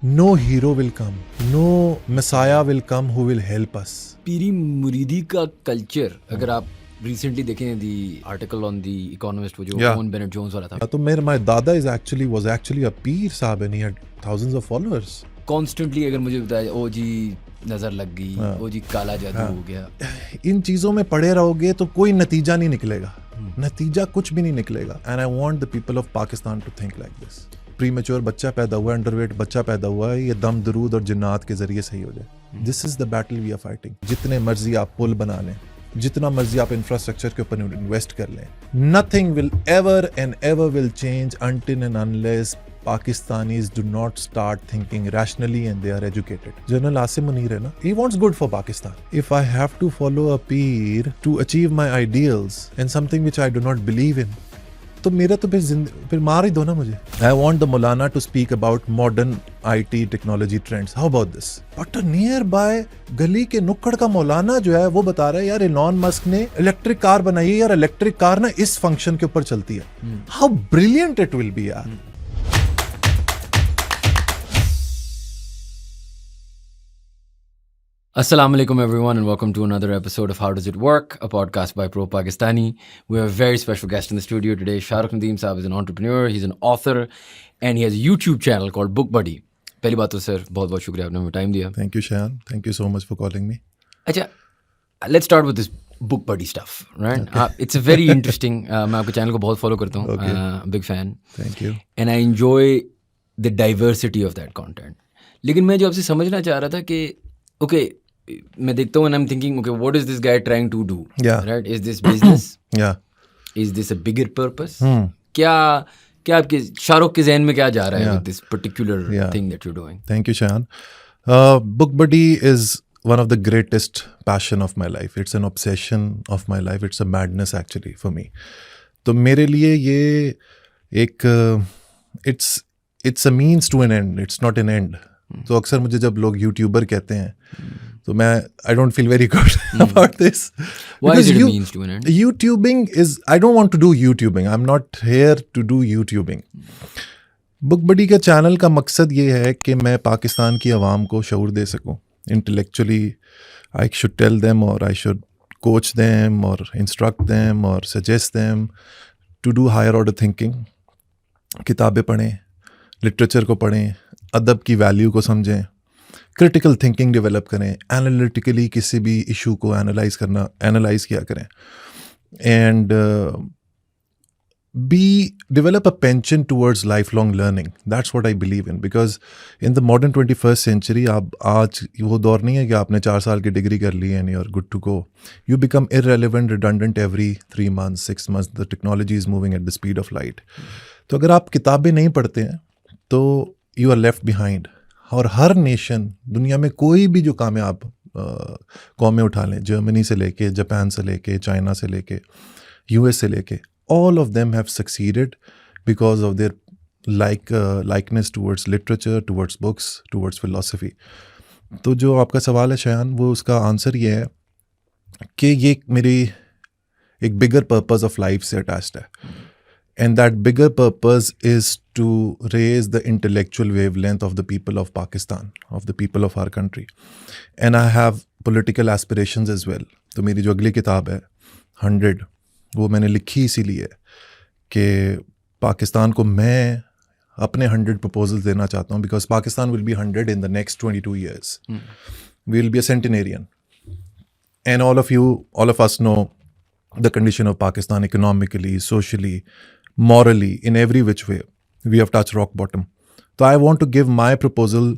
No hero will come, no messiah will come who will help us. पीरी मुरीदी का culture अगर आप recently देखें the article on the Economist वो जो Yeah. Oven Bennett Jones वाला था तो मेरे my dada was actually a peer साहब and he had thousands of followers. Constantly अगर मुझे बताया ओ जी नजर लग गई ओ जी काला जादू हो गया इन चीज़ों में पड़े रहोगे तो कोई नतीजा नहीं निकलेगा, नतीजा कुछ भी नहीं निकलेगा. And I want the people of Pakistan to think like this. Premature बच्चा पैदा हुआ है, अंडरवेट बच्चा पैदा हुआ है, ये दम दरूद और जिन्नात के जरिए सही हो जाए. This is the battle we are fighting. जितने मर्जी आप पुल बना लें, जितना मर्जी आप इंफ्रास्ट्रक्चर के ऊपर इन्वेस्ट कर लें, nothing will ever and ever will change until and unless Pakistanis do not start thinking rationally and they are educated. General Asim Munir hai na, he wants good for Pakistan. If I have to follow a peer to achieve my ideals and something which I do not believe in, तो मेरा तो फिर मार ही दो ना मुझे. I want the Maulana to speak about modern IT technology trends. How about this? But nearby गली के नुक्कड़ का मौलाना जो है वो बता रहा है यार एलॉन मस्क ने इलेक्ट्रिक कार बनाई है यार, इलेक्ट्रिक कार ना इस फंक्शन के ऊपर चलती है. How brilliant it will be यार. Assalamu alaikum everyone and welcome to another episode of How Does It Work, a podcast by Pro Pakistani. We have a very special guest in the studio today. Shahrukh Nadeem Saab is an entrepreneur, he's an author and he has a YouTube channel called Book Buddy. पहली बात तो sir बहुत बहुत शुक्रिया आपने हमें time दिया. Thank you Shayan, thank you so much for calling me. अच्छा, let's start with this book buddy stuff, right? It's a very interesting. मैं आपके चैनल को बहुत फॉलो करता हूँ. Big fan. Thank you. And I enjoy the diversity of that content. लेकिन मैं जो आपसे समझना चाह रहा था कि okay, मैं देखता हूँ and I'm thinking okay, what is this guy trying to do? Yeah. Right? Is this business? Yeah. Is this a bigger purpose? क्या आपके शाहरुख के जहन में क्या जा रहा है with this particular thing that you're doing? Thank you, Shayan. Book Buddy is one of the greatest passion of my life. It's an obsession of my life. It's a madness actually for me. तो मेरे लिए ये एक it's a means to an end. It's not an end. तो अक्सर मुझे जब लोग यूट्यूबर कहते हैं तो मैं I don't feel very good about this. Why is it a means to an end? YouTubing is, I don't want to do YouTubing. I'm not here to do YouTubing. Book buddy का channel का मकसद ये है कि मैं पाकिस्तान की आवाम को शऊर दे सकूं. Intellectually, I should tell them or I should coach them or instruct them or suggest them to do higher order thinking. किताबें पढ़ें, लिटरेचर को पढ़ें, अदब की वैल्यू को समझें, क्रिटिकल थिंकिंग डेवलप करें, एनालिटिकली किसी भी इशू को एनालाइज किया करें and develop a penchant towards lifelong learning. That's what I believe in because in the modern 21st century आज वो दौर नहीं है कि आपने 4 साल की डिग्री कर ली and you're good to go. You become irrelevant, redundant every 3 months, 6 months. The technology is moving at the speed of light. तो अगर आप किताबें नहीं पढ़ते हैं तो यू आर लेफ्ट बिहाइंड. और हर नेशन दुनिया में कोई भी जो काम है आप कौमें उठा लें, जर्मनी से लेके, जापान से लेके, चाइना से लेके, यूएस से लेके, all of them have succeeded because of their likeness towards literature, towards books, towards philosophy. तो जो आपका सवाल है शयान, वो उसका आंसर ये है कि ये मेरी एक बिगर पर्पस ऑफ लाइफ से अटैच्ड है. And that bigger purpose is to raise the intellectual wavelength of the people of Pakistan, of the people of our country. And I have political aspirations as well. तो मेरी जो अगली किताब है 100, वो मैंने लिखी इसीलिए कि पाकिस्तान को मैं अपने 100 proposals देना चाहता हूँ because Pakistan will be 100 in the next 22 years. We will be a centenarian. And all of us know the condition of Pakistan economically, socially, morally, in every which way. We have touched rock bottom. So I want to give my proposal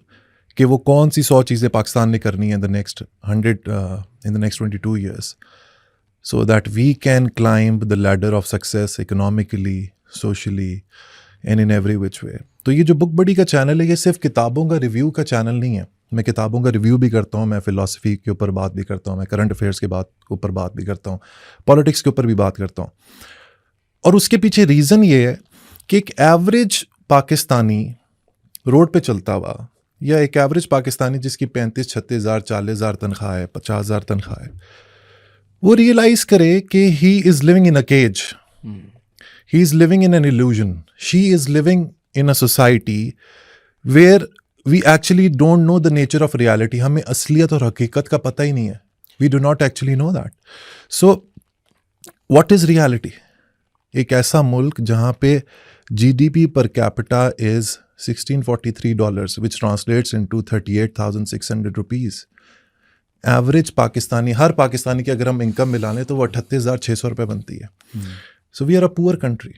कि वो कौन सी 100 चीज़ें पाकिस्तान ने करनी है in the next 22 years so that we can climb the ladder of success economically, socially and in every which way. तो ये जो बुक बडी का चैनल है ये सिर्फ किताबों का रिव्यू का चैनल नहीं है. मैं किताबों का रिव्यू भी करता हूँ, मैं फ़िलासफ़ी के ऊपर बात भी करता हूँ, मैं करंट अफेयर्स के ऊपर बात भी करता हूँ, पॉलिटिक्स के ऊपर भी बात करता हूँ. और उसके पीछे रीज़न ये है कि एक एवरेज पाकिस्तानी रोड पे चलता हुआ या एक एवरेज पाकिस्तानी जिसकी 35-36 हज़ार 40 हज़ार तनख्वाह है, 50 हज़ार तनख्वाह है, वो रियलाइज़ करे कि he is living in a cage, he is living in an illusion, she is living in a society where we actually don't know the nature of reality. हमें असलियत और हकीकत का पता ही नहीं है. We do not actually know that. So, what is reality? एक ऐसा मुल्क जहाँ पे GDP per capita is $1643, which translates into 38,600 rupees. Average Pakistani, हर पाकिस्तानी की अगर हम इनकम मिला लें तो वो 38,600 रुपये बनती है. So we are a poor country.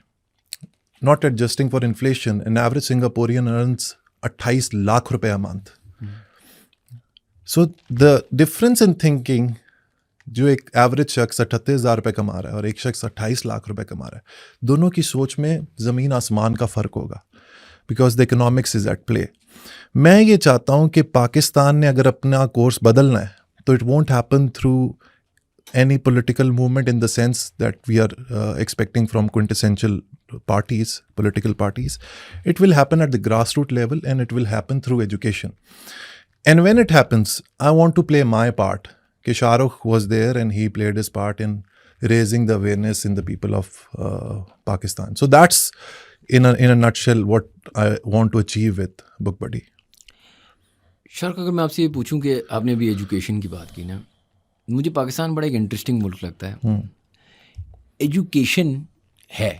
Not adjusting for inflation, an average Singaporean earns 28 lakh रुपए a month. So the difference in thinking, जो एक एवरेज शख्स 38,000 रुपये कमा रहा है और एक शख्स 28 लाख रुपए कमा रहा है, दोनों की सोच में ज़मीन आसमान का फ़र्क होगा, because the economics is at play. मैं ये चाहता हूँ कि पाकिस्तान ने अगर अपना कोर्स बदलना है तो it won't happen through any political movement in the sense that we are expecting from quintessential parties, political parties. It will happen at the grassroots level, and it will happen through education. And when it happens, I want to play my part. Ke Shah Rukh was there and he played his part in raising the awareness in the people of Pakistan. So that's in a nutshell what I want to achieve with Book Buddy. Shark, अगर मैं आपसे ये पूछूं कि आपने अभी education की बात की ना, मुझे पाकिस्तान बड़ा एक इंटरेस्टिंग मुल्क लगता है. एजुकेशन है,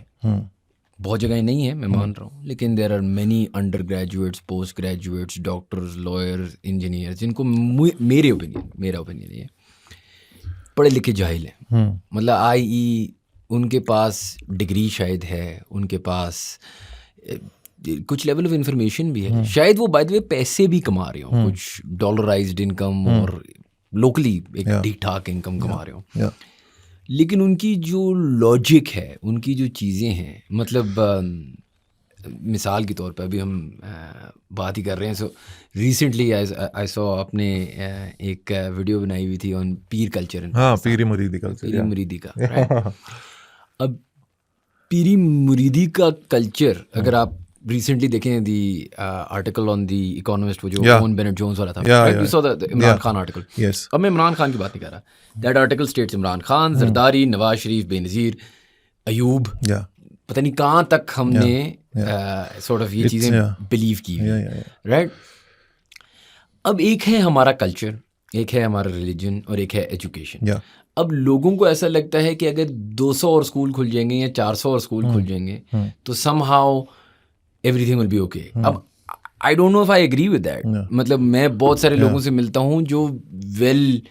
बहुत जगह नहीं है, मैं मान रहा हूँ, लेकिन there are many undergraduates, postgraduates, doctors, lawyers, engineers, जिनको मेरा ओपिनियन ये पढ़े लिखे जाहिल हैं. मतलब उनके पास डिग्री शायद है, उनके पास कुछ लेवल ऑफ इंफॉर्मेशन भी है, शायद वो बाय द वे पैसे भी कमा रहे हो, कुछ डॉलराइज्ड इनकम और लोकली एक ठीक ठाक इनकम कमा रहे हो, लेकिन उनकी जो लॉजिक है, उनकी जो चीज़ें हैं, मतलब मिसाल के तौर पे अभी हम बात ही कर रहे हैं. सो रिसेंटली आई सॉ आपने एक वीडियो बनाई हुई थी ऑन पीर कल्चर. हाँ, पीरी मुरीदी का. अब पीरी मुरीदी का कल्चर अगर आप रिसेंटली देखें the article on the Economist, वो जो ओवन बेनेट जोन्स वाला था, you saw the Imran Khan article. अब मैं इमरान खान की बात नहीं कर रहा. That article states Imran Khan, Zardari, Nawaz Sharif, Benazir, Ayub, पता नहीं कहाँ तक हमने सॉर्ट ऑफ ये चीज़ें बिलीव की, राइट. अब एक है हमारा कल्चर, एक है हमारा रिलीजन और एक है एजुकेशन. अब लोगों को ऐसा लगता है कि अगर 200 और स्कूल खुल जाएंगे या 400 और स्कूल खुल जाएंगे तो somehow everything will be okay. अब I don't know if I agree with that. मतलब मैं बहुत सारे लोगों से मिलता हूँ जो वेल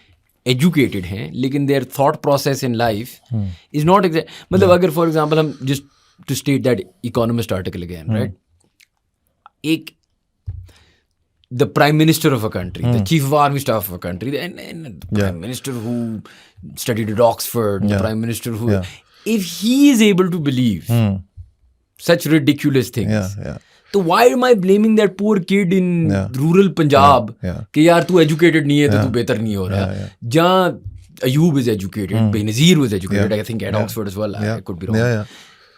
एजुकेटेड हैं, लेकिन their thought process in life is not exact. मतलब अगर फॉर एग्जांपल हम just to state that Economist article again, right, एक the prime minister of a country, the chief of army staff of a country, and the prime minister who studied at Oxford, the prime minister who, if he is able to believe such ridiculous things, तो why am I blaming that poor kid in rural Punjab कि यार तू educated नहीं है तो तू बेहतर नहीं हो रहा. जहाँ Ayub is educated, Benazir was educated, I think at Oxford as well, I could be wrong.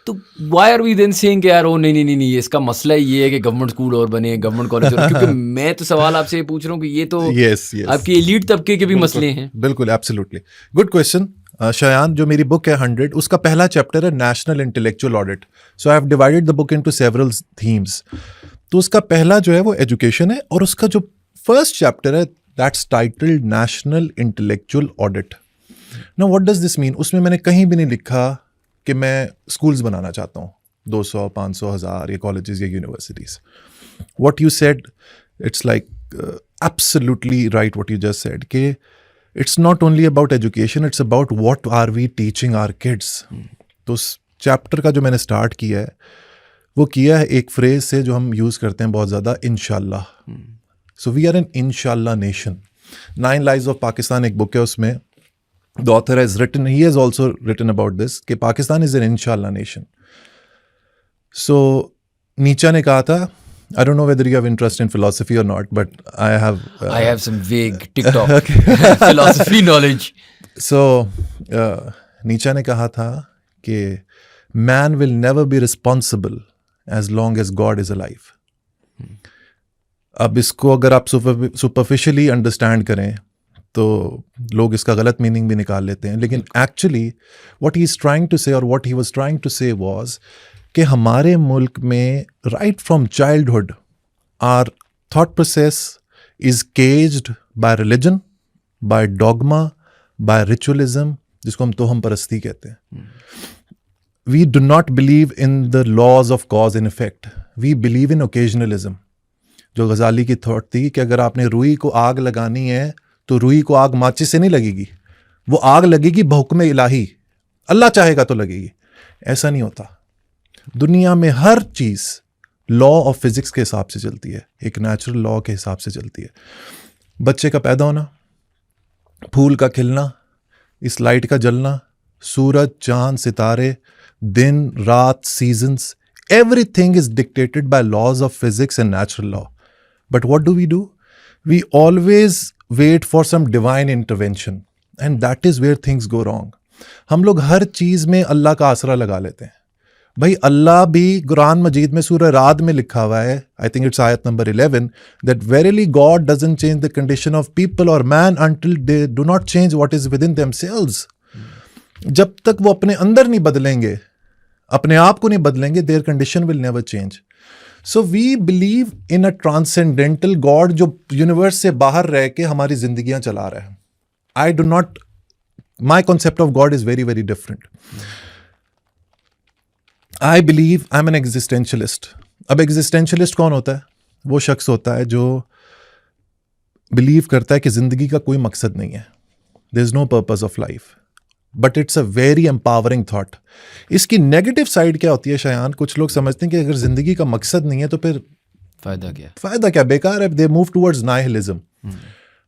तो why are we then saying कि यार ओ नहीं, इसका मसला ये है कि गवर्नमेंट स्कूल और बने, गवर्नमेंट कॉलेज और, क्योंकि मैं तो सवाल आपसे पूछ रहा हूँ कि ये तो आपकी एलीट तबके के भी मसले हैं. बिल्कुल, एब्सोल्युटली गुड क्वेश्चन. शयान, जो मेरी बुक है 100, उसका पहला चैप्टर है national intellectual audit. So I have divided the book into several themes. तो उसका पहला जो है वो एजुकेशन है, और उसका जो फर्स्ट चैप्टर है that's titled national intellectual audit. Now what does this mean? उसमें मैंने कहीं भी नहीं लिखा कि मैं स्कूल्स बनाना चाहता हूँ 200, 500, 1000 या कॉलेजेस या universities. What you said, it's like absolutely right what you just said, कि it's not only about education, it's about what are we teaching our kids. तो उस चैप्टर का जो मैंने स्टार्ट किया है वो किया है एक फ्रेज से जो हम यूज़ करते हैं बहुत ज़्यादा, इंशाल्लाह. सो वी आर एन इंशाल्लाह नेशन. 9 Lives of Pakistan एक बुक है, उसमें the author has written, he has also written about this, कि Pakistan is an inshallah nation. So Nietzsche ने कहा था, I don't know whether you have interest in philosophy or not, but I have some vague TikTok philosophy knowledge. So Nietzsche ने कहा था कि man will never be responsible as long as God is alive. अब इसको अगर आप superficially understand करें तो लोग इसका गलत मीनिंग भी निकाल लेते हैं, लेकिन actually what he is trying to say, और what he was trying to say was कि हमारे मुल्क में right from childhood our thought process is caged by religion, by dogma, by ritualism, जिसको हम तोहम परस्ती कहते हैं. We do not believe in the laws of cause and effect. We believe in occasionalism. जो गजाली की थॉट थी कि अगर आपने रुई को आग लगानी है तो रुई को आग माचिस से नहीं लगेगी, वो आग लगेगी बहुक्म इलाही, अल्लाह चाहेगा तो लगेगी. ऐसा नहीं होता. दुनिया में हर चीज़ लॉ ऑफ फिजिक्स के हिसाब से चलती है, एक नेचुरल लॉ के हिसाब से चलती है. बच्चे का पैदा होना, फूल का खिलना, इस लाइट का जलना, सूरज, चांद, सितारे, दिन, रात, seasons, everything is dictated by laws of physics and natural law. But what do? We always wait for some divine intervention, and that is where things go wrong. हम लोग हर चीज़ में अल्लाह का आसरा लगा लेते हैं. भाई अल्लाह भी कुरान मजीद में सूरह राद में लिखा हुआ है, आई थिंक इट्स आयत number 11, that verily God doesn't change the condition of people or man until they do not change what is within themselves. जब तक वो अपने अंदर नहीं बदलेंगे, अपने आप को नहीं बदलेंगे, their condition will never change. So we believe in a transcendental God जो यूनिवर्स से बाहर रह के हमारी जिंदगियां चला रहा है. I do not, my concept of God is very, very different. I believe I'm an existentialist. अब existentialist कौन होता है? वो शख्स होता है जो बिलीव करता है कि जिंदगी का कोई मकसद नहीं है. There is no purpose of life. But it's a very empowering thought. इसकी नेगेटिव साइड क्या होती है शायान? कुछ लोग समझते हैं कि अगर जिंदगी का मकसद नहीं है तो फिर फायदा क्या, बेकार है. They move towards nihilism.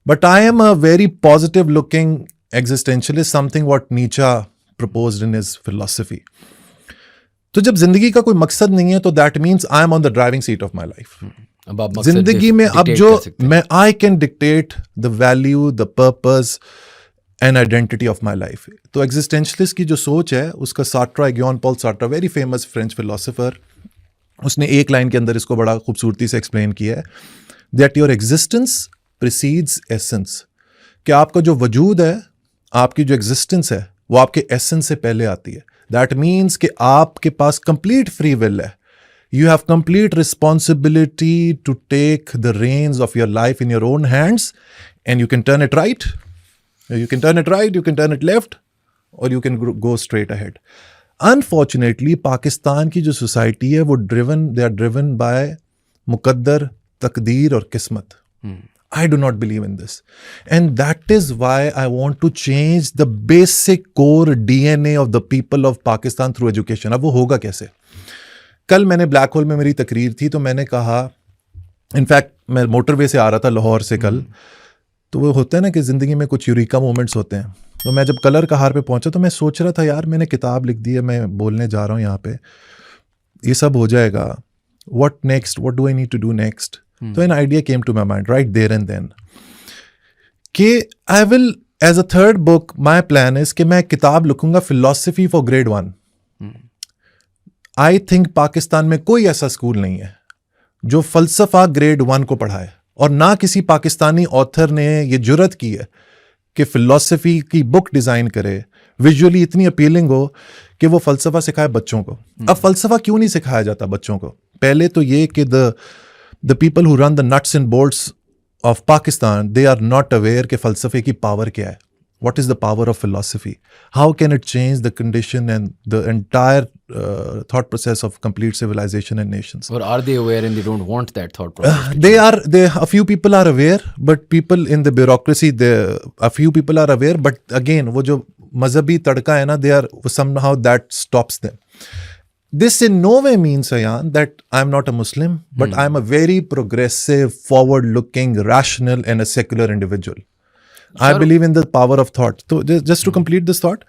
But I am a very positive looking existentialist, something what Nietzsche proposed in his philosophy. तो जब जिंदगी का कोई मकसद नहीं है तो that means I am on the driving seat of my life. जिंदगी में अब जो मैं I can dictate the value, the purpose and identity of my life. तो एग्जिस्टेंशलिस्ट की जो सोच है उसका सार्ट्रा, एग्योन Paul Sartre, very famous French philosopher, उसने एक लाइन के अंदर इसको बड़ा खूबसूरती से एक्सप्लेन किया है, that your existence precedes essence. कि आपका जो वजूद है, आपकी जो एग्जिस्टेंस है, वो आपके एसेंस से पहले आती है. दैट मीन्स कि आपके पास कंप्लीट फ्री विल है. You have complete responsibility to take the reins of your life in your own hands, and you can turn it right, you can turn it right, you can turn it left, or you can go straight ahead. Unfortunately, Pakistan की जो society है वो they are driven by मुकद्दर, तकदीर और किस्मत. I do not believe in this. And that is why I want to change the basic core DNA of the people of Pakistan through education. अब वो होगा कैसे? कल मैंने ब्लैक होल में मेरी तकरीर थी तो मैंने कहा, इनफैक्ट मैं मोटरवे से आ रहा था लाहौर से कल, तो वो होता है ना कि ज़िंदगी में कुछ यूरिका मोमेंट्स होते हैं. तो मैं जब कलर कहार पे पहुंचा तो मैं सोच रहा था यार मैंने किताब लिख दी है, मैं बोलने जा रहा हूँ यहाँ पे, ये सब हो जाएगा, what next, what do I need to do next. तो an idea came to my mind right there and then कि I will as a third book, my plan is कि मैं किताब लिखूंगा philosophy for grade 1. I think Pakistan में कोई ऐसा school नहीं है जो फलसफा ग्रेड 1 को पढ़ाए, और ना किसी पाकिस्तानी ऑथर ने ये जुर्रत की है कि फ़िलॉसफी की बुक डिज़ाइन करे, विजुअली इतनी अपीलिंग हो कि वो फ़लसफ़ा सिखाए बच्चों को. अब फ़लसफ़ा क्यों नहीं सिखाया जाता बच्चों को? पहले तो ये कि the people who run the nuts and bolts of Pakistan, they are not aware कि फ़लसफ़े की पावर क्या है. What is the power of philosophy? How can it change the condition and the entire thought process of complete civilization and nations? Or are they aware and they don't want that thought process? A few people are aware, but people in the bureaucracy, a few people are aware, but again, वो जो मजहबी तड़का है ना, they are somehow that stops them. This in no way means, Ayan, that I'm not a Muslim, but I'm a very progressive, forward-looking, rational and a secular individual. I believe in the power of thought. तो just to complete this thought,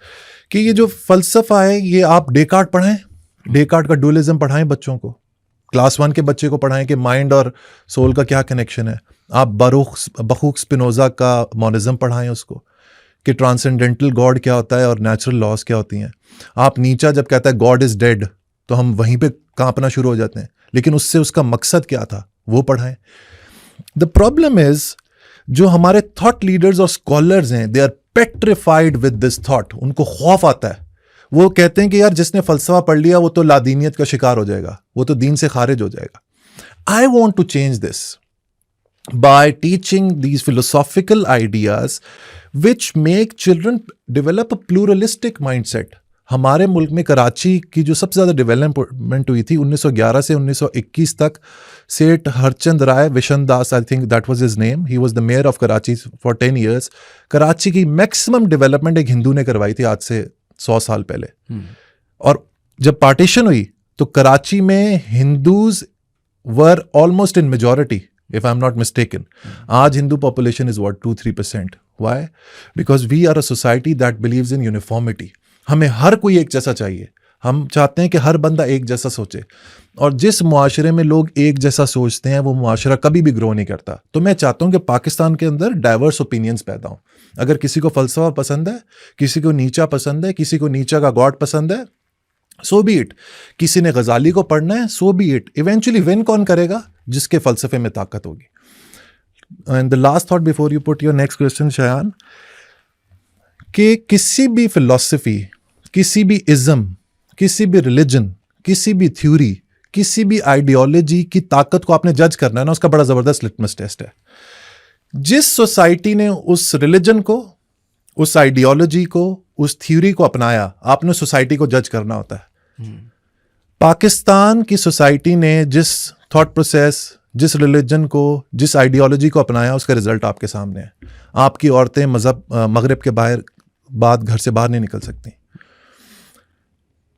कि ये जो फलसफा है ये आप Descartes पढ़ाएं, Descartes का dualism पढ़ाएं बच्चों को, क्लास 1 के बच्चे को पढ़ाएं कि माइंड और सोल का क्या कनेक्शन है. आप बखूक स्पिनोजा का मोनिज्म पढ़ाएं उसको कि ट्रांसेंडेंटल गॉड क्या होता है और नेचुरल लॉज क्या होती हैं. आप नीचा जब कहता है गॉड इज डेड तो हम वहीं पे कांपना शुरू हो जाते हैं, लेकिन उससे उसका मकसद क्या था वो पढ़ाएं. द प्रॉब्लम इज जो हमारे थॉट लीडर्स और स्कॉलर्स हैं, they are petrified with this thought. उनको खौफ आता है, वो कहते हैं कि यार जिसने फलसफा पढ़ लिया वो तो लादीनियत का शिकार हो जाएगा, वो तो दीन से खारिज हो जाएगा. I want to change this. by teaching these philosophical ideas which make children develop a pluralistic mindset. हमारे मुल्क में कराची की जो सबसे ज़्यादा डेवलपमेंट हुई थी 1911 से 1921 तक, Seth Harchand Rai Vishan Das, I think that was his name, he was the mayor of Karachi for 10 years. Karachi की मैक्सिमम डेवलपमेंट एक हिंदू ने करवाई थी आज से 100 साल पहले. और जब पार्टीशन हुई तो कराची में Hindus were almost in majority, if I'm not mistaken. आज Hindu population is what, 2-3%. Why? Because we are a society that believes in uniformity. हमें हर कोई एक जैसा चाहिए. हम चाहते हैं कि हर बंदा एक जैसा सोचे. और जिस मुआशरे में लोग एक जैसा सोचते हैं वो मुआशरा कभी भी ग्रो नहीं करता. तो मैं चाहता हूं कि पाकिस्तान के अंदर डाइवर्स ओपिनियंस पैदा हों. अगर किसी को फलसफा पसंद है, किसी को नीचा पसंद है, किसी को नीचा का गॉड पसंद है, सो बी इट. किसी ने गजाली को पढ़ना है, सो बी इट. इवेंचुअली विन कौन करेगा? जिसके फलसफे में ताकत होगी. And the last thought before you put your next question Shayan, कि किसी भी फिलॉसफी, किसी भी इज्म, किसी भी रिलीजन, किसी भी थ्योरी, किसी भी आइडियोलॉजी की ताकत को आपने जज करना है ना, उसका बड़ा जबरदस्त लिटमस टेस्ट है. जिस सोसाइटी ने उस रिलीजन को, उस आइडियोलॉजी को, उस थ्योरी को अपनाया, आपने सोसाइटी को जज करना होता है. पाकिस्तान की सोसाइटी ने जिस थॉट प्रोसेस, जिस रिलीजन को, जिस आइडियोलॉजी को अपनाया, उसका रिजल्ट आपके सामने है. आपकी औरतें मगरिब के बाद घर से बाहर नहीं निकल सकती.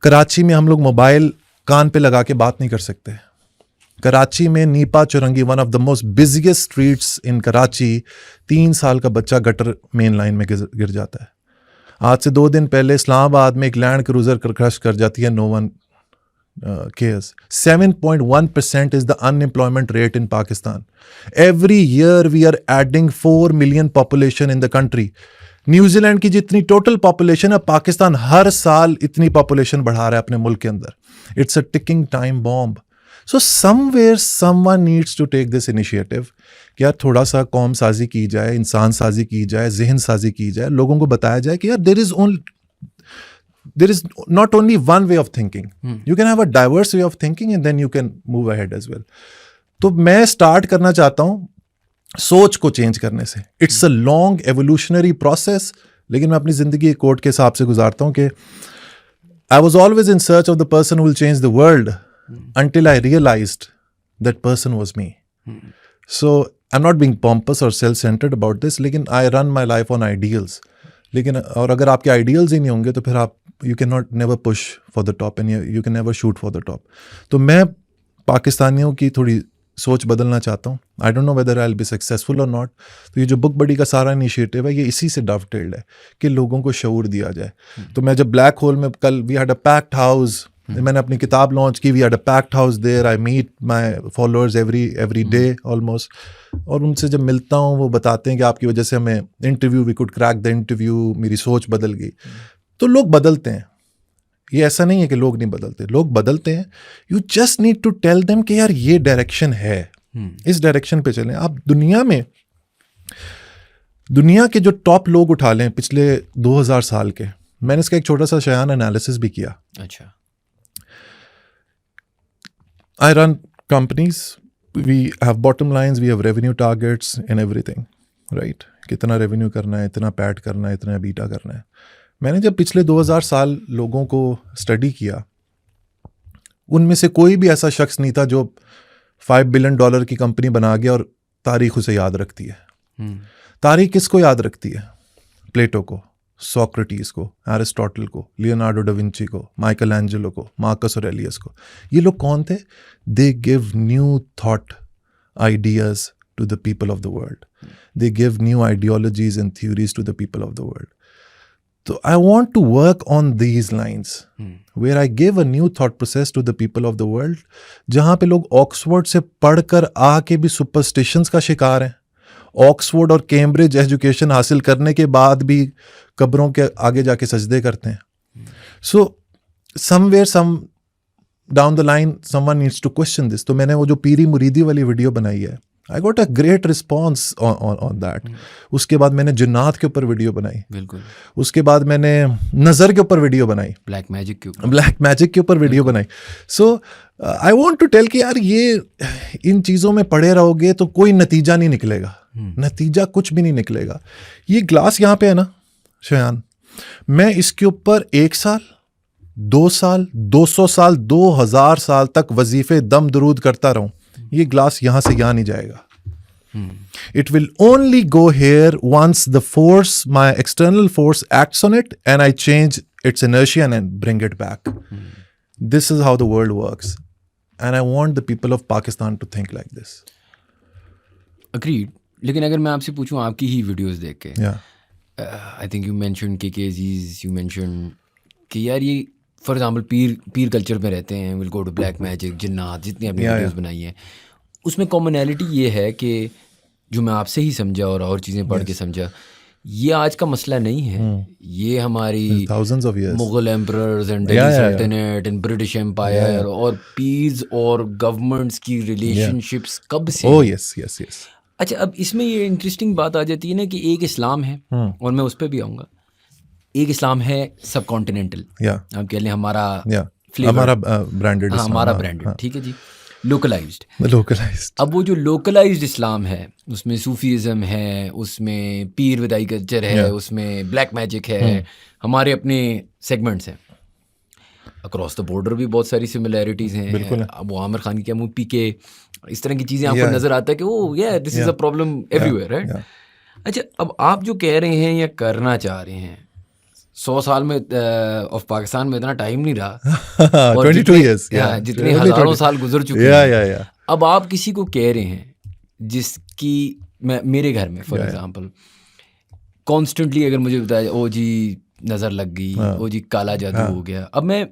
कराची में हम लोग मोबाइल कान पे लगा के बात नहीं कर सकते. कराची में Nipah Chowrangi, one of the most busiest streets इन कराची, 3 साल का बच्चा गटर मेन लाइन में गिर जाता है. आज से 2 दिन पहले इस्लामाबाद में एक लैंड क्रूजर क्रश कर जाती है. No one cares. 7.1% is the unemployment rate in Pakistan. Every year we are adding 4 million population in the country. New Zealand की जितनी टोटल पॉपुलेशन है, पाकिस्तान हर साल इतनी पॉपुलेशन बढ़ा रहा है अपने मुल्क के अंदर. It's a ticking time bomb. So somewhere someone needs to take this initiative कि यार थोड़ा सा कौम साजी की जाए, इंसान साजी की जाए, जहन साजी की जाए, लोगों को बताया जाए कि यार there is not only one way of thinking. You can have a diverse way of thinking and then you can move ahead as well. तो मैं स्टार्ट करना चाहता हूं सोच को चेंज करने से. It's a long evolutionary process, लेकिन मैं अपनी जिंदगी एक कोट के हिसाब से गुजारता हूं कि I was always in search of the person who will change the world until I realized that person was me. So I'm not being pompous or self-centered about this, लेकिन I run my life on ideals. लेकिन और अगर आपके ideals ही नहीं होंगे तो फिर आप you can not never push for the top and you can never shoot for the top. तो मैं पाकिस्तानियों की थोड़ी सोच बदलना चाहता हूँ. आई don't know whether I will be successful और नॉट. तो ये जो बुक बडी का सारा इनिशिएटिव है, ये इसी से डॉवटेल्ड है कि लोगों को शऊर दिया जाए. तो मैं जब ब्लैक होल में कल we had a packed house, मैंने अपनी किताब लॉन्च की, we had a packed house there. I meet my followers every day almost. और उनसे जब मिलता हूँ वो बताते हैं कि आपकी वजह से हमें interview, we could crack the interview, मेरी सोच बदल गई. तो लोग बदलते हैं. ये ऐसा नहीं है कि लोग नहीं बदलते, लोग बदलते हैं. You just need to tell them कि यार ये डायरेक्शन है, इस डायरेक्शन पे चलें. आप दुनिया के जो टॉप लोग उठा लें पिछले 2000 साल के, मैंने इसका एक छोटा सा शयान एनालिसिस भी किया. अच्छा. I run companies, we have bottom lines, we have revenue targets and everything, right? कितना रेवेन्यू करना है, इतना पैट करना है, इतना बीटा करना है. मैंने जब पिछले 2000 साल लोगों को स्टडी किया, उनमें से कोई भी ऐसा शख्स नहीं था जो $5 बिलियन की कंपनी बना गया और तारीख उसे याद रखती है. तारीख किसको याद रखती है? प्लेटो को, सोक्रेटिस को, एरिस्टोटल को, लियोनार्डो डा विंची को, माइकल एंजेलो को, मार्कस ऑरेलियस को. ये लोग कौन थे? They give new thought ideas to the people of the world. They give new ideologies and theories to the people of the world. तो I want to work on these lines where I give a new thought process to the people of the world, जहाँ पे लोग Oxford से पढ़कर आके भी superstitions का शिकार हैं. ऑक्सफोर्ड और कैम्ब्रिज एजुकेशन हासिल करने के बाद भी कब्रों के आगे जाके सजदे करते हैं. So somewhere some down the line someone needs to question this. तो मैंने वो जो पीरी मुरीदी वाली वीडियो बनाई है, I got a great response on that. उसके बाद मैंने जिन्नात के ऊपर वीडियो बनाई. बिल्कुल. उसके बाद मैंने नज़र के ऊपर वीडियो बनाई, ब्लैक मैजिक के ऊपर वीडियो बनाई. सो आई वॉन्ट टू टेल कि यार ये इन चीज़ों में पड़े रहोगे तो कोई नतीजा नहीं निकलेगा, नतीजा कुछ भी नहीं निकलेगा। ये ग्लास यहाँ पे है ना शयान, मैं इसके ऊपर 1 साल 2 साल 200 साल 2000 साल तक वजीफे दम दरूद करता रहूं, ये ग्लास यहाँ से यहाँ नहीं जाएगा। It will only go here once the force, my external force acts on it and I change its inertia and bring it back. This is how the world works. And I want the people of Pakistan to think like this. Agreed. लेकिन अगर मैं आपसे पूछूं आपकी ही videos देख के, Yeah. I think you mention के अजीज, you mention कि यार ये फॉर एग्जांपल पीर कल्चर में रहते हैं, will go to black magic, जिन्नात, जितनी आपने वीडियोस बनाई हैं उसमें कॉमनैलिटी ये है कि जो मैं आपसे ही समझा और चीज़ें पढ़ के समझा, ये आज का मसला नहीं है। ये हमारी Thousands of years. Mughal emperors and Delhi सल्तनत एंड ब्रिटिश एम्पायर और पीर्स और गवर्नमेंट्स की रिलेशनशिप्स कब से। Oh yes, yes, yes. अच्छा, अब इसमें ये इंटरेस्टिंग बात आ जाती है ना कि एक इस्लाम है और मैं उस पर भी आऊँगा। एक इस्लाम है सब कॉन्टिनेंटल, Yeah. आप कह लें हमारा Yeah. flavor, हमारा ब्रांडेड, हाँ, हमारा ब्रांडेड, ठीक है जी, लोकलाइज्ड। लोकलाइज्ड। अब वो जो लोकलाइज्ड इस्लाम है उसमें सूफीज़म है, उसमें पीर विदाई कल्चर है, उसमें ब्लैक मैजिक है, हमारे अपने सेगमेंट्स हैं। अक्रॉस द बॉर्डर भी बहुत सारी सिमिलैरिटीज़ हैं। अब वो आमिर खान की क्या मूवी के इस तरह की चीज़ें आपको नज़र आता है कि ओ या this is a problem everywhere, right? अच्छा, अब आप जो कह रहे हैं या करना चाह रहे हैं, 100 साल में ऑफ पाकिस्तान में इतना टाइम नहीं रहा और 22 years, जितने हज़ारों साल गुजर चुके हैं। अब आप किसी को कह रहे हैं जिसकी मेरे घर में फॉर एग्जांपल कॉन्स्टेंटली अगर मुझे बताया ओ जी नज़र लग गई, ओ जी काला जादू हो गया, अब मैं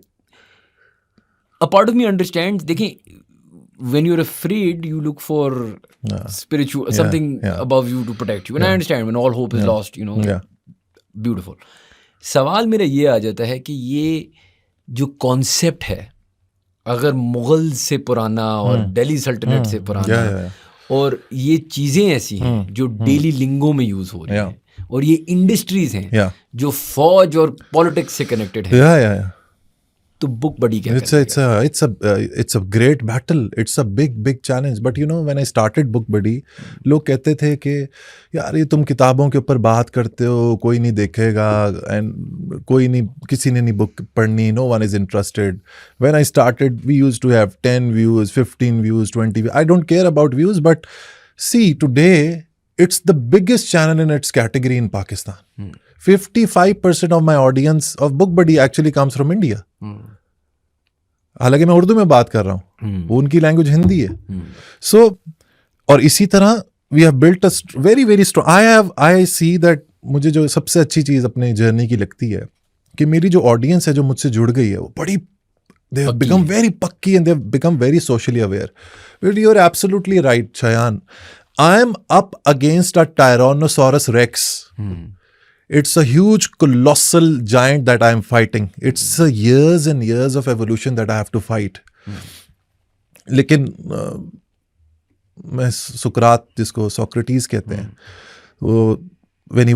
a part of me understand, देखें when you're afraid you look for spiritual something above you to protect you, and I understand when all hope is lost, you know, beautiful. सवाल मेरा ये आ जाता है कि ये जो कॉन्सेप्ट है अगर मुग़ल से पुराना और दिल्ली सल्तनत से पुराना और ये चीज़ें ऐसी हैं जो डेली लिंगो में यूज़ हो रही हैं और ये इंडस्ट्रीज़ हैं जो फौज और पॉलिटिक्स से कनेक्टेड है, तो बुक बड़ी क्या it's a great battle, it's a big challenge. But you know, when I started Book Buddy, लोग कहते थे कि यार ये तुम किताबों के ऊपर बात करते हो, कोई नहीं देखेगा, and कोई नहीं, किसी ने नहीं बुक पढ़नी, no one is interested. When I started, we used to have 10 views, 15 views, 20 views. I don't care about views, but see, today it's the biggest channel in its category in Pakistan. 55% of my audience of Book Buddy actually comes from India. हालांकि मैं उर्दू में बात कर रहा हूँ, वो उनकी language Hindi है। सो और इसी तरह we have built a very strong, I see that मुझे जो सबसे अच्छी चीज़ अपने जर्नी की लगती है कि मेरी जो ऑडियंस है जो मुझसे जुड़ गई है वो बड़ी, they have become very पक्की and they have become very socially aware. But you are absolutely right, Shayan. I am up against a Tyrannosaurus Rex. It's a huge, colossal giant that I am fighting. It's years and years of evolution that I have to fight. लेकिन मैं सुकरात, जिसको Socrates कहते हैं, वो when he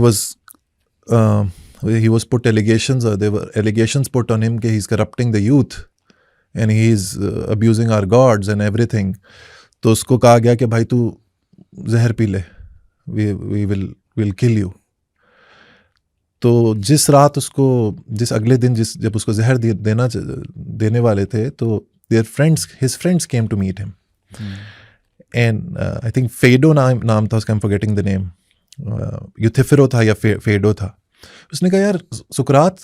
was put allegations, or there were allegations put on him कि he's corrupting the youth and he's abusing our gods and everything. तो उसको कहा गया कि भाई तू जहर पी ले, we'll kill you. तो जिस रात उसको, जिस अगले दिन जब उसको जहर देने वाले थे, तो his friends came to meet him. And I think Fedo नाम था उसका, I'm forgetting the name. यूथिफेरो था या फेडो था। उसने कहा यार सुकरात,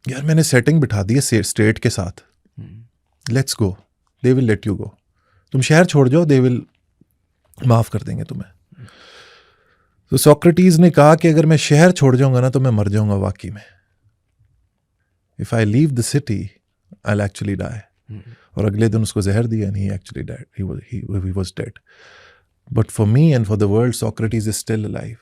यार मैंने सेटिंग बिठा दी है स्टेट के साथ, let's go, they will let you go, तुम शहर छोड़ जाओ, दे विल माफ़ कर देंगे तुम्हें। तो सोक्रेटिस ने कहा कि अगर मैं शहर छोड़ जाऊंगा ना तो मैं मर जाऊंगा वाकई में। If I leave the city I will actually die. और अगले दिन उसको जहर दिया and he actually died, he was dead. But for me and for the world Socrates is still alive.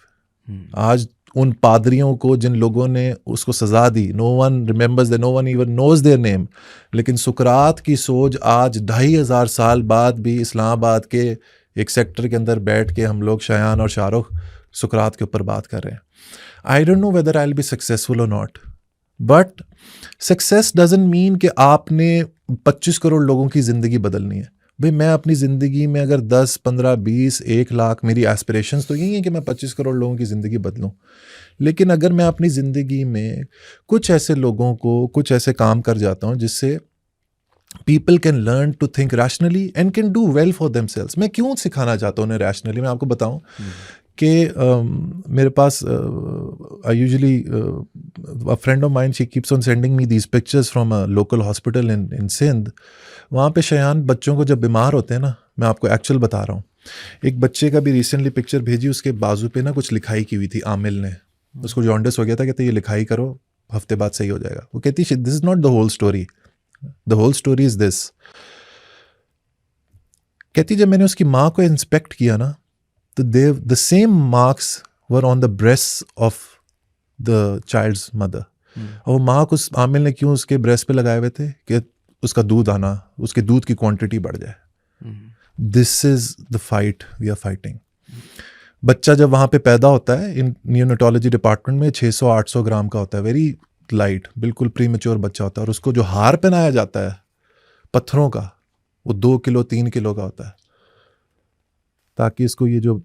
आज उन पादरियों को जिन लोगों ने उसको सजा दी, no one remembers that, no one even knows their name, लेकिन सुकरात की सोच आज 2500 साल बाद भी इस्लामाबाद के एक सेक्टर के अंदर बैठ के हम लोग शायान और शाहरुख सुकरात के ऊपर बात कर रहे हैं। I don't know whether I will be successful और not, but success doesn't mean कि आपने 25 करोड़ लोगों की ज़िंदगी बदलनी है। भाई मैं अपनी ज़िंदगी में अगर 10, 15, 20, 1 लाख, मेरी एस्पिरेशंस तो यही है कि मैं 25 करोड़ लोगों की ज़िंदगी बदलूं। लेकिन अगर मैं अपनी ज़िंदगी में कुछ ऐसे लोगों को कुछ ऐसे काम कर जाता हूँ जिससे people can learn to think rationally and can do well for themselves. मैं क्यों सिखाना चाहता हूँ उन्हें रैशनली, मैं आपको बताऊँ कि मेरे पास I usually a friend of mine she keeps on sending me these pictures from a local hospital in Sindh. वहाँ पे शयान बच्चों को जब बीमार होते हैं ना, मैं आपको एक्चुअल बता रहा हूँ, एक बच्चे का भी रिसेंटली पिक्चर भेजी, उसके बाजू पे ना कुछ लिखाई की हुई थी आमिल ने, उसको जॉन्डिस हो गया था, कहते ये लिखाई करो हफ्ते बाद सही हो जाएगा। वो कहती this is not the whole story, the whole story is this. कहती जब मैंने उसकी माँ को इंस्पेक्ट किया ना, तो the same marks were on the breast of the child's mother. और वो माँ को आमिल ने क्यों उसके ब्रेस्ट पे लगाए हुए थे कि उसका दूध आना, उसके दूध की क्वांटिटी बढ़ जाए। This is the fight we are fighting. बच्चा जब वहाँ पे पैदा होता है, इन न्यूनेटोलॉजी डिपार्टमेंट में 600-800 ग्राम का होता है, वेरी लाइट, बिल्कुल प्रीमेच्योर बच्चा होता है, और उसको जो हार पहनाया जाता है पत्थरों का, वो 2 किलो 3 किलो का होता है, ताकि इसको ये जो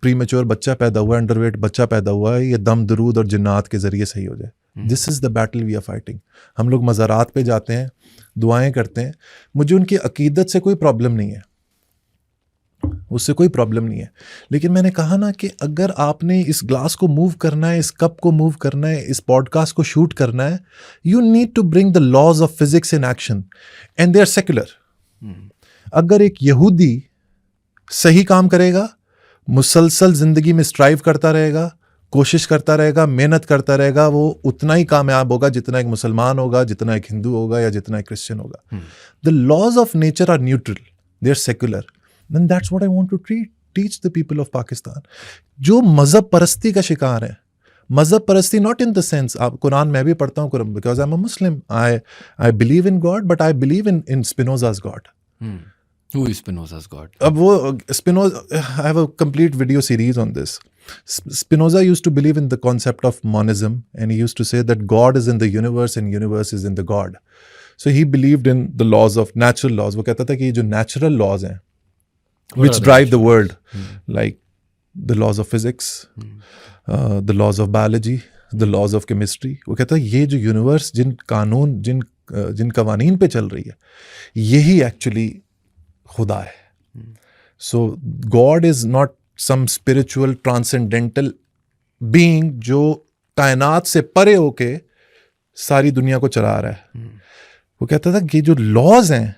प्रीमेच्योर बच्चा पैदा हुआ है, अंडरवेट बच्चा पैदा हुआ है, ये दम दरूद और जिन्नात के जरिए सही हो जाए। This is the battle we are fighting. हम लोग मज़ारात पे जाते हैं, दुआएं करते हैं, मुझे उनकी अकीदत से कोई प्रॉब्लम नहीं है, उससे कोई प्रॉब्लम नहीं है। लेकिन मैंने कहा ना कि अगर आपने इस ग्लास को मूव करना है, इस कप को मूव करना है, इस पॉडकास्ट को शूट करना है, you need to bring the laws of physics in action and they are secular. अगर एक यहूदी सही काम करेगा, मुसलसल जिंदगी में स्ट्राइव करता रहेगा, कोशिश करता रहेगा, मेहनत करता रहेगा, वो उतना ही कामयाब होगा जितना एक मुसलमान होगा, जितना एक हिंदू होगा, या जितना एक क्रिश्चियन होगा। The laws of nature are neutral, they are secular. Then that's what I want to teach the people of Pakistan. जो मजहब परस्ती का शिकार है, मजहब परस्ती not in the sense, आप कुरान मैं भी पढ़ता हूँ, Quran because I'm a Muslim, I believe in God, but I believe in Spinoza's God. Who is Spinoza's God? अब वो Spinoza, I have a complete video series on this. Spinoza used to believe in the concept of monism, and he used to say that God is in the universe and universe is in the God. So he believed in the laws of natural laws. वो कहता था कि जो natural laws हैं which drive the world, like the laws of physics, the laws of biology, the laws of chemistry. वो कहता है ये जो यूनिवर्स जिन कानून जिन कवानीन पे चल रही है, यही एक्चुअली खुदा है. So God is not some spiritual transcendental being जो कायनात से परे होके सारी दुनिया को चला रहा है. वो कहता था कि जो लॉज हैं,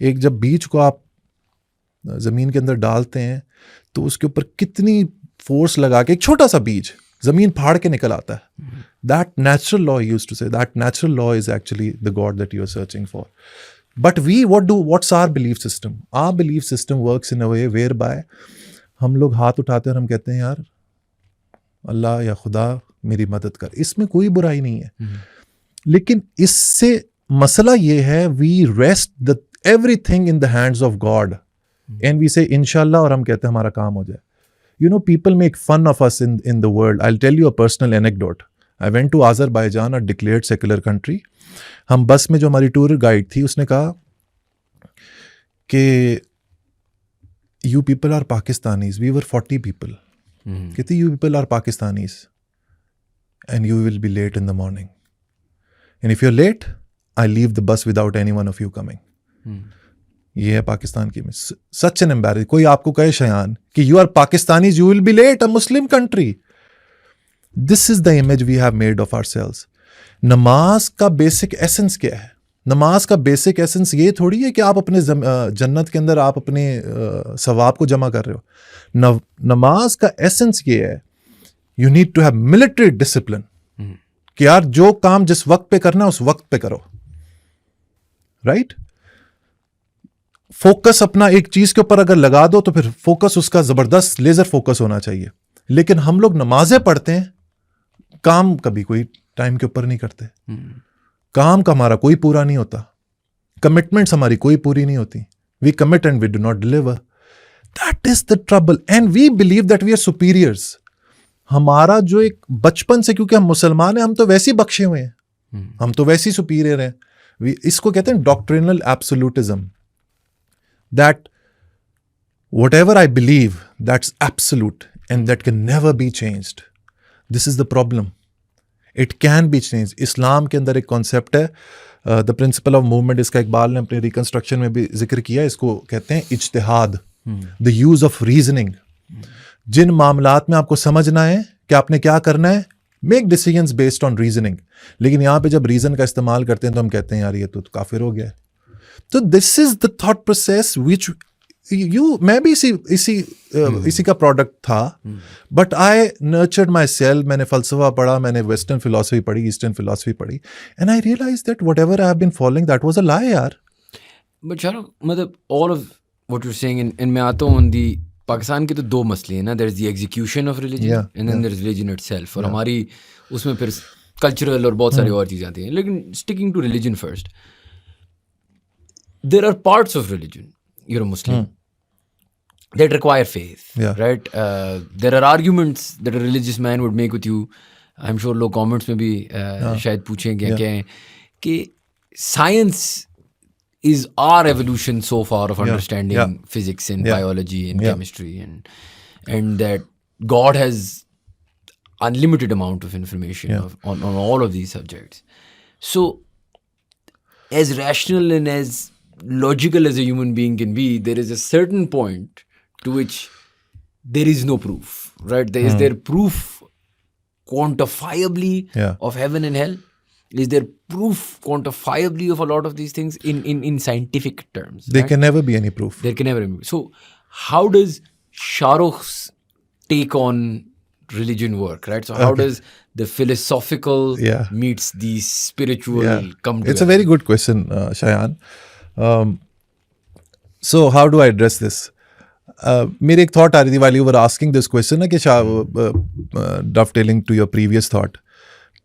एक जब बीज को आप जमीन के अंदर डालते हैं तो उसके ऊपर कितनी फोर्स लगा के एक छोटा सा बीज जमीन फाड़ के निकल आता है. That natural law used to say, that natural law is actually the god that you are searching for. But we what's our belief system? Our belief system works in a way whereby हम लोग हाथ उठाते हैं और हम कहते हैं यार अल्लाह या खुदा मेरी मदद कर. इसमें कोई बुराई नहीं है, लेकिन इससे मसला ये है we rest the everything in the hands of God and we say inshallah और हम कहते हैं हमारा काम हो जाए. You know, people make fun of us in the world. I'll tell you a personal anecdote. I went to Azerbaijan, a declared secular country. हम बस में जो हमारी टूर गाइड थी उसने कहा कि you people are Pakistanis. We were 40 people. कहती you people are Pakistanis and you will be late in the morning. And if you're late, I leave the bus without any one of you coming. ये है पाकिस्तान की. Such an embarrassing. कोई आपको कहे शयान कि you are Pakistanis, you will be late, a Muslim country. This is the image we have made of ourselves. नमाज का basic essence क्या है? नमाज का बेसिक एसेंस ये थोड़ी है कि आप अपने जन्नत के अंदर आप अपने सवाब को जमा कर रहे हो. नमाज का एसेंस ये है, you need to have military discipline कि यार जो काम जिस वक्त पे करना है उस वक्त पे करो. राइट? फोकस अपना एक चीज के ऊपर अगर लगा दो तो फिर फोकस उसका जबरदस्त लेजर फोकस होना चाहिए. लेकिन हम लोग नमाजें पढ़ते हैं, काम कभी कोई टाइम के ऊपर नहीं करते. काम का हमारा कोई पूरा नहीं होता, कमिटमेंट्स हमारी कोई पूरी नहीं होती. We commit and we do not deliver. That is the trouble and we believe that we are superiors. हमारा जो एक बचपन से, क्योंकि हम मुसलमान हैं, हम तो वैसे ही बख्शे हुए हैं. हम तो वैसे ही सुपीरियर हैं. इसको कहते हैं doctrinal absolutism, that whatever I believe, that's absolute and that can never be changed. This is the problem. It can be changed. इस्लाम के अंदर एक कॉन्सेप्ट है, द प्रिंसिपल ऑफ मूवमेंट, इसका इकबाल ने अपने रिकंस्ट्रक्शन में भी जिक्र किया. इसको कहते हैं इज्तिहाद, द यूज ऑफ रीजनिंग. जिन मामलात में आपको समझना है कि आपने क्या करना है, make decisions based on reasoning. लेकिन यहाँ पे जब रीजन का इस्तेमाल करते हैं तो हम कहते हैं यार ये तो काफिर हो गया. तो this is the thought process which मैं भी इसी का प्रोडक्ट था. But I nurtured myself. मैंने फलसफा पढ़ा, मैंने वेस्टर्न फिलोसफी पढ़ी, ईस्टर्न फिलोसफी पढ़ी, and I realise that whatever I have been following that was a lie यार. बट शाहरुख, मतलब all of what you are saying, इन मैं आता हूँ दी पाकिस्तान के तो दो मसले हैं ना. There is the execution of religion and then there is religion itself. और हमारी उसमें फिर कल्चरल और बहुत सारी और चीज़ें आती हैं. लेकिन sticking to religion first, there are parts of religion, you're a Muslim, that require faith, right? There are arguments that a religious man would make with you. I'm sure लोग comments में भी शायद पूछेंगे कि science is our evolution so far of understanding physics and biology and chemistry, and that God has unlimited amount of information on all of these subjects. So as rational and as logical as a human being can be, there is a certain point to which there is no proof, right? Is there proof quantifiably of heaven and hell? Is there proof quantifiably of a lot of these things in scientific terms? There can never be any proof. There can never be. So how does Shahrukh's take on religion work, right? So how does the philosophical meets the spiritual come together? It's a very good question, Shayan. So how do I address this? मेरी एक thought आ रही थी while you were asking this question ना, कि dovetailing to your previous thought,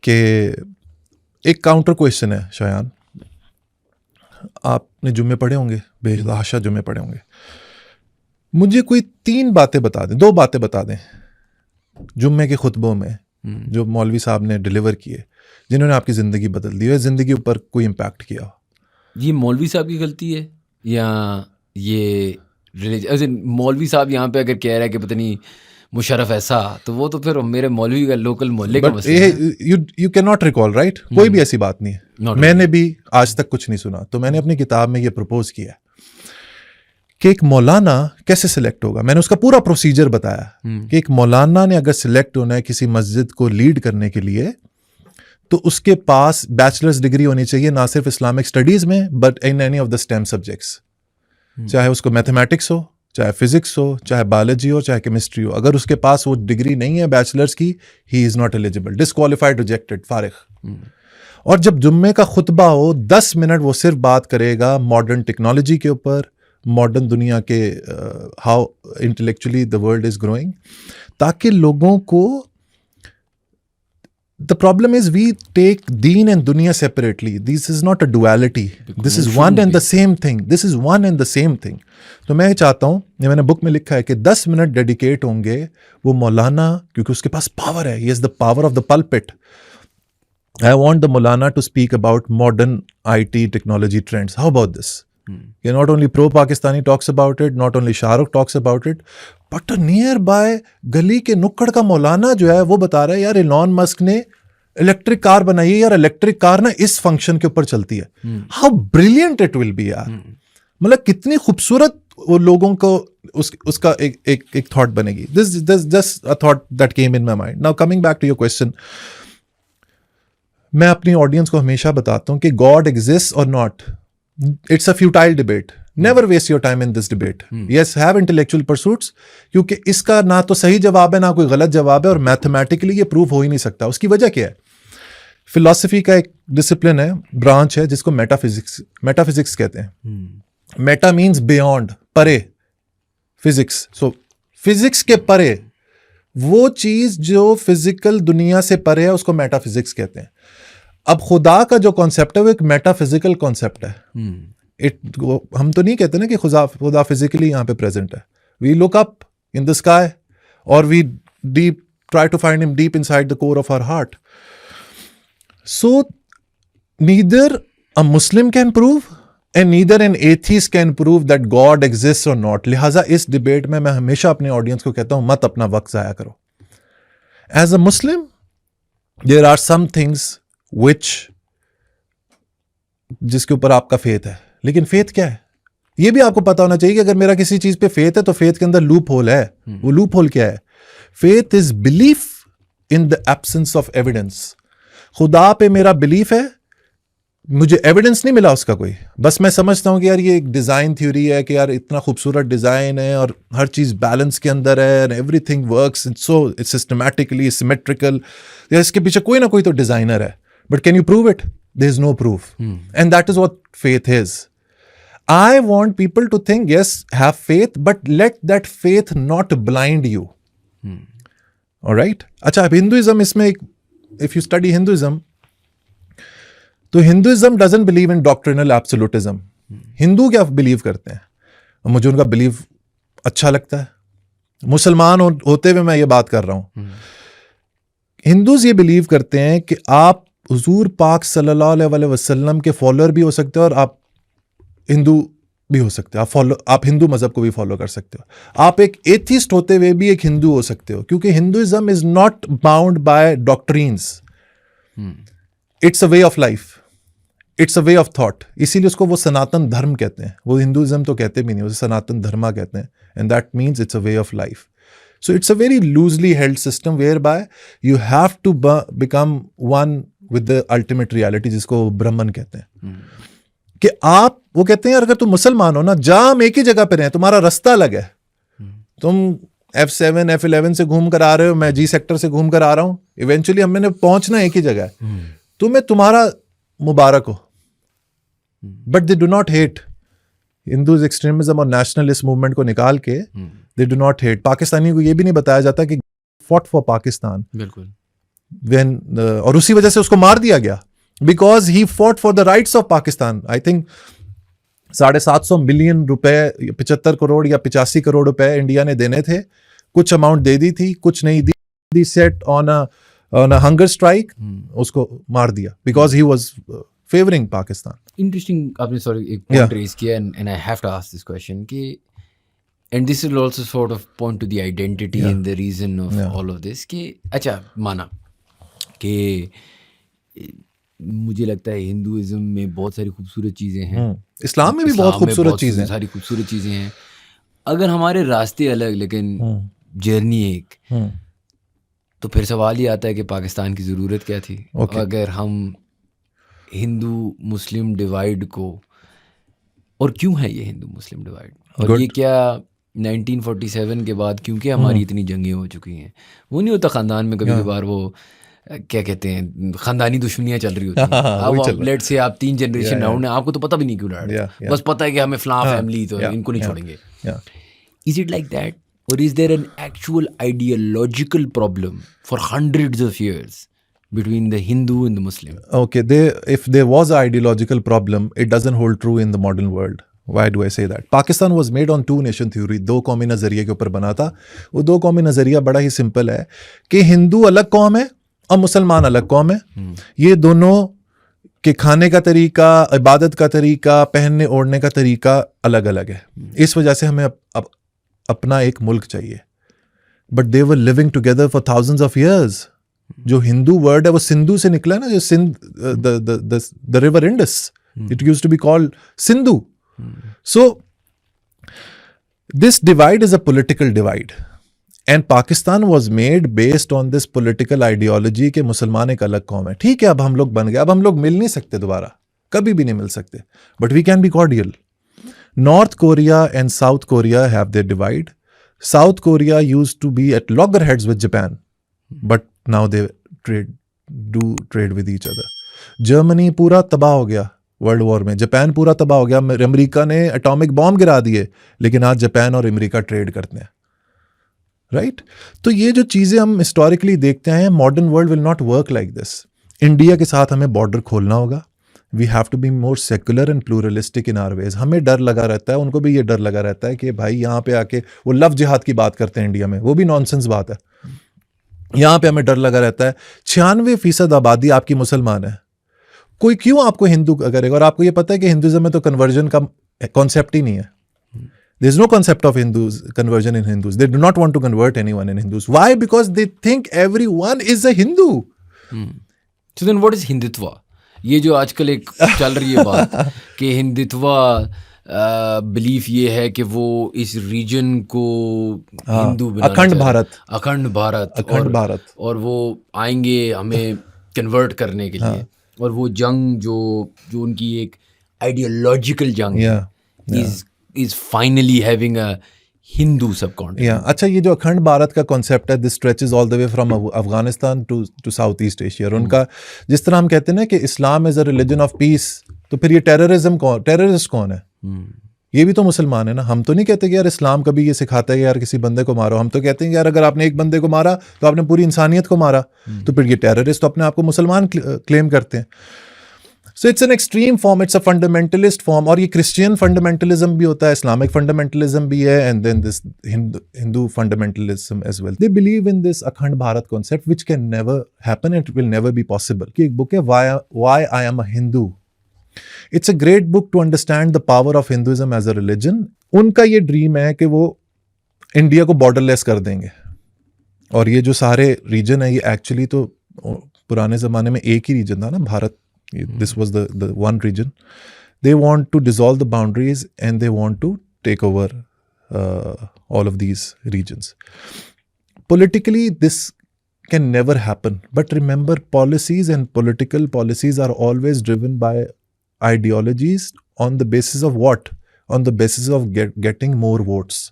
कि एक counter question है शायान. आपने जुम्मे पढ़े होंगे, बेहदाशा जुम्मे पढ़े होंगे. मुझे कोई 3 बातें बता दें, 2 बातें बता दें जुम्मे के खुतबों में जो मौलवी साहब ने डिलीवर किए, जिन्होंने आपकी ज़िंदगी बदल दी है, ज़िंदगी ऊपर कोई इम्पैक्ट किया. ये मौलवी साहब की गलती है या ये रिलीजन? मौलवी साहब यहाँ पे अगर कह रहा है कि पता नहीं मुशर्रफ ऐसा, तो वो तो फिर मेरे मौलवी का लोकल मोहल्ले का मसला है. You can not recall, right? कोई भी ऐसी बात नहीं है. मैंने भी आज तक कुछ नहीं सुना. तो मैंने अपनी किताब में ये प्रपोज किया कि एक मौलाना कैसे सिलेक्ट होगा. मैंने उसका पूरा प्रोसीजर बताया कि एक मौलाना ने अगर सिलेक्ट होना है किसी मस्जिद को लीड करने के लिए, तो उसके पास बैचलर्स डिग्री होनी चाहिए, ना सिर्फ इस्लामिक स्टडीज़ में but in any of the stem subjects. चाहे उसको मैथमेटिक्स हो, चाहे फिजिक्स हो, चाहे बायोलॉजी हो, चाहे केमिस्ट्री हो. अगर उसके पास वो डिग्री नहीं है बैचलर्स की, he is not eligible, disqualified, rejected, फारिग. और जब जुम्मे का खुतबा हो, 10 मिनट वो सिर्फ बात करेगा मॉडर्न टेक्नोलॉजी के ऊपर, मॉडर्न दुनिया के how intellectually the world is growing, ताकि लोगों को. The problem is we take deen and dunya separately. This is not a duality. This is one and the same thing. This is one and the same thing. तो मैं चाहता हूँ, ये मैंने book में लिखा है कि 10 मिनट डेडिकेट होंगे वो मौलाना, क्योंकि उसके पास पावर है. He has the power of the pulpit. I want the Maulana to speak about modern IT technology trends. How about this? Not only pro-Pakistani talks about it, not only Shahrukh talks about it, but a nearby गली के नुक्कड़ का मौलाना जो है वो बता रहा है यार एलॉन मस्क ने इलेक्ट्रिक कार बनाई है यार, इलेक्ट्रिक कार ना इस फंक्शन के ऊपर चलती है. How brilliant it will be यार. मतलब कितनी खूबसूरत वो लोगों को उसका एक थॉट बनेगी. This just a thought that came in my mind. Now coming back to your question, मैं अपनी ऑडियंस को हमेशा बताता हूँ कि गॉड एग्जिस्ट और not, it's a futile debate. Never waste your time in this debate. Yes, have intellectual pursuits, क्योंकि इसका ना तो सही जवाब है ना कोई गलत जवाब है, और मैथमेटिकली ये प्रूव हो ही नहीं सकता. उसकी वजह क्या है? फिलॉसफी का एक डिसिप्लिन है, ब्रांच है, जिसको मेटाफिजिक्स कहते हैं. मेटा मीन्स बियॉन्ड, परे. फिजिक्स, सो फिजिक्स के परे वो चीज जो फिजिकल दुनिया से परे है उसको मेटाफिजिक्स कहते हैं. अब खुदा का जो कॉन्सेप्ट है वो एक मेटाफिजिकल कॉन्सेप्ट है. हम तो नहीं कहते ना कि खुदा फिजिकली यहाँ पे प्रेजेंट है. We look up in the sky और we deep try to find him deep inside the core of our heart. So neither a Muslim can prove and neither an atheist can prove that God exists or not. लिहाजा इस debate में मैं हमेशा अपने audience को कहता हूं मत अपना वक्त जाया करो. As a Muslim, there are some things which जिसके ऊपर आपका फेथ है, लेकिन फेथ क्या है ये भी आपको पता होना चाहिए कि अगर मेरा किसी चीज पे फेथ है तो फेथ के अंदर लूप होल है. वो लूप होल क्या है? Faith is belief in the absence of evidence. खुदा पे मेरा बिलीफ है, मुझे एविडेंस नहीं मिला उसका कोई, बस मैं समझता हूं कि यार ये एक डिजाइन थ्योरी है कि यार इतना खूबसूरत डिजाइन है और हर चीज बैलेंस के अंदर है and everything works so systematically symmetrical. इसके पीछे कोई ना कोई तो डिजाइनर है, but can you prove it? There is no proof. And that is what faith is. I want people to think, yes, have faith, but let that faith not blind you. All right? अच्छा, Hinduism इसमें एक, if you study Hinduism, तो Hinduism doesn't believe in doctrinal absolutism. Hindu क्या believe करते हैं? मुझे उनका believe अच्छा लगता है. मुसलमान होते हुए मैं ये बात कर रहा हूं. हिंदूज ये बिलीव करते हैं कि आप हुजूर पाक सल्लल्लाहु अलैहि वसल्लम के फॉलोअर भी हो सकते हो और आप हिंदू भी हो सकते हो. आप हिंदू मजहब को भी फॉलो कर सकते हो. आप एक एथिस्ट होते हुए भी एक हिंदू हो सकते हो, क्योंकि Hinduism is not bound by doctrines. It's a way of life, it's a way of thought. इसीलिए उसको वो सनातन धर्म कहते हैं. वो हिंदुइज्म तो कहते भी नहीं, उसे सनातन धर्मा कहते हैं. And that means it's a way of life. So it's a very loosely held system whereby you have to become one with the ultimate reality, जिसको ब्रह्मन कहते हैं. कि आप, वो कहते हैं अगर तुम मुसलमान हो ना, जाम एक ही जगह पे रहे, तुम्हारा रास्ता अलग है. तुम F7 F11 से घूम कर आ रहे हो, मैं G सेक्टर से घूम कर आ रहा हूं, इवेंचुअली हमने पहुंचना एक ही जगह है. तुम्हें तुम्हारा मुबारक हो, but they do not hate. Hindus extremism और नेशनलिस्ट मूवमेंट को निकाल के they do not hate. Pakistani को ये भी नहीं बताया जाता कि फॉट फॉर पाकिस्तान. बिल्कुल. When और उसी वजह से उसको मार दिया गया, because he fought for the rights of Pakistan. I think 750 million रुपए, 75 करोड़ या 85 करोड़ रुपए इंडिया ने देने थे. कुछ अमाउंट दे दी थी, कुछ नहीं दी. Set on a hunger strike, उसको मार दिया because he was favoring Pakistan. Interesting. आपने सॉरी एक पॉइंट रेज किया and I have to ask this question कि, and this will also sort of point to the identity and the reason of all of this कि, अच्छा माना कि मुझे लगता है हिंदुइज्म में बहुत सारी खूबसूरत चीज़ें हैं, इस्लाम में भी बहुत खूबसूरत चीज़ें हैं, सारी खूबसूरत चीज़ें हैं. अगर हमारे रास्ते अलग लेकिन जर्नी एक, तो फिर सवाल ये आता है कि पाकिस्तान की ज़रूरत क्या थी? अगर हम हिंदू मुस्लिम डिवाइड को, और क्यों है ये हिंदू मुस्लिम डिवाइड, और ये क्या 1947 के बाद क्योंकि हमारी इतनी जंगें हो चुकी हैं? वो नहीं होता ख़ानदान में कभी कभार वो क्या कहते हैं, खानदानी दुश्मनियां चल रही होती हैं. अब लेट से आप 3 जनरेशन राउंड है, आपको तो पता भी नहीं क्यों लड़ रहे, बस पता है कि हमें फलां फैमिली तो इनको नहीं छोड़ेंगे. इज इट लाइक दैट, और is there an actual ideological problem for hundreds of years between the Hindu and the Muslim? Okay, if there was an ideological problem, it doesn't hold true in the modern world. Why do I say that? Pakistan was made on 2 nation theory. 2 कौमी नजरिए के ऊपर बना था. वो 2 कौमी नजरिया बड़ा ही सिंपल है कि हिंदू अलग कौम है और मुसलमान अलग कौम है. ये दोनों के खाने का तरीका, इबादत का तरीका, पहनने ओढ़ने का तरीका अलग अलग है. इस वजह से हमें अपना एक मुल्क चाहिए. But they were living together for thousands of years. जो हिंदू वर्ड है वो सिंधु से निकला ना, जो Sindh, the river Indus, it used to be called Sindhu. So this divide is a political divide and Pakistan was made based on this political ideology के मुसलमान एक अलग कौम है. ठीक है, अब हम लोग बन गए, अब हम लोग मिल नहीं सकते दोबारा, कभी भी नहीं मिल सकते, but we can be cordial. North Korea and South Korea have their divide. South Korea used to be at loggerheads with Japan, but now they trade with each other. Germany पूरा तबाह हो गया वर्ल्ड वॉर में, Japan पूरा तबाह हो गया, America ने एटॉमिक बॉम्ब गिरा दिए, लेकिन आज जापान और अमेरिका ट्रेड करते हैं. राइट? तो ये जो चीज़ें हम हिस्टोरिकली देखते हैं, modern world will not work like this. India के साथ हमें बॉर्डर खोलना होगा. We have to be more secular and pluralistic in our ways. हमें डर लगा रहता है, उनको भी ये डर लगा रहता है कि भाई यहाँ पे आके वो लव जिहाद की बात करते हैं इंडिया में, वो भी नॉनसेंस बात है. यहाँ पे हमें डर लगा रहता है 96% आबादी आपकी मुसलमान है, कोई क्यों आपको हिंदू करेगा? और आपको ये पता है कि हिंदुइज्म में तो कन्वर्जन का कॉन्सेप्ट ही नहीं है. There is no concept of Hindus conversion in Hindus. They do not want to convert anyone in Hindus. Why? Because they think everyone is a Hindu. So then what is Hindutva? ये जो आजकल एक चल रही है बात कि हिंदुत्व बिलीफ ये है कि वो इस रीजन को हिंदू बनाना अखंड भारत. अखंड भारत और वो आएंगे हमें कन्वर्ट करने के लिए. और वो जंग जो उनकी एक आइडियोलॉजिकल जंग is finally having a Hindu subcontinent. अच्छा, ये जो अखंड भारत का कॉन्सेप्ट है, this stretches all the way from Afghanistan to South East Asia. और उनका जिस तरह हम कहते हैं ना कि Islam is a religion of peace, तो फिर ये टेररिस्ट कौन है? ये भी तो मुसलमान है ना. हम तो नहीं कहते कि यार इस्लाम कभी ये सिखाता है कि यार किसी बंदे को मारो. हम तो कहते हैं कि यार अगर आपने एक बंदे को मारा तो आपने पूरी इंसानियत को मारा. तो फिर ये टेररिस्ट तो अपने आप को मुसलमान क्लेम करते हैं. So it's an extreme form, it's a fundamentalist form. और ये क्रिश्चियन फंडामेंटलिज्म भी होता है, इस्लामिक फंडामेंटलिज्म भी है, and then this Hindu fundamentalism as well. They believe in this अखंड Bharat concept which can never happen, it will never be possible. की एक बुक है Why I Am a Hindu. It's a great book to understand the power of Hinduism as a religion. उनका ये dream है कि वो India को borderless कर देंगे. और ये जो सारे रीजन है ये एक्चुअली तो पुराने ज़माने में एक ही रीजन था ना, Bharat. This was the one region. They want to dissolve the boundaries and they want to take over all of these regions. Politically, this can never happen. But remember, policies and political policies are always driven by ideologies on the basis of what? On the basis of getting more votes.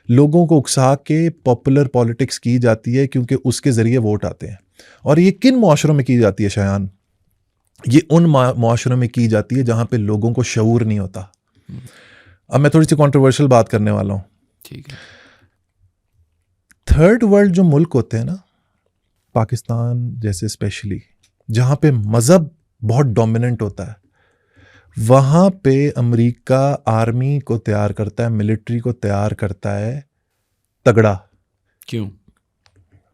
लोगों को उकसा के popular politics की जाती है क्योंकि उसके जरिए vote आते हैं. और ये किन मुआशरों में की जाती है शायान? ये उन मुआशरों में की जाती है जहां पे लोगों को शऊर नहीं होता. अब मैं थोड़ी सी कंट्रोवर्शियल बात करने वाला हूं. ठीक है. थर्ड वर्ल्ड जो मुल्क होते हैं ना, पाकिस्तान जैसे स्पेशली, जहां पे मजहब बहुत डोमिनेंट होता है, वहां पे अमेरिका आर्मी को तैयार करता है, मिलिट्री को तैयार करता है तगड़ा. क्यों?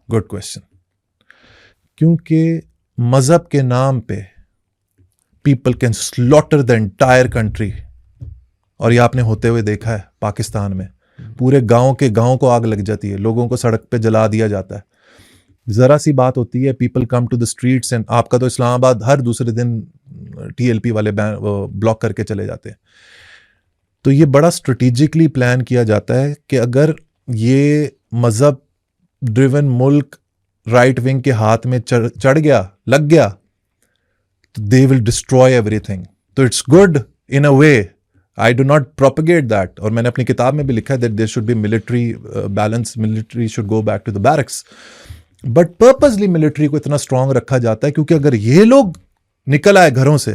Good question. क्योंकि मजहब के नाम पे people can slaughter the entire country. और ये आपने होते हुए देखा है पाकिस्तान में. पूरे गांव के गांव को आग लग जाती है, लोगों को सड़क पे जला दिया जाता है. जरा सी बात होती है, people come to the streets and आपका तो इस्लामाबाद हर दूसरे दिन TLP वाले ब्लॉक करके चले जाते हैं. तो ये बड़ा स्ट्रेटेजिकली प्लान किया जाता है कि अगर ये मजहब ड्रिवन मुल्क राइट विंग के हाथ में चढ़ गया, लग गया, तो दे विल डिस्ट्रॉय एवरीथिंग. तो it's good in a way. I do not propagate that. और मैंने अपनी किताब में भी लिखा है that there should be military balance, military should go back to the barracks. But purposely military को इतना स्ट्रांग रखा जाता है क्योंकि अगर ये लोग निकल आए घरों से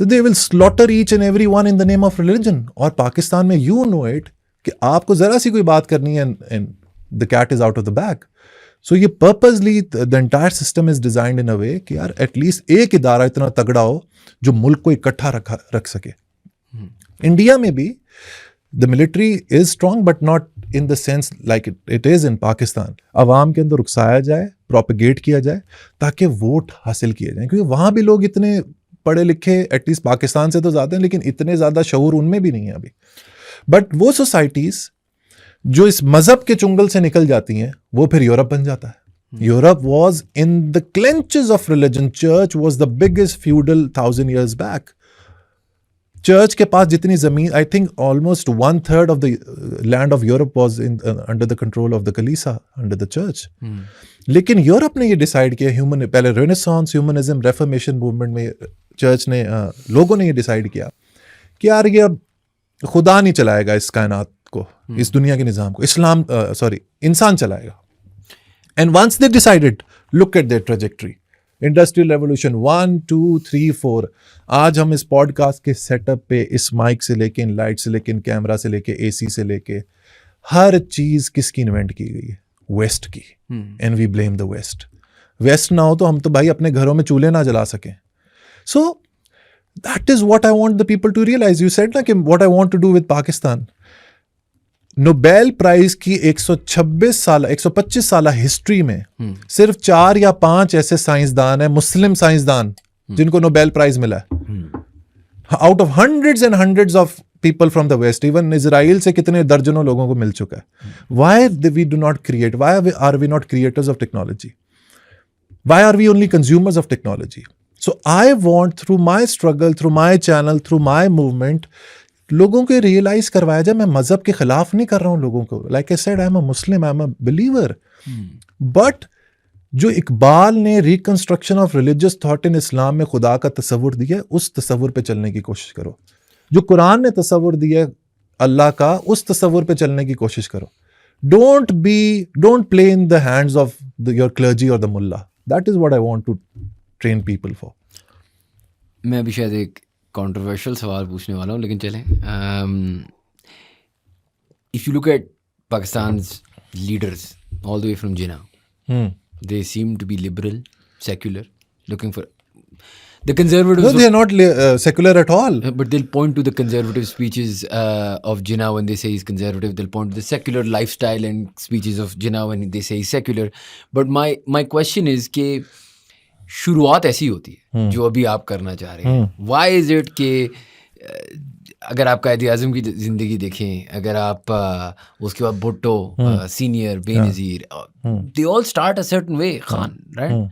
तो they will slaughter each and every one in the name of religion. और पाकिस्तान में यू नो इट कि आपको जरा सी कोई बात करनी है and the cat is out of the bag. So ये purposely the entire system is designed in a way कि यार एटलीस्ट एक इदारा इतना तगड़ा हो जो मुल्क को इकट्ठा रख सके. इंडिया में भी the military is strong but not in the sense like it is in Pakistan. अवाम के अंदर उकसाया जाए, प्रोपेगेट किया जाए ताकि वोट हासिल किए जाए. क्योंकि वहां भी लोग इतने पढ़े लिखे एटलीस्ट पाकिस्तान से तो ज़्यादा हैं, लेकिन इतने ज़्यादा शऊर उनमें भी नहीं है अभी. बट वो सोसाइटीज़ जो इस मजहब के चुंगल से निकल जाती हैं वो फिर यूरोप बन जाता है. Europe was in the clenches of religion. Church was the biggest feudal 1000 years back. Church के पास जितनी जमीन, I think almost 1/3 of the land of Europe was under the control of the कलीसा, अंडर द चर्च. लेकिन Europe ने ये decide किया, पहले रेनेसांस, ह्यूमनिज्म, रेफॉर्मेशन मूवमेंट में चर्च ने लोगों ने ये डिसाइड किया कि यार ये अब खुदा नहीं चलाएगा इस कायनात को, इस दुनिया के निज़ाम को, इंसान चलाएगा. And once they decided, look at their trajectory. Industrial revolution 1, 2, 3, 4. आज हम इस पॉडकास्ट के सेटअप पे इस माइक से लेके, इन लाइट से लेके, इन कैमरा से लेके, AC से लेके, हर चीज किसकी इन्वेंट की गई है? वेस्ट की. And we blame the West. West ना हो तो हम तो भाई अपने घरों में चूल्हे ना जला सकें. So that is what I want the people to realize. You said ना कि what I want to do with Pakistan. Nobel prize की 125 साल हिस्ट्री में सिर्फ 4 या 5 ऐसे साइंसदान हैं, मुस्लिम साइंसदान जिनको नोबेल प्राइज मिला है, out of hundreds of people from the West, even Israel से कितने दर्जनों लोगों को मिल चुका है. Why we do not create? Why are we not creators of technology? Why are we only consumers of technology? So I want, through my struggle, through my channel, through my movement, लोगों को realise करवाया जाए मैं मजहब के खिलाफ नहीं कर रहा हूँ लोगों को. Like I said, I am a Muslim, I am a believer. But जो इकबाल ने reconstruction of religious thought in Islam में खुदा का तस्वुर दिया, उस तस्वुर पे चलने की कोशिश करो. जो कुरान ने तस्वुर दिया अल्लाह का, उस तस्वुर पे चलने की कोशिश करो. Don't play in the hands of your clergy और the mullah. That is what I want to train people for. मैं अभी शायद एक कंट्रोवर्शियल सवाल पूछने वाला हूँ, लेकिन चलें. If you look at Pakistan's leaders all the way from Jinnah, they seem to be liberal, secular, looking for the conservatives. No, they are not secular at all. But they'll point to the conservative speeches of Jinnah when they say he's conservative. They'll point to the secular lifestyle and speeches of Jinnah when they say he's secular. But my question is कि शुरुआत ऐसी होती है जो अभी आप करना चाह रहे हैं. Why is it कि अगर आप कायद आज़म की ज़िंदगी देखें, अगर आप उसके बाद Bhutto, senior, Benazir, they all start a certain way, Khan, right?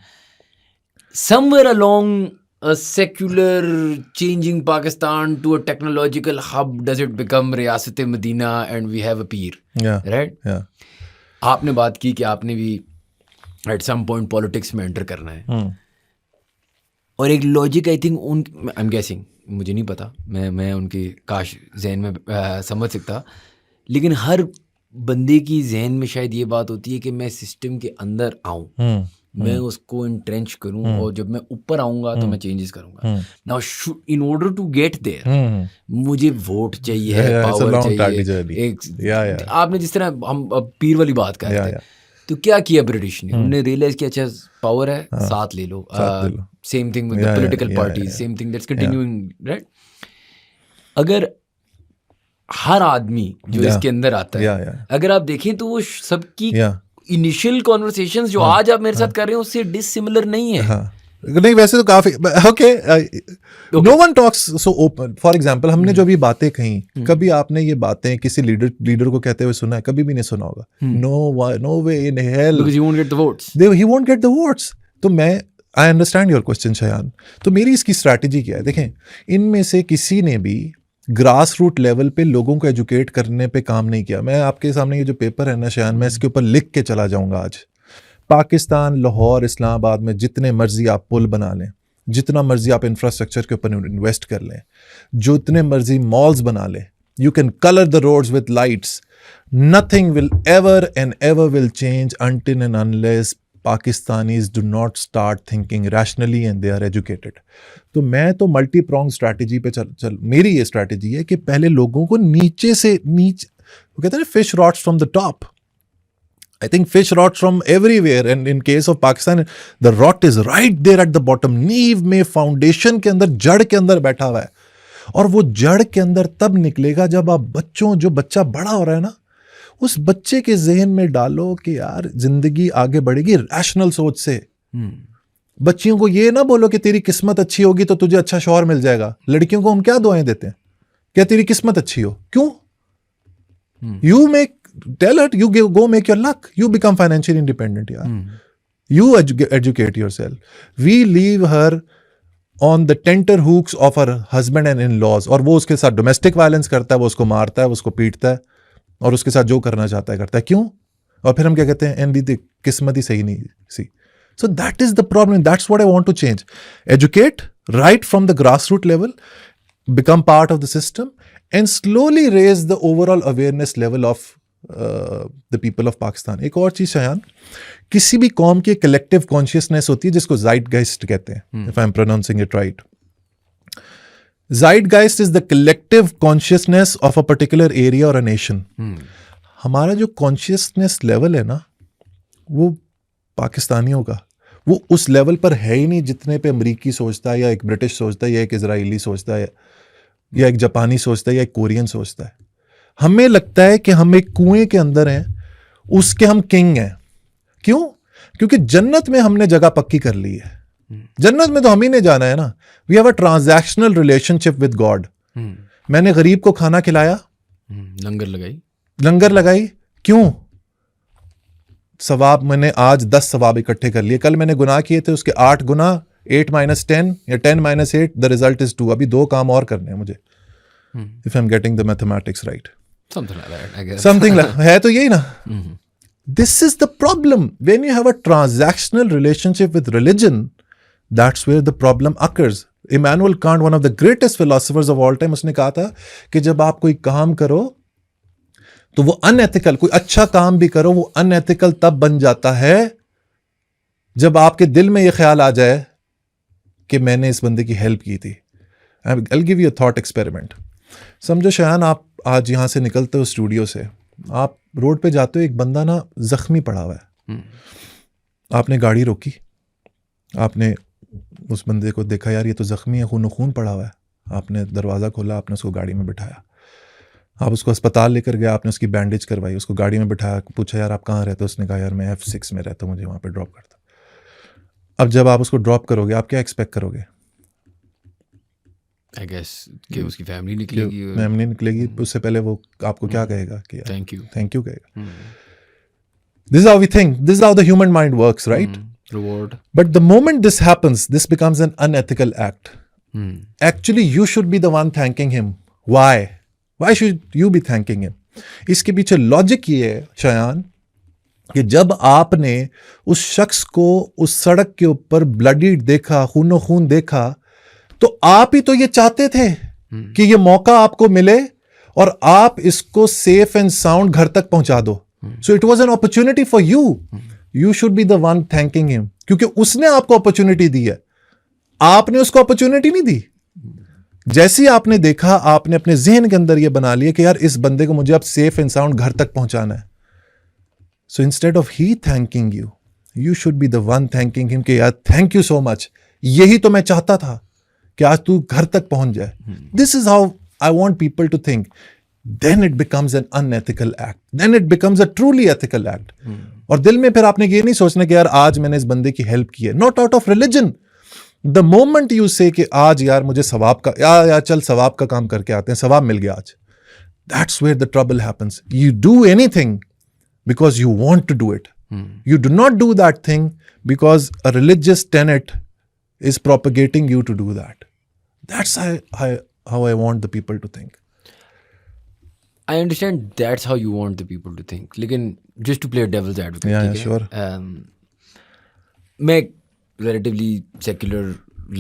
Somewhere along a secular changing Pakistan to a technological hub, does it become Riyasat-e-Medina and we have a peer, right? Yeah. आपने बात की कि आपने भी at some point politics में enter करना है, और एक logic I think I am guessing, मुझे नहीं पता, मैं उनके काश जहन में समझ सकता, लेकिन हर बंदे की जहन में शायद ये बात होती है कि मैं सिस्टम के अंदर आऊँ, मैं उसको इंट्रेंच करूँ, और जब मैं ऊपर आऊँगा तो मैं चेंजेस करूँगा. Now in order to get there मुझे वोट चाहिए, पावर चाहिए. आपने जिस तरह हम पीर वाली बात कर रहे थे, तो क्या किया ब्रिटिश ने? उन्होंने रियलाइज किया अच्छा पावर है, साथ ले लो. Same thing with the political parties, same thing that's continuing, right? अगर हर आदमी जो इसके अंदर आता है, अगर आप देखें तो वो सबकी इनिशियल कॉन्वर्सेशंस जो आज आप मेरे साथ कर रहे हैं उससे डिसिमिलर नहीं है. नहीं, वैसे तो काफी okay. No one talks so open. For example, हमने जो भी बातें कही, कभी आपने ये बातें किसी लीडर को कहते हुए सुना है? कभी भी नहीं सुना होगा. No way in hell, because he won't get the votes. He won't get the votes. तो I understand your question Shayan. तो मेरी इसकी स्ट्रैटेजी क्या है? देखें, इनमें से किसी ने भी ग्रास रूट लेवल पे लोगों को एजुकेट करने पे काम नहीं किया. मैं आपके सामने ये जो पेपर है ना शयान, मैं इसके ऊपर लिख के चला जाऊंगा आज. पाकिस्तान, लाहौर, इस्लामाबाद में जितने मर्जी आप पुल बना लें, जितना मर्जी आप इंफ्रास्ट्रक्चर के ऊपर इन्वेस्ट कर लें, जितने मर्जी मॉल्स बना लें, you can colour the roads with lights, nothing will ever will change until and unless Pakistanis do not start thinking rationally and they are educated. तो मैं तो मल्टी प्रॉन्ग स्ट्रैटेजी पे चल मेरी ये स्ट्रैटेजी है कि पहले लोगों को नीचे से वो कहते हैं fish rots from the top. I think fish rots from everywhere, and in case of Pakistan, the rot is right there at the bottom. नींव में, फाउंडेशन के अंदर, जड़ के अंदर बैठा हुआ है, और वो जड़ के अंदर तब निकलेगा जब आप जो बच्चा बड़ा हो रहा है ना, उस बच्चे के जहन में डालो कि यार जिंदगी आगे बढ़ेगी रैशनल सोच से. बच्चियों को ये ना बोलो कि तेरी किस्मत अच्छी होगी तो तुझे अच्छा शौहर मिल जाएगा. लड़कियों को हम क्या दुआएं देते हैं? क्या तेरी किस्मत अच्छी हो? क्यों? Tell her, you go make your luck. You become financially independent. You educate yourself. We leave her on the tenterhooks of her husband and in-laws. और वो उसके साथ domestic violence करता है, वो उसको मारता है, वो उसको पीटता है, और उसके साथ जो करना चाहता है करता है. क्यों? और फिर हम क्या कहते हैं? एंडी किस्मत ही सही नहीं सी. So that is the problem. That's what I want to change. Educate right from the grassroots level, become part of the system, and slowly raise the overall awareness level of the people of Pakistan. एक और चीज शयान, किसी भी कौम की collective consciousness होती है जिसको ज़ाइटगाइस्ट कहते हैं, if I'm pronouncing it right. Zeitgeist is the collective consciousness of a particular area or a nation. हमारा जो कॉन्शियसनेस लेवल है ना, वो पाकिस्तानियों का, वो उस लेवल पर है ही नहीं जितने पे अमरीकी सोचता है, या एक ब्रिटिश सोचता है, या एक इजरायली सोचता है, या एक जापानी सोचता है, या एक कोरियन सोचता है. हमें लगता है कि हम एक कुएं के अंदर हैं, उसके हम किंग हैं. क्यों? क्योंकि जन्नत में हमने जगह पक्की कर ली है. जन्नत में तो हम ही ने जाना है ना. We have a transactional relationship with God. मैंने गरीब को खाना खिलाया, लंगर लगाई, क्यों? सवाब मैंने आज 10 सवाब इकट्ठे कर लिए. कल मैंने गुनाह किए थे, उसके 8 गुना, 8 - 10 या 10 - 8, द रिजल्ट इज 2. अभी 2 काम और करने हैं मुझे. If I am getting the mathematics right. Something है तो यही ना. This is the problem. When you have a transactional relationship with religion, that's where the problem occurs. Immanuel Kant, one of the greatest philosophers of all time, उसने कहा था कि जब आप कोई काम करो तो वो अनएथिकल, कोई अच्छा काम भी करो वो अनएथिकल तब बन जाता है जब आपके दिल में ये ख्याल आ जाए कि मैंने इस बंदे की हेल्प की थी. I'll give you a thought experiment. समझो शायान, आप आज यहां से निकलते हो स्टूडियो से, आप रोड पे जाते हो, एक बंदा ना जख्मी पड़ा हुआ है. आपने गाड़ी रोकी, आपने उस बंदे को देखा, यार ये तो जख्मी है, खून पड़ा हुआ है. आपने दरवाज़ा खोला, आपने उसको गाड़ी में बिठाया, आप उसको अस्पताल लेकर गए, आपने उसकी बैंडेज करवाई, उसको गाड़ी में बिठाया, पूछा यार आप कहाँ रहते हो? उसने कहा यार मैं F6 में रहता हूँ, मुझे वहाँ पे ड्रॉप करता. अब जब आप उसको ड्रॉप करोगे, आप क्या एक्सपेक्ट करोगे? I guess कि उसकी फैमिली निकलेगी. फैमिली निकलेगी. उससे पहले वो आपको क्या कहेगा कि थैंक यू कहेगा. This is how we think. This is how the human mind works, right? Reward. But the moment this happens, this becomes an unethical act. Actually, you should be the one thanking him. Why? Why should you be thanking him? इसके पीछे logic ये है शायान कि जब आपने उस शख्स को उस सड़क के ऊपर ब्लडी देखा, खूनो खून देखा, तो आप ही तो ये चाहते थे कि ये मौका आपको मिले और आप इसको सेफ एंड साउंड घर तक पहुंचा दो. So it was an opportunity for you. You should be the one thanking him, क्योंकि उसने आपको अपॉर्चुनिटी दी है, आपने उसको अपॉर्चुनिटी नहीं दी. जैसे ही आपने देखा, आपने अपने जहन के अंदर ये बना लिया कि यार इस बंदे को मुझे अब सेफ एंड साउंड घर तक पहुंचाना है. So instead of he thanking you, you should be the one thanking him कि यार थैंक यू सो मच, यही तो मैं चाहता था कि आज तू घर तक पहुंच जाए. This is how I want people to think. Then it becomes an unethical act, then it becomes a truly ethical act. और दिल में फिर आपने ये नहीं सोचना कि यार आज मैंने इस बंदे की हेल्प की है. Not out of religion. The moment you से कि आज यार मुझे सवाब का, यार चल सवाब का काम करके आते हैं, सवाब मिल गया आज, that's where the trouble happens. You do anything because you want to do it. You do not do that thing because a religious tenet is propagating you to do that. That's how I want the people to think. I understand that's how you want the people to think. लेकिन just to play a devil's advocate. Yeah, sure. मैं relatively secular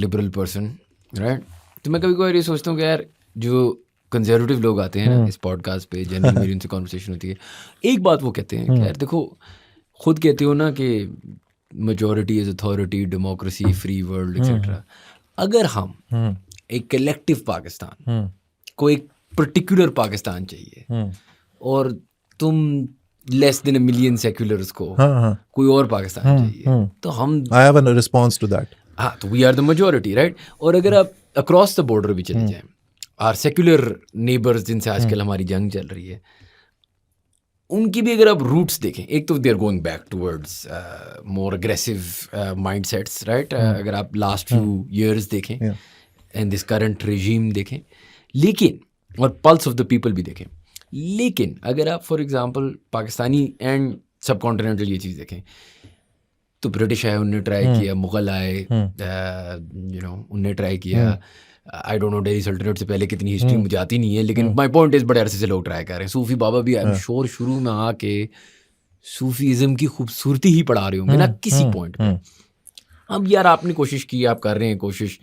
liberal person, right? तो मैं कभी-कभी ये सोचता हूँ कि यार जो कंजर्वेटिव लोग आते हैं ना इस पॉडकास्ट पे, जनरली मेरी उनसे कॉन्वर्सेशन होती है, एक बात वो कहते हैं कि यार देखो, खुद कहते हो ना कि majority is authority, democracy, free world etcetera. अगर हम एक कलेक्टिव पाकिस्तान को, एक पर्टिकुलर पाकिस्तान चाहिए और तुम लेस देन 1 मिलियन सेक्युलर्स को कोई और पाकिस्तान चाहिए, तो हम I have a response to that. हाँ, तो we are the majority, right? और अगर आप अक्रॉस द बॉर्डर भी चले जाएं, आर सेक्युलर नेबर्स जिनसे आजकल हमारी जंग चल रही है, उनकी भी अगर आप रूट्स देखें, एक तो they are going back towards more aggressive mindsets, right? अगर आप लास्ट फ्यू इयर्स देखें एंड दिस करंट रेजीम देखें, लेकिन और पल्स ऑफ द पीपल भी देखें, लेकिन अगर आप फॉर एग्जांपल पाकिस्तानी एंड सब कॉन्टिनेंटल ये चीज़ देखें, तो ब्रिटिश आए, उनने ट्राई किया, मुग़ल आए, उनने ट्राई किया. आई डोंट नो दिल्ली सल्तनत से पहले कितनी हिस्ट्री मुझे आती नहीं है, लेकिन माई पॉइंट इज बड़े अरसे से लोग ट्राई कर रहे हैं. सूफी बाबा भी आई एम श्योर शुरू में आके सूफीज़म की खूबसूरती ही पढ़ा रहे होंगे ना किसी पॉइंट पे. अब यार आपने कोशिश की, आप कर रहे हैं कोशिश,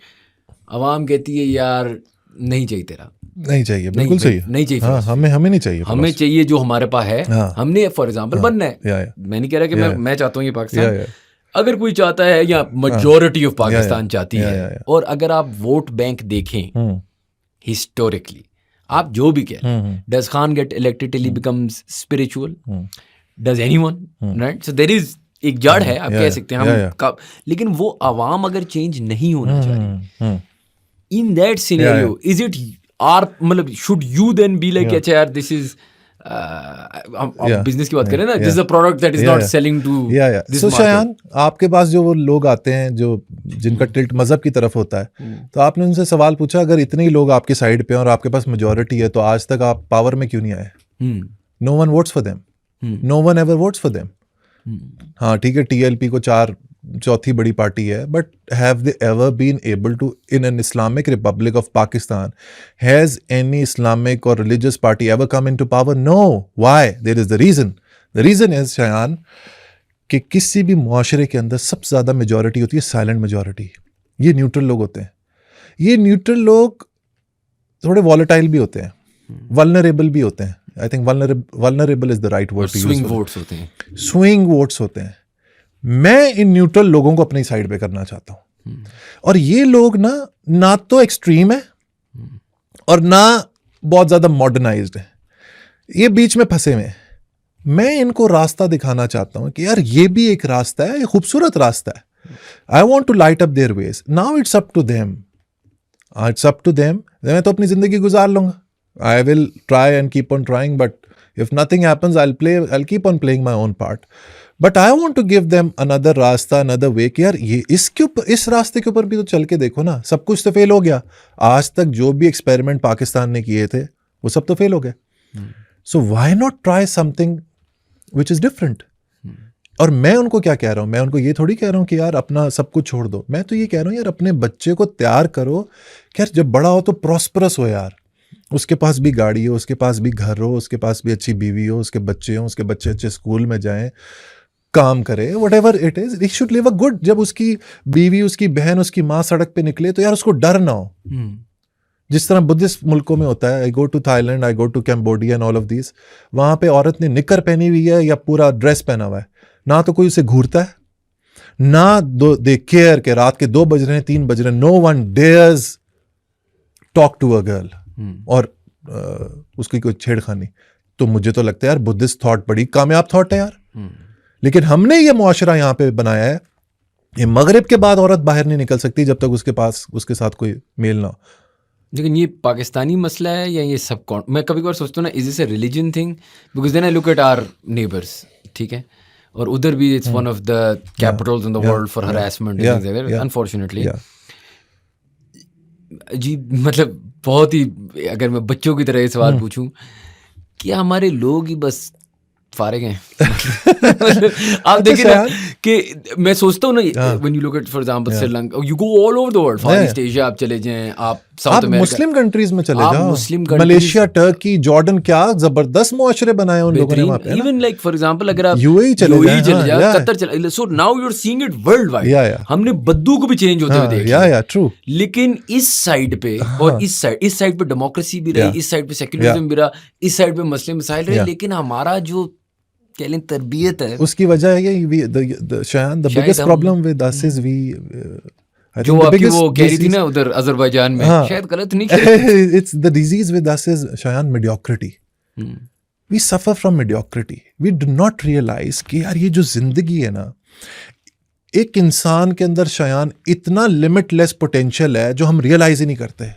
अवाम कहती है यार नहीं चाहिए तेरा, नहीं चाहिए, बिल्कुल सही, नहीं चाहिए. हाँ, हमें नहीं चाहिए, हमें चाहिए जो हमारे पास है. हमने फॉर एग्जाम्पल बनना है. मैं नहीं कह रहा कि मैं चाहता हूँ ये पाकिस्तान, अगर कोई चाहता है या मेजॉरिटी ऑफ पाकिस्तान चाहती है. और अगर आप वोट बैंक देखें हिस्टोरिकली, आप जो भी कहें, does Khan get elected till he becomes spiritual? Does anyone? Right? So there is एक जड़ है, आप कह सकते हैं हम, लेकिन वो आवाम अगर चेंज नहीं होना चाहिए, in that scenario is it or, मतलब should you then be like अच्छा यार दिस इज हम बिजनेस की बात करें ना, this is a product that is not selling to this so Shayan, आपके पास जो वो लोग आते हैं जो जिनका टिल्ट मजहब की तरफ होता है, तो आपने उनसे सवाल पूछा, अगर इतने ही लोग आपकी साइड पे हैं और आपके पास मेजोरिटी है, तो आज तक आप पावर में क्यों नहीं आए? No one votes for them, no one ever votes for them. हाँ ठीक है, टीएलपी को चौथी बड़ी पार्टी है, but have they ever been able to, in an Islamic Republic of Pakistan, has any Islamic or religious party ever come into power? No. Why? There is the reason. The reason is Shayan कि किसी भी मुआशरे के अंदर सबसे ज्यादा majority होती है साइलेंट मेजॉरिटी. ये न्यूट्रल लोग होते हैं. ये न्यूट्रल लोग थोड़े वॉलेटाइल भी होते हैं, वल्नरेबल भी होते हैं. I think vulnerable is the right word to use. Swing votes होते हैं. स्विंग वोट्स होते हैं. मैं इन न्यूट्रल लोगों को अपनी साइड पे करना चाहता हूं. और ये लोग ना तो एक्सट्रीम है और ना बहुत ज्यादा मॉडर्नाइज्ड है, ये बीच में फंसे हुए हैं. मैं इनको रास्ता दिखाना चाहता हूं कि यार ये भी एक रास्ता है, ये खूबसूरत रास्ता है. I want to light up their ways. Now it's up to them. It's up to them. मैं तो अपनी जिंदगी गुजार लूंगा. I will try and keep on trying, but if nothing happens, I'll keep on playing my own part. But I want to give them another रास्ता, another way कि यार ये इस रास्ते के ऊपर भी तो चल के देखो ना. सब कुछ तो फेल हो गया. आज तक जो भी एक्सपेरिमेंट पाकिस्तान ने किए थे वो सब तो फेल हो गए. So why not try something which is different? और मैं उनको क्या कह रहा हूँ? मैं उनको ये थोड़ी कह रहा हूँ कि यार अपना सब कुछ छोड़ दो. मैं तो ये कह रहा हूँ यार अपने बच्चे को तैयार करो कि यार जब बड़ा हो तो प्रॉस्परस हो यार. उसके पास भी गाड़ी हो, उसके पास भी घर हो, उसके पास भी अच्छी बीवी हो, उसके बच्चे हों, उसके बच्चे अच्छे स्कूल में जाएं, काम करे, whatever it is, he should live a good. जब उसकी बीवी, उसकी बहन, उसकी माँ सड़क पे निकले तो यार उसको डर ना हो. जिस तरह बुद्धिस्ट मुल्कों में होता है. I go to Thailand, I go to Cambodia and all of these. वहाँ पे औरत ने निकर पहनी हुई है या पूरा ड्रेस पहना हुआ है, ना तो कोई उसे घूरता है, ना दे केयर के रात के 2 बज रहे हैं, 3 बज रहे हैं. No one dares talk to a girl और उसकी कोई छेड़खानी. तो मुझे तो लगता है यार बुद्धिस्ट थॉट बड़ी कामयाब थॉट है यार. लेकिन हमने ये मुआशरा यहाँ पे बनाया है, ये मगरिब के बाद औरत बाहर नहीं निकल सकती जब तक उसके साथ कोई मेल ना हो. लेकिन ये पाकिस्तानी मसला है या ये सब मैं कभी कभार सोचता हूँ ना, is this a religion thing? Because then I look at our neighbours, ठीक है, और उधर भी it's one of the capitals in the world for harassment, unfortunately. जी, मतलब बहुत ही, अगर मैं बच्चों की तरह ये सवाल पूछूं, क्या हमारे लोग ही बस फारिग हैं? आप देखिए ना कि मैं सोचता हूँ ना, when you look at for example Sri Lanka, you go all over the world, far east Asia आप चले जाएं, आप साउथ अमेरिका, मुस्लिम कंट्रीज में चले जाओ, मलेशिया, टर्की, जॉर्डन, क्या जबरदस्त मुआशरे बनाए उन लोगों ने वहां पे. इवन लाइक फॉर एग्जांपल अगर आप यूएई चले जाओ, कतर चले, so now you are seeing it worldwide. हमने बद्दू को भी चेंज होते हुए देखा. ट्रू. लेकिन इस साइड पे और इस साइड पे डेमोक्रेसी भी रही, इस साइड पे सेक्युलरिज्म भी रहा, इस साइड पे मुस्लिम मसाइल रहे, लेकिन हमारा जो कह लें तरबियत है, उसकी वजह है ये शायद the biggest problem with us is we, जो आपकी वो कह रही थी ना उधर अजरबैजान में, शायद गलत नहीं किया. It's the disease with us is शायद mediocrity. We suffer from mediocrity. We do not realise कि यार ये जो जिंदगी है ना, एक इंसान के अंदर शायद इतना लिमिटलेस पोटेंशियल है जो हम रियलाइज ही नहीं करते.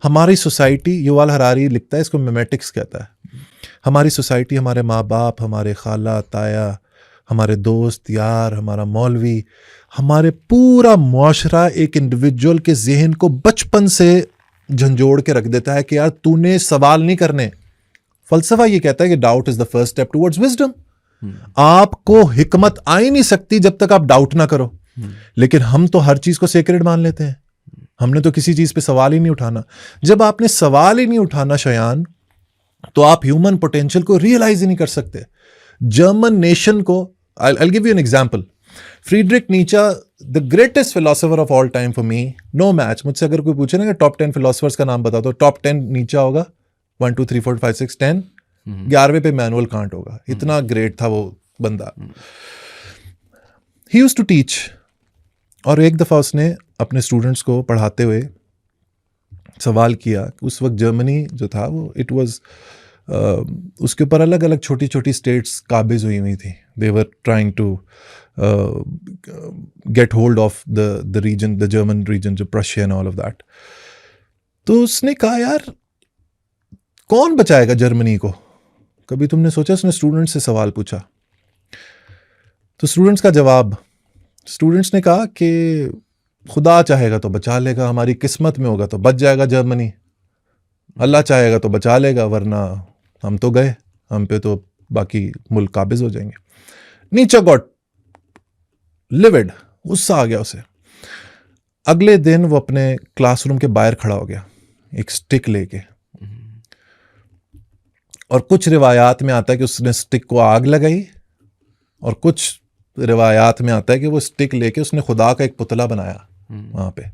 हमारी सोसाइटी, युवाल हरारी लिखता है इसको, मिमेटिक्स कहता है. हमारी सोसाइटी, हमारे माँ बाप, हमारे खाला ताया, हमारे दोस्त यार, हमारा मौलवी, हमारे पूरा मुआशरा एक इंडिविजुअल के जहन को बचपन से झंझोड़ के रख देता है कि यार तूने सवाल नहीं करने. फलसफा ये कहता है कि doubt is the first step towards wisdom. आपको हिकमत आ ही नहीं सकती जब तक आप डाउट ना करो. लेकिन हम तो हर चीज को सेक्रेड मान लेते हैं. हमने तो किसी चीज पे सवाल ही नहीं उठाना. जब आपने सवाल ही नहीं उठाना शयान, तो आप ह्यूमन पोटेंशियल को रियलाइज ही नहीं कर सकते. जर्मन नेशन को, I'll give you an example. Friedrich Nietzsche, the greatest philosopher of all time for me, no match. मुझसे अगर कोई पूछे ना कि टॉप 10 फिलोसोफर्स का नाम बता दो, टॉप 10 नीचा होगा. 1 2 3 4 5 6 10. 11वें पे मैनुअल कांट होगा. इतना ग्रेट था वो बंदा. He used to teach. और एक दफा उसने अपने स्टूडेंट्स को पढ़ाते हुए सवाल किया. उस वक्त जर्मनी जो था वो इट वाज, उसके ऊपर अलग अलग छोटी छोटी स्टेट्स काबिज हुई थी. They were trying to get hold of the reason, the German region, जो Prussia and all of that. तो उसने कहा यार कौन बचाएगा जर्मनी को? कभी तुमने सोचा उसने स्टूडेंट से सवाल पूछा, तो स्टूडेंट्स का जवाब, स्टूडेंट्स ने कहा कि खुदा चाहेगा तो बचा लेगा, हमारी किस्मत में होगा तो बच जाएगा जर्मनी, अल्लाह चाहेगा तो बचा लेगा, वरना हम तो गए, हम पे तो बाकी मुल्क काबिज हो जाएंगे। नीचे गॉट लिविड, गुस्सा आ गया उसे। अगले दिन वो अपने क्लासरूम के बाहर खड़ा हो गया एक स्टिक लेके, और कुछ रिवायात में आता है कि उसने स्टिक को आग लगाई, और कुछ रिवायात में आता है कि वो स्टिक लेके उसने खुदा का एक पुतला बनाया वहां पे,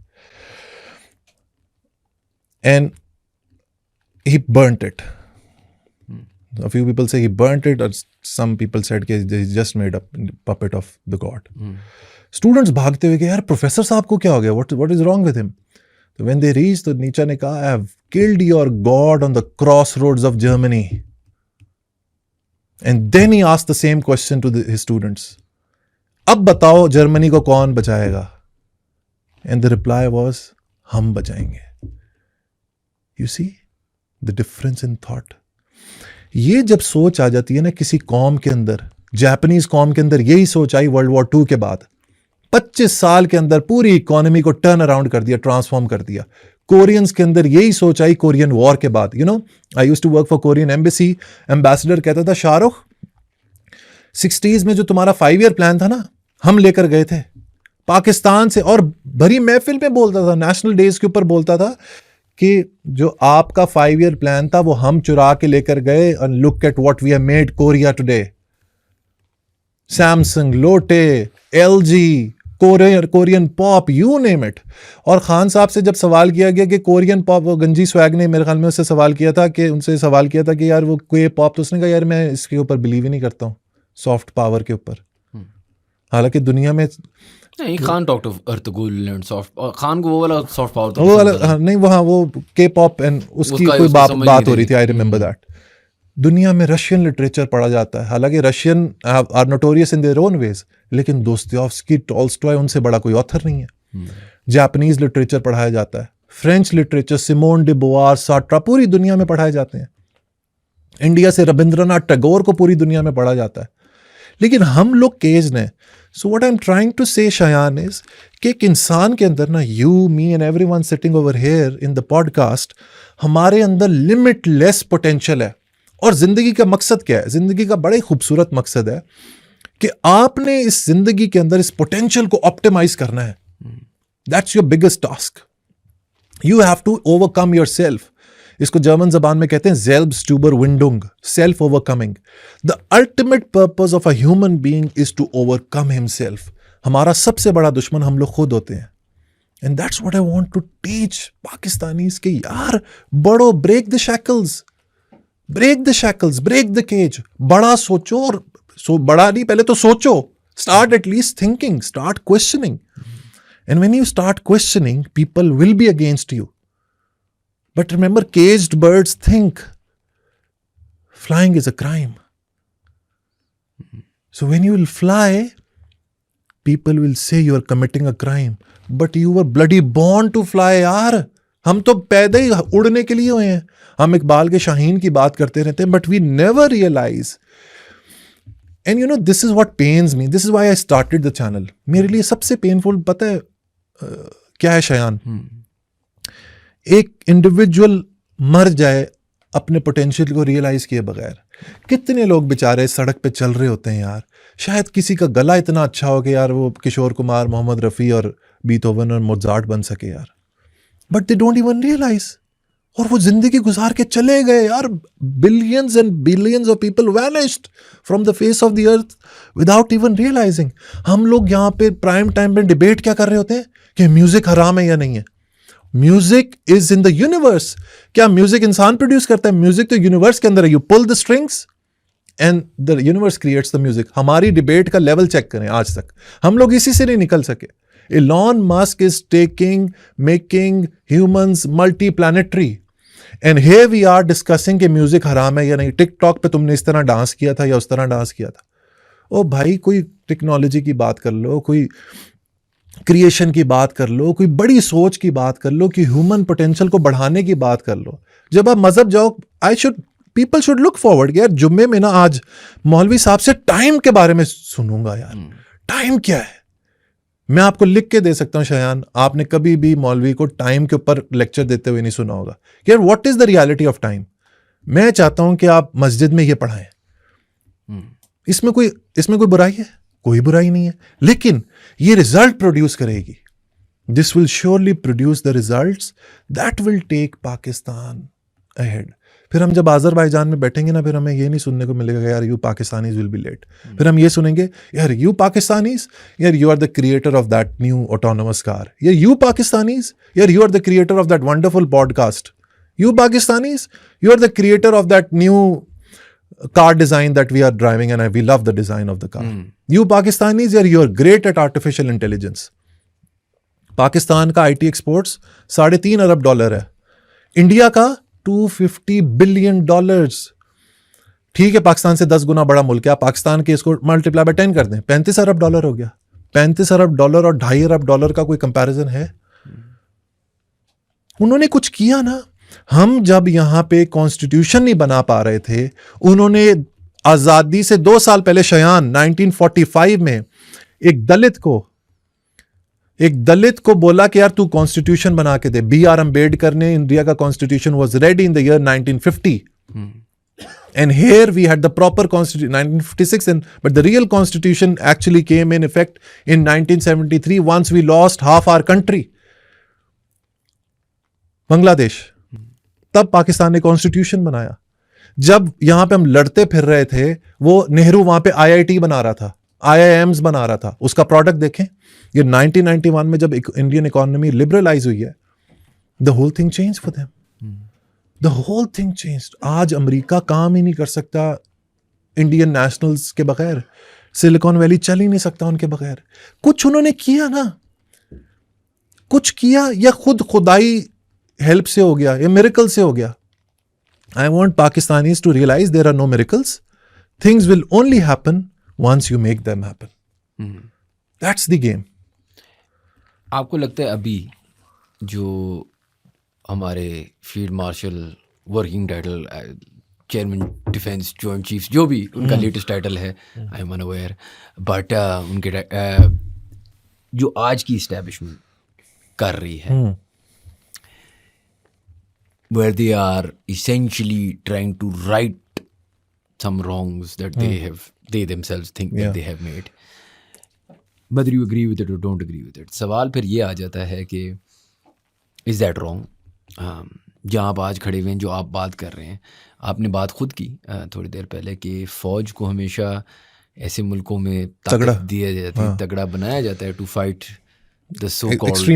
and he burnt it. A few people say he burnt it, or some people said कि he just made a puppet of the god. Students भागते हुए कि यार प्रोफेसर साहब को क्या हो गया, what is wrong with him? So when they reached, तो नीचा ने कहा, I have killed your god on the crossroads of Germany. And then he asked the same question to his students. अब बताओ जर्मनी को कौन बचाएगा? And the reply was, हम बचाएंगे. You see the difference in thought. ये जब सोच आ जाती है ना किसी कौम के अंदर, जापानीज कौम के अंदर यही सोच आई वर्ल्ड वॉर 2 के बाद, 25 साल के अंदर पूरी इकोनॉमी को टर्न अराउंड कर दिया, ट्रांसफॉर्म कर दिया। कोरियंस के अंदर यही सोच आई कोरियन वॉर के बाद। You know, I used to work for Korean embassy, ambassador कहता था, शाहरुख 60s में जो तुम्हारा 5 ईयर प्लान था ना, हम लेकर गए थे पाकिस्तान से, और भरी महफिल में बोलता था, नेशनल डेज के ऊपर बोलता था कि जो आपका 5 ईयर प्लान था वो हम चुरा के लेकर गए, and look at what we have made Korea today. Samsung, Lotte, LG, Korean pop, you name it. और खान साहब से जब सवाल किया गया कि कोरियन पॉप, वो गंजी स्वैग ने मेरे ख्याल में उससे सवाल किया था कि यार वो कोई पॉप, तो उसने कहा यार मैं इसके ऊपर बिलीव ही नहीं करता हूँ, सॉफ्ट पावर के ऊपर। हालांकि दुनिया में नहीं, Khan talked of Ertugrul and soft, Khan को वो वाला सॉफ्ट पावर, वो वाला नहीं, वहाँ वो के पॉप एंड उसकी कोई बात हो रही थी, आई रिमेंबर दैट। दुनिया में रशियन लिटरेचर पढ़ा जाता है, हालांकि Russian are notorious in their own ways, लेकिन दोस्तोयेव्स्की, टॉल्स्टॉय, उनसे बड़ा कोई ऑथर नहीं है। जापानीज लिटरेचर पढ़ाया जाता है, फ्रेंच लिटरेचर, सिमोन डे बोवार, सार्ट्रा, पूरी दुनिया में पढ़ाए जाते हैं। इंडिया से रविंद्रनाथ टैगोर को पूरी दुनिया में पढ़ा जाता है, लेकिन हम लोग केज ने। So what I am trying to say Shayan is कि एक इंसान के अंदर ना, you, me and everyone sitting over here in the podcast, हमारे अंदर लिमिटलेस पोटेंशियल है। और जिंदगी का मकसद क्या है? जिंदगी का बड़ा ही खूबसूरत मकसद है कि आपने इस जिंदगी के अंदर इस पोटेंशियल को ऑप्टिमाइज करना है। That's your biggest task. You have to overcome yourself. इसको जर्मन जबान में कहते हैं Selbstüberwindung, self overcoming. The ultimate purpose of a human being is to overcome himself. हमारा सबसे बड़ा दुश्मन हम लोग खुद होते हैं। And that's what I want to teach Pakistanis के, यार बड़ो, break the shackles, break the shackles, break the cage. बड़ा सोचो, और बड़ा नहीं, पहले तो सोचो, start at least thinking, start questioning. And when you start questioning, people will be against you. But remember, caged birds think. Flying is a crime. So when you will fly, people will say you are committing a crime. But you were bloody born to fly, यार। हम तो पैदा ही उड़ने के लिए हुए हैं। हम इकबाल के शाहीन की बात करते रहते हैं, but we never realize. And you know, this is what pains me. This is why I started the channel. मेरे लिए सबसे पेनफुल पता है क्या है शयान? एक इंडिविजुअल मर जाए अपने पोटेंशियल को रियलाइज किए बगैर। कितने लोग बेचारे सड़क पे चल रहे होते हैं यार, शायद किसी का गला इतना अच्छा हो कि यार वो किशोर कुमार, मोहम्मद रफ़ी और बीथोवन और मोज़ार्ट बन सके यार, but they don't even realize. और वो जिंदगी गुजार के चले गए यार। Billions and billions of people vanished from the face of the earth without even realizing. हम लोग यहाँ पे प्राइम टाइम पे डिबेट क्या कर रहे होते हैं कि म्यूजिक हराम है या नहीं है। Music is in the universe. क्या म्यूजिक इंसान प्रोड्यूस करता है? म्यूजिक तो यूनिवर्स के अंदर है। You pull the strings and the universe creates the music. हमारी डिबेट का लेवल चेक करें, आज तक हम लोग इसी से नहीं निकल सके। Elon Musk is making humans multi-planetary, and here we are discussing कि म्यूजिक हराम है या नहीं। टिकटॉक पे तुमने इस तरह डांस किया था या उस तरह डांस किया था। ओ भाई, कोई टेक्नोलॉजी की बात कर लो, कोई क्रिएशन की बात कर लो, कोई बड़ी सोच की बात कर लो, कि ह्यूमन पोटेंशियल को बढ़ाने की बात कर लो। जब आप मजहब जाओ, I should people should look forward यार जुम्मे में ना आज मौलवी साहब से टाइम के बारे में सुनूंगा यार, टाइम क्या है। मैं आपको लिख के दे सकता हूं शयान, आपने कभी भी मौलवी को टाइम के ऊपर लेक्चर देते हुए नहीं सुना होगा यार, what is the reality of time. मैं चाहता हूं कि आप मस्जिद में ये पढ़ाएं, इसमें कोई बुराई है? कोई बुराई नहीं है, लेकिन ये रिजल्ट प्रोड्यूस करेगी। This will surely produce the results that will take Pakistan ahead. फिर हम जब आज़रबाईजान में बैठेंगे ना, फिर हमें ये नहीं सुनने को मिलेगा यार you Pakistanis will be late. फिर हम ये सुनेंगे यार यू पाकिस्तानीज, यार you are the creator of that new autonomous car, यार यू पाकिस्तानीज, यार you are the creator of that wonderful podcast, you Pakistanis, you are the creator of that new car design that we are driving and we love the design of the car. You Pakistanis, you are great at artificial intelligence. Pakistan का IT exports $3.5 अरब है, India का $250 billion. ठीक है, पाकिस्तान से 10 गुना बड़ा मुल्क है, आप पाकिस्तान के इसको मल्टीप्लाई बाय 10 कर दें, $35 अरब हो गया। $35 अरब और $2.5 अरब का कोई कंपैरिजन है? उन्होंने कुछ किया ना। हम जब यहां पे कॉन्स्टिट्यूशन नहीं बना पा रहे थे, उन्होंने आजादी से 2 साल पहले शयान 1945 में एक दलित को बोला कि यार तू कॉन्स्टिट्यूशन बना के दे। B.R. अम्बेडकर ने, इंडिया का constitution was ready in the year 1950 and here we had the proper constitution 1956 but the real constitution actually came in effect in 1973 once we lost half our country, Bangladesh. तब पाकिस्तान ने constitution बनाया। जब यहां पे हम लड़ते फिर रहे थे, वो नेहरू वहां पे IIT बना रहा था, IIMs बना रहा था। उसका प्रोडक्ट देखें, ये 1991 में जब इंडियन इकोनॉमी लिबरलाइज हुई है, the whole thing change for them, the whole thing changed. आज अमेरिका काम ही नहीं कर सकता इंडियन नेशनल्स के बगैर, सिलिकॉन वैली चल ही नहीं सकता उनके बगैर। कुछ उन्होंने किया ना, कुछ किया, या खुदाई हेल्प से हो गया, या मिरेकल से हो गया। I want Pakistanis to realize there are no miracles. Things will only happen once you make them happen. That's the game. आपको लगता है अभी जो हमारे field marshal working title, chairman defence joint chiefs, जो भी उनका लेटेस्ट टाइटल है, आई एम अनअवेयर, बट उनके जो आज की इस्टेब्लिशमेंट कर रही है, where they are essentially trying to right some wrongs that they themselves think that they have made, whether you agree with it or don't agree with it. सवाल फिर ये आ जाता है कि is that wrong? जहाँ आप आज खड़े हुए हैं, जो आप बात कर रहे हैं, आपने बात खुद की थोड़ी देर पहले कि फ़ौज को हमेशा ऐसे मुल्कों में ताकत दिया जाता है, तगड़ा बनाया जाता है to fight the so-called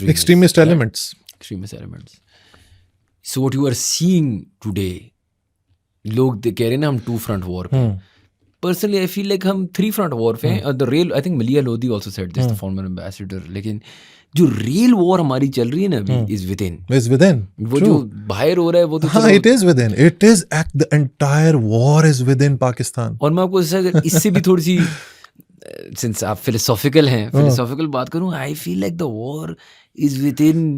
extremist elements. So what you are seeing today, लोग कह रहे हैं ना हम 2 front war पे, personally I feel like हम 3 front war पे हैं। The real, I think Malia Lodi also said this, the former ambassador, लेकिन जो real war हमारी चल रही है ना अभी is within. वो जो बाहर हो रहा है वो तो हाँ, it is within. It is the entire war is within Pakistan. और मैं आपको इससे भी थोड़ी सी since आप philosophical हैं, philosophical बात करूँ, I feel like the war is within,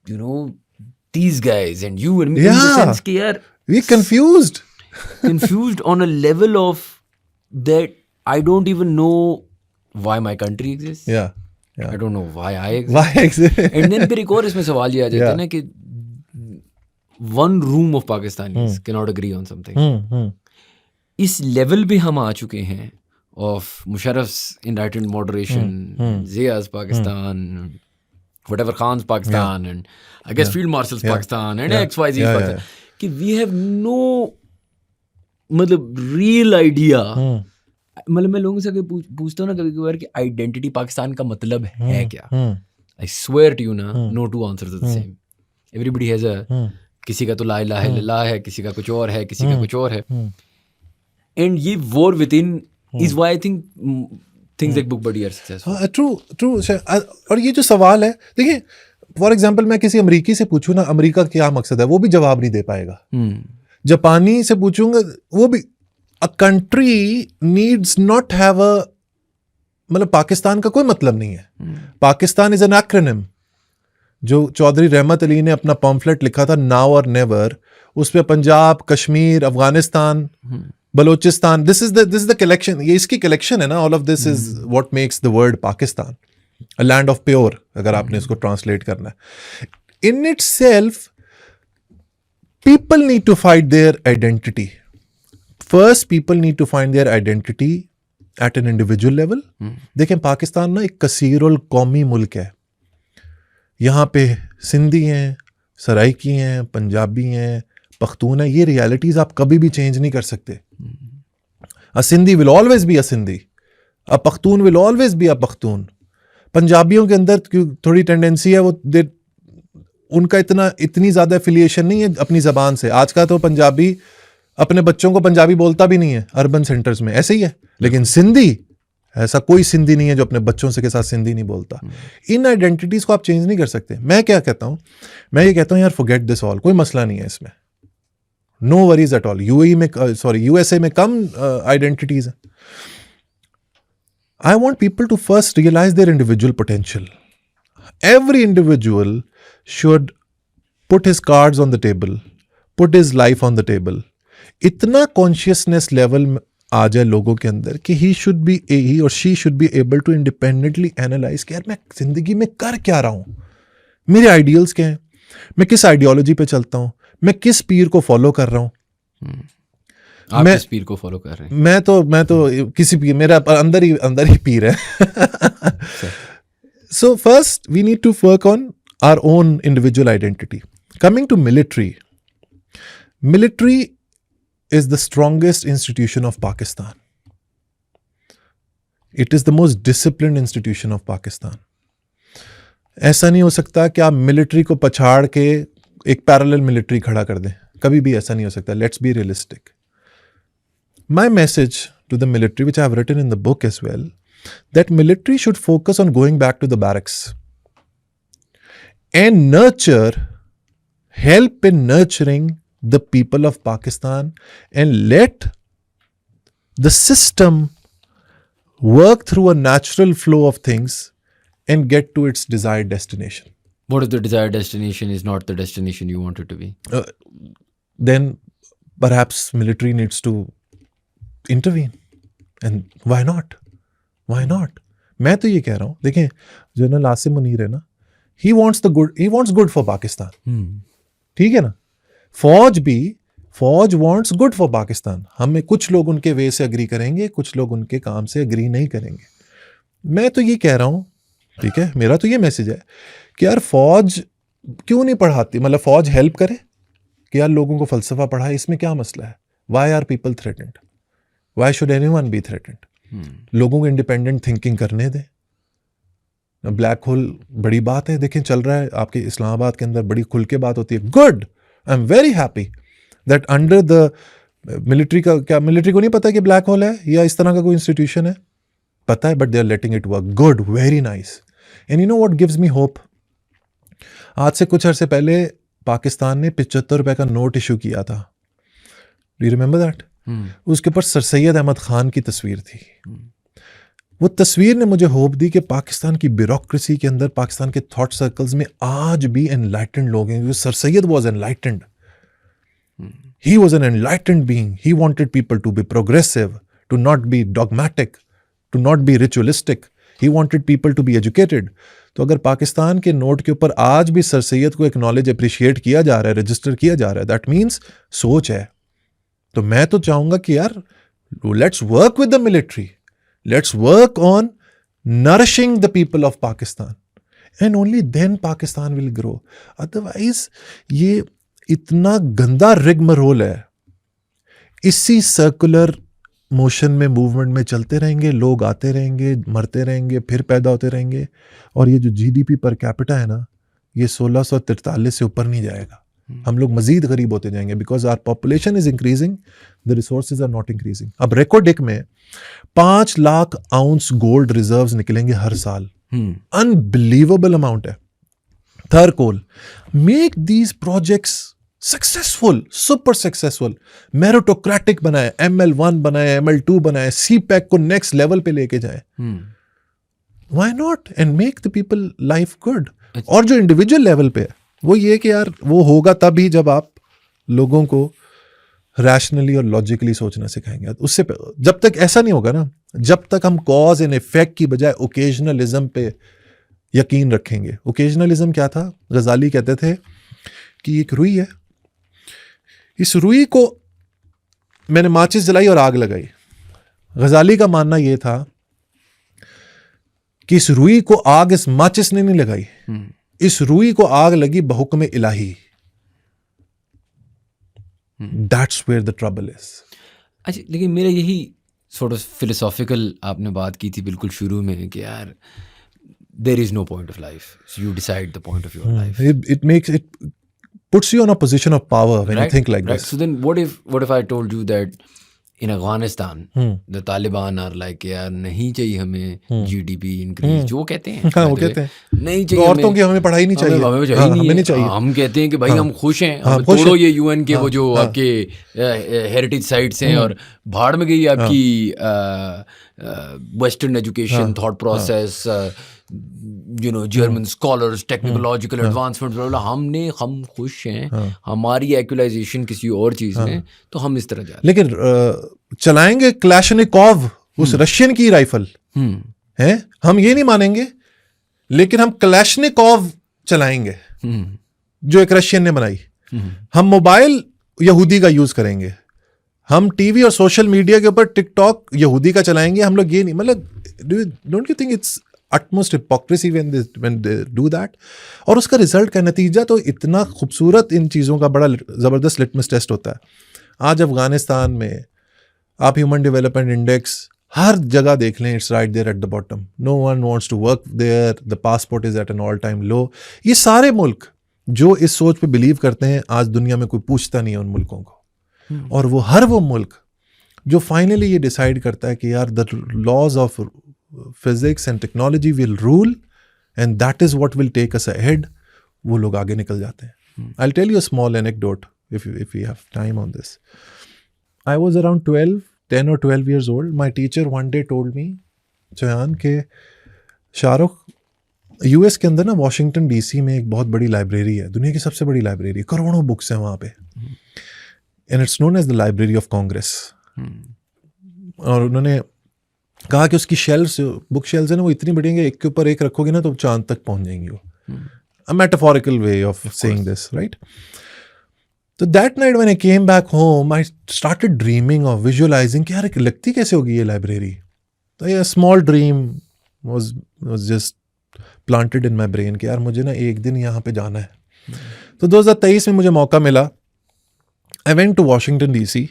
you know, these guys and you and me, in the sense कि यार we confused on a level of that I don't even know why my country exists. Yeah. I don't know why I exist. And then फिर एक और इसमें सवाल ये आ जाता है ना कि one room of Pakistanis cannot agree on something. इस लेवल पे हम आ चुके हैं of Musharraf's enlightened moderation, Zia's Pakistan, whatever Khan's Pakistan, and I guess Field Marshal's Pakistan, and XYZ Pakistan, कि we have no मतलब real idea. मतलब मैं लोगों से पूछता हूँ ना कभी कभार कि आइडेंटिटी पाकिस्तान का मतलब है क्या? I swear to you ना, no two answers are the same. Everybody has a, किसी का तो ला इलाहा इल्लल्लाह है, किसी का कुछ और है, किसी का कुछ और है. And ये war within is why I think things like Book Buddy are successful. True. और ये जो सवाल है, देखिए फॉर एग्जाम्पल मैं किसी अमरीकी से पूछूं ना अमरीका का क्या मकसद है, वो भी जवाब नहीं दे पाएगा. जापानी से पूछूंगा वो भी. A country needs not have a, मतलब पाकिस्तान का कोई मतलब नहीं है. Pakistan is an acronym. जो चौधरी रहमत अली ने अपना पम्फलेट लिखा था नाउ और नेवर, उस पे Punjab, Kashmir, Afghanistan, Balochistan, this is the collection, ये इसकी कलेक्शन है ना. All of this is what makes the word Pakistan, a land of pure, अगर आपने इसको ट्रांसलेट करना है. In itself people need to find their identity. First, people need to find their identity at an individual level. देखें, पाकिस्तान ना एक कसीर और कौमी मुल्क है. यहाँ पे सिंधी हैं, सराइकी हैं, पंजाबी हैं, पख्तून हैं. ये रियलिटीज़ आप कभी भी चेंज नहीं कर सकते. A Sindhi will always be a Sindhi. A Pakhtun will always be a Pakhtun. पंजाबियों के अंदर थोड़ी टेंडेंसी है, वो उनका इतनी ज़्यादा एफिलिएशन नहीं है अपनी ज़बान से. आज का तो पंजाबी अपने बच्चों को पंजाबी बोलता भी नहीं है अर्बन सेंटर्स में, ऐसे ही है. लेकिन सिंधी, ऐसा कोई सिंधी नहीं है जो अपने बच्चों से के साथ सिंधी नहीं बोलता. इन आइडेंटिटीज़ को आप चेंज नहीं कर सकते. मैं क्या कहता हूँ, मैं ये कहता हूँ यार फॉरगेट दिस ऑल, कोई मसला नहीं है इसमें, no worries at all. USA में कम आइडेंटिटीज़ हैं. I want people to first realize their individual potential. Every individual should put his cards on the table, put his life on the table. इतना consciousness level आ जाए लोगों के अंदर कि he or she should be able to independently analyze कि यार मैं जिंदगी में कर क्या रहा हूँ, मेरे आइडियल्स क्या हैं, मैं किस आइडियोलॉजी पे चलता हूँ, मैं किस पीर को फॉलो कर रहा हूँ. आप किस पीर को फॉलो कर रहे हैं? मैं तो किसी पीर, मेरा अंदर ही पीर है. So first we need to work on our own individual identity. Coming to military is the strongest institution of Pakistan. It is the most disciplined institution of Pakistan. ऐसा नहीं हो सकता कि आप मिलिट्री को पछाड़ के एक पैरेलल मिलिट्री खड़ा कर दें, कभी भी ऐसा नहीं हो सकता. Let's be realistic. My message to the military, which I have written in the book as well, that military should focus on going back to the barracks and help in nurturing the people of Pakistan and let the system work through a natural flow of things and get to its desired destination. What if the desired destination is not the destination you want it to be? Then perhaps military needs to intervene. And why not? मैं तो ये कह रहा हूँ, देखें general Asim Munir है ना, he wants good for Pakistan. ठीक है ना. फौज wants good for Pakistan. हमें कुछ लोग उनके वे से अग्री करेंगे, कुछ लोग उनके काम से अग्री नहीं करेंगे. मैं तो ये कह रहा हूँ, ठीक है, मेरा तो ये मैसेज है कि यार फौज क्यों नहीं पढ़ाती, मतलब फौज हेल्प करे कि यार लोगों को फलसफा पढ़ाए, इसमें क्या मसला है. Why are people threatened? Why should anyone be threatened? लोगों को इंडिपेंडेंट थिंकिंग करने दें. ब्लैक होल बड़ी बात है, देखें चल रहा है आपके इस्लामाबाद के अंदर, बड़ी खुल के बात होती है. Good, I am very happy that under the military का, क्या मिलिट्री को नहीं पता कि ब्लैक होल है या इस तरह का कोई इंस्टीट्यूशन है? पता है, but they are letting it work. Good, very nice. And you know what gives me hope, आज से कुछ अरसे पहले पाकिस्तान ने 75 रुपए का नोट इशू किया था. Do you remember that? उसके ऊपर सर सैयद अहमद खान की तस्वीर थी. वो तस्वीर ने मुझे होप दी कि पाकिस्तान की ब्यूरोक्रेसी के अंदर, पाकिस्तान के थॉट सर्कल्स में आज भी एनलाइटेंड लोग हैं. Sir Syed was enlightened. He was an enlightened being. He wanted people to be progressive, to not be dogmatic, to not be ritualistic. He wanted people to be educated. तो अगर पाकिस्तान के note के ऊपर आज भी सर सैयद को एक्नॉलेज, अप्रिशिएट किया जा रहा है, रजिस्टर किया जा रहा है, दैट मीन्स सोच है. तो मैं तो चाहूंगा कि यार let's work with the military, let's work on nourishing the people of Pakistan and only then Pakistan will grow. Otherwise ये इतना गंदा रिगमरोल है, इसी सर्कुलर मोशन में, मूवमेंट में चलते रहेंगे. लोग आते रहेंगे, मरते रहेंगे, फिर पैदा होते रहेंगे. और ये जो जीडीपी पर कैपिटा है ना, ये 1643 से ऊपर नहीं जाएगा. हम लोग मजीद गरीब होते जाएंगे because our population is increasing, the resources are not increasing. अब रेकोर्डिक में 5 लाख आउंस गोल्ड रिजर्व्स निकलेंगे हर साल. अनबिलीवेबल अमाउंट है. Thar coal, make these projects successful, super successful, meritocratic बनाए, ML1 बनाए, ML2 बनाए, CPEC को नेक्स्ट लेवल पे लेके जाए. Why not, and make the people life good. और जो इंडिविजुअल लेवल पे है वो ये कि यार वो होगा तभी जब आप लोगों को रैशनली और लॉजिकली सोचना सिखाएंगे। उससे जब तक ऐसा नहीं होगा ना, जब तक हम कॉज एंड इफेक्ट की बजाय ओकेजनलिज्म पे यकीन रखेंगे। ओकेजनलिज्म क्या था? गजाली कहते थे कि एक रुई है, इस रुई को मैंने माचिस जलाई और आग लगाई। गजाली का मानना यह था कि इस रुई को आग इस माचिस ने नहीं लगाई, इस रुई को आग लगी बहुक्म इलाही। That's where the trouble is. अच्छा, लेकिन मेरा यही sort of philosophical आपने बात की थी बिल्कुल शुरू में कि यार there is no point of life, so you decide the point of your life. It puts you on a position of power when you think like right. this. So then what if I told you that in Afghanistan the Taliban are like यार नहीं चाहिए हमें GDP increase, जो कहते हैं हाँ, वो कहते हैं नहीं तो चाहिए औरतों की हमें पढ़ाई नहीं चाहिए, हमें चाहिए नहीं, हमें नहीं चाहिए। हम कहते हैं कि भाई हम खुश हैं, हाँ, हम खुश तोड़ो हैं। ये UN के वो जो आपके हेरिटेज साइट्स हैं और भाड़ में गई आपकी western education thought process, you know German scholars, technological advancement, हम खुश हैं, हमारी एक्युलाइजेशन किसी और चीज में, तो हम इस तरह जा। लेकिन चलाएंगे क्लैशनिकोव, उस रशियन की राइफल है, हम ये नहीं मानेंगे, लेकिन हम क्लैशनिकोव चलाएंगे जो एक रशियन ने बनाई। हम मोबाइल यहूदी का यूज करेंगे, हम टीवी और सोशल मीडिया के ऊपर टिकटॉक यहूदी का चलाएंगे। हम लोग ये नहीं, मतलब don't you think it's utmost hypocrisy when they do that? और उसका रिजल्ट का नतीजा तो इतना खूबसूरत इन चीज़ों का बड़ा ज़बरदस्त लिटमस टेस्ट होता है। आज अफगानिस्तान में आप ह्यूमन डेवलपमेंट इंडेक्स हर जगह देख लें, it's right there at the bottom. No one wants to work there, the passport is at an all time low. ये सारे मुल्क जो इस सोच पे बिलीव करते हैं, आज दुनिया में कोई पूछता नहीं है उन मुल्कों को। और वो मुल्क जो फाइनली ये डिसाइड करता है कि यार the laws of physics and technology will rule and that is what will take us ahead, वो लोग आगे निकल जाते हैं। I'll tell you a small anecdote if we have time on this. I was around 10 or 12 years old. My teacher one day told me, चयान के Shahrukh, US के अंदर ना वॉशिंगटन डीसी में एक बहुत बड़ी लाइब्रेरी है, दुनिया की सबसे बड़ी लाइब्रेरी, करोड़ों बुक्स हैं वहाँ पे, and it's known as the Library of Congress. और उन्होंने कहा कि उसकी शेल्फ्स, बुक शेल्फ्स है ना, वो इतनी बड़ी हैं कि एक के ऊपर एक रखोगे ना तो चांद तक पहुंच जाएंगी वो। A metaphorical way of saying this, right? तो that night when I came back home, I started dreaming और विजुअलाइजिंग कि यार लगती कैसे होगी ये लाइब्रेरी। तो ये small dream was just planted in my brain कि यार मुझे ना एक दिन यहाँ पे जाना है। तो 2023 में मुझे मौका मिला, I went to Washington DC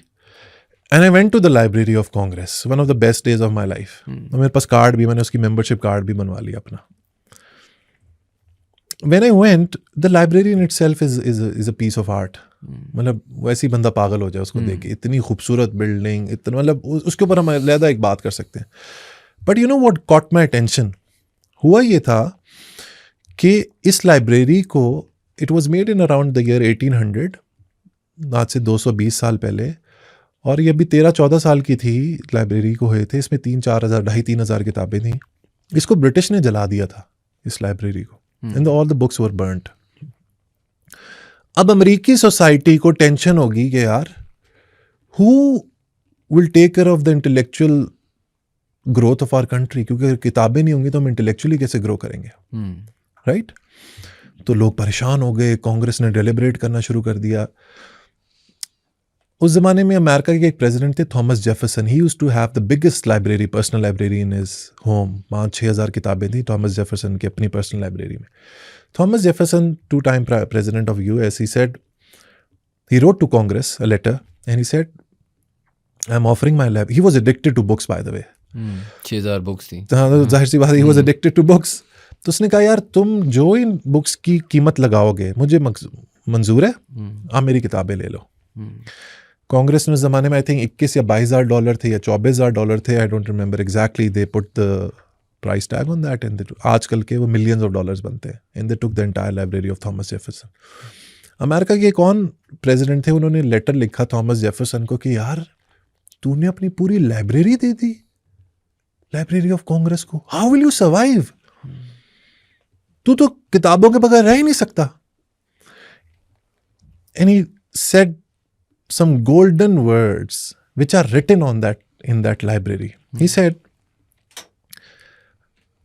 and I went to the Library of Congress, one of the best days of my life. और मेरे पास कार्ड भी, मैंने उसकी मेंबरशिप कार्ड भी बनवा लिया अपना। When I went, the library in itself is a piece of art. मतलब वैसे ही बंदा पागल हो जाए उसको देख के, इतनी खूबसूरत बिल्डिंग, इतना मतलब उसके ऊपर हम अलग एक बात कर सकते हैं। But you know what caught my attention? हुआ ये था कि इस लाइब्रेरी को, it was made in around the year 1800, आज से 220 साल पहले, और ये अभी 13-14 साल की थी लाइब्रेरी को हुए थे। इसमें 3-4 हज़ार, 2,500-3 हज़ार किताबें थी। इसको ब्रिटिश ने जला दिया था, इस लाइब्रेरी को, and all the books were burned. अब अमेरिकी सोसाइटी को टेंशन होगी कि यार who will take care of the intellectual growth of our country, क्योंकि अगर किताबें नहीं होंगी तो हम इंटेलेक्चुअली कैसे ग्रो करेंगे, राइट? तो लोग परेशान हो गए, कांग्रेस ने डेलिब्रेट करना शुरू कर दिया। उस जमाने में अमेरिका के एक प्रेसिडेंट थे, Thomas Jefferson. He used to have the biggest library, personal library in his home. 5-6 हज़ार किताबें थी टॉमस जेफरसन की अपनी पर्सनल लाइब्रेरी में। Thomas Jefferson, 2-time president of US, he wrote to Congress a letter and he said, I'm offering my lab. He was addicted to books, by the way. 6,000 books थी। हाँ, जाहिर सी बात है, he was addicted to books. तो उसने कहा यार तुम जो इन बुक्स की कीमत लगाओगे मुझे मंजूर है, आप मेरी किताबें ले लो। कांग्रेस ने उस जमाने में आई थिंक 21 या 22,000 डॉलर थे या 24,000 डॉलर थे, I don't remember exactly. They put the price tag on that and आजकल के वो मिलियंस ऑफ डॉलर्स बनते हैं। And they took the entire library of Thomas Jefferson. America के कौन प्रेसिडेंट थे, उन्होंने लेटर लिखा थॉमस जेफरसन को कि यार तूने अपनी पूरी library they the library of Congress को, हाउ विल यू सर्वाइव? तू तो किताबों के बगैर रह ही नहीं सकता। And he said some golden words which are written on that in that library. He said,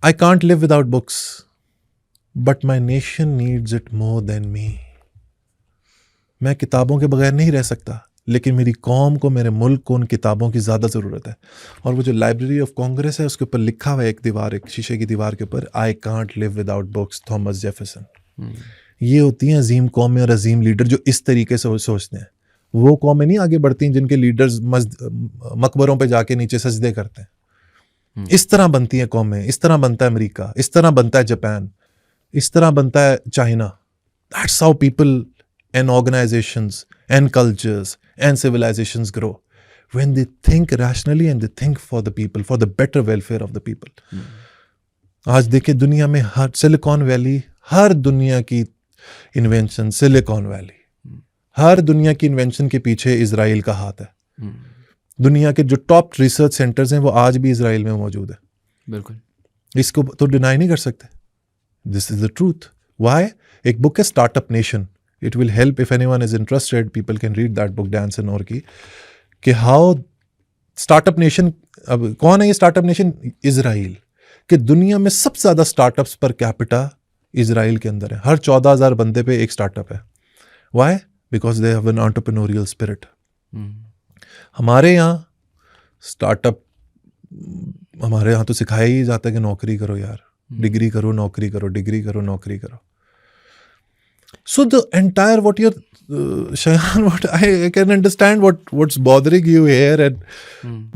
I can't live without books, but my nation needs it more than me. मैं किताबों के बगैर नहीं रह सकता, लेकिन मेरी कौम को, मेरे मुल्क को उन किताबों की ज़्यादा ज़रूरत है. और वो जो लाइब्रेरी ऑफ कांग्रेस है उसके ऊपर लिखा हुआ है एक शीशे की दीवार के ऊपर, I can't live without books, Thomas Jefferson. ये होती हैं अजीम कौमें और अजीम लीडर जो इस तरीके से सोचते हैं. वो कौमें नहीं आगे बढ़ती जिनके लीडर्स मकबरों पे जाके नीचे सजदे करते हैं. इस तरह बनती हैं कौमें, इस तरह बनता है अमेरिका, इस तरह बनता है जापान, इस तरह बनता है China. That's how people and organizations and cultures and civilizations grow when they think rationally and they think for the people, for the better welfare of the people. आज देखिए दुनिया में हर सिलिकॉन वैली, हर दुनिया की इन्वेंशन, सिलिकॉन वैली, हर दुनिया की invention के पीछे इजराइल का हाथ है. दुनिया के जो टॉप रिसर्च सेंटर्स हैं वो आज भी इजराइल में मौजूद है. बिल्कुल, इसको तो डिनाई नहीं कर सकते. This is the truth. Why? एक बुक है startup nation. It will help if anyone is interested. People can read that book, Dan Senor की, कि how startup nation, अब कौन है ये startup nation? इजराइल. कि दुनिया में सबसे ज़्यादा स्टार्टअप्स पर कैपिटा इजराइल के अंदर है. हर 14,000 बंदे पे एक स्टार्टअप है. Why? Because they have an entrepreneurial spirit. हमारे यहाँ स्टार्टअप, हमारे यहाँ तो सिखाया ही जाता है कि नौकरी करो यार, डिग्री करो, नौकरी करो, डिग्री करो, नौकरी करो. So the entire what you're Shayan, what I can understand what's bothering you here, and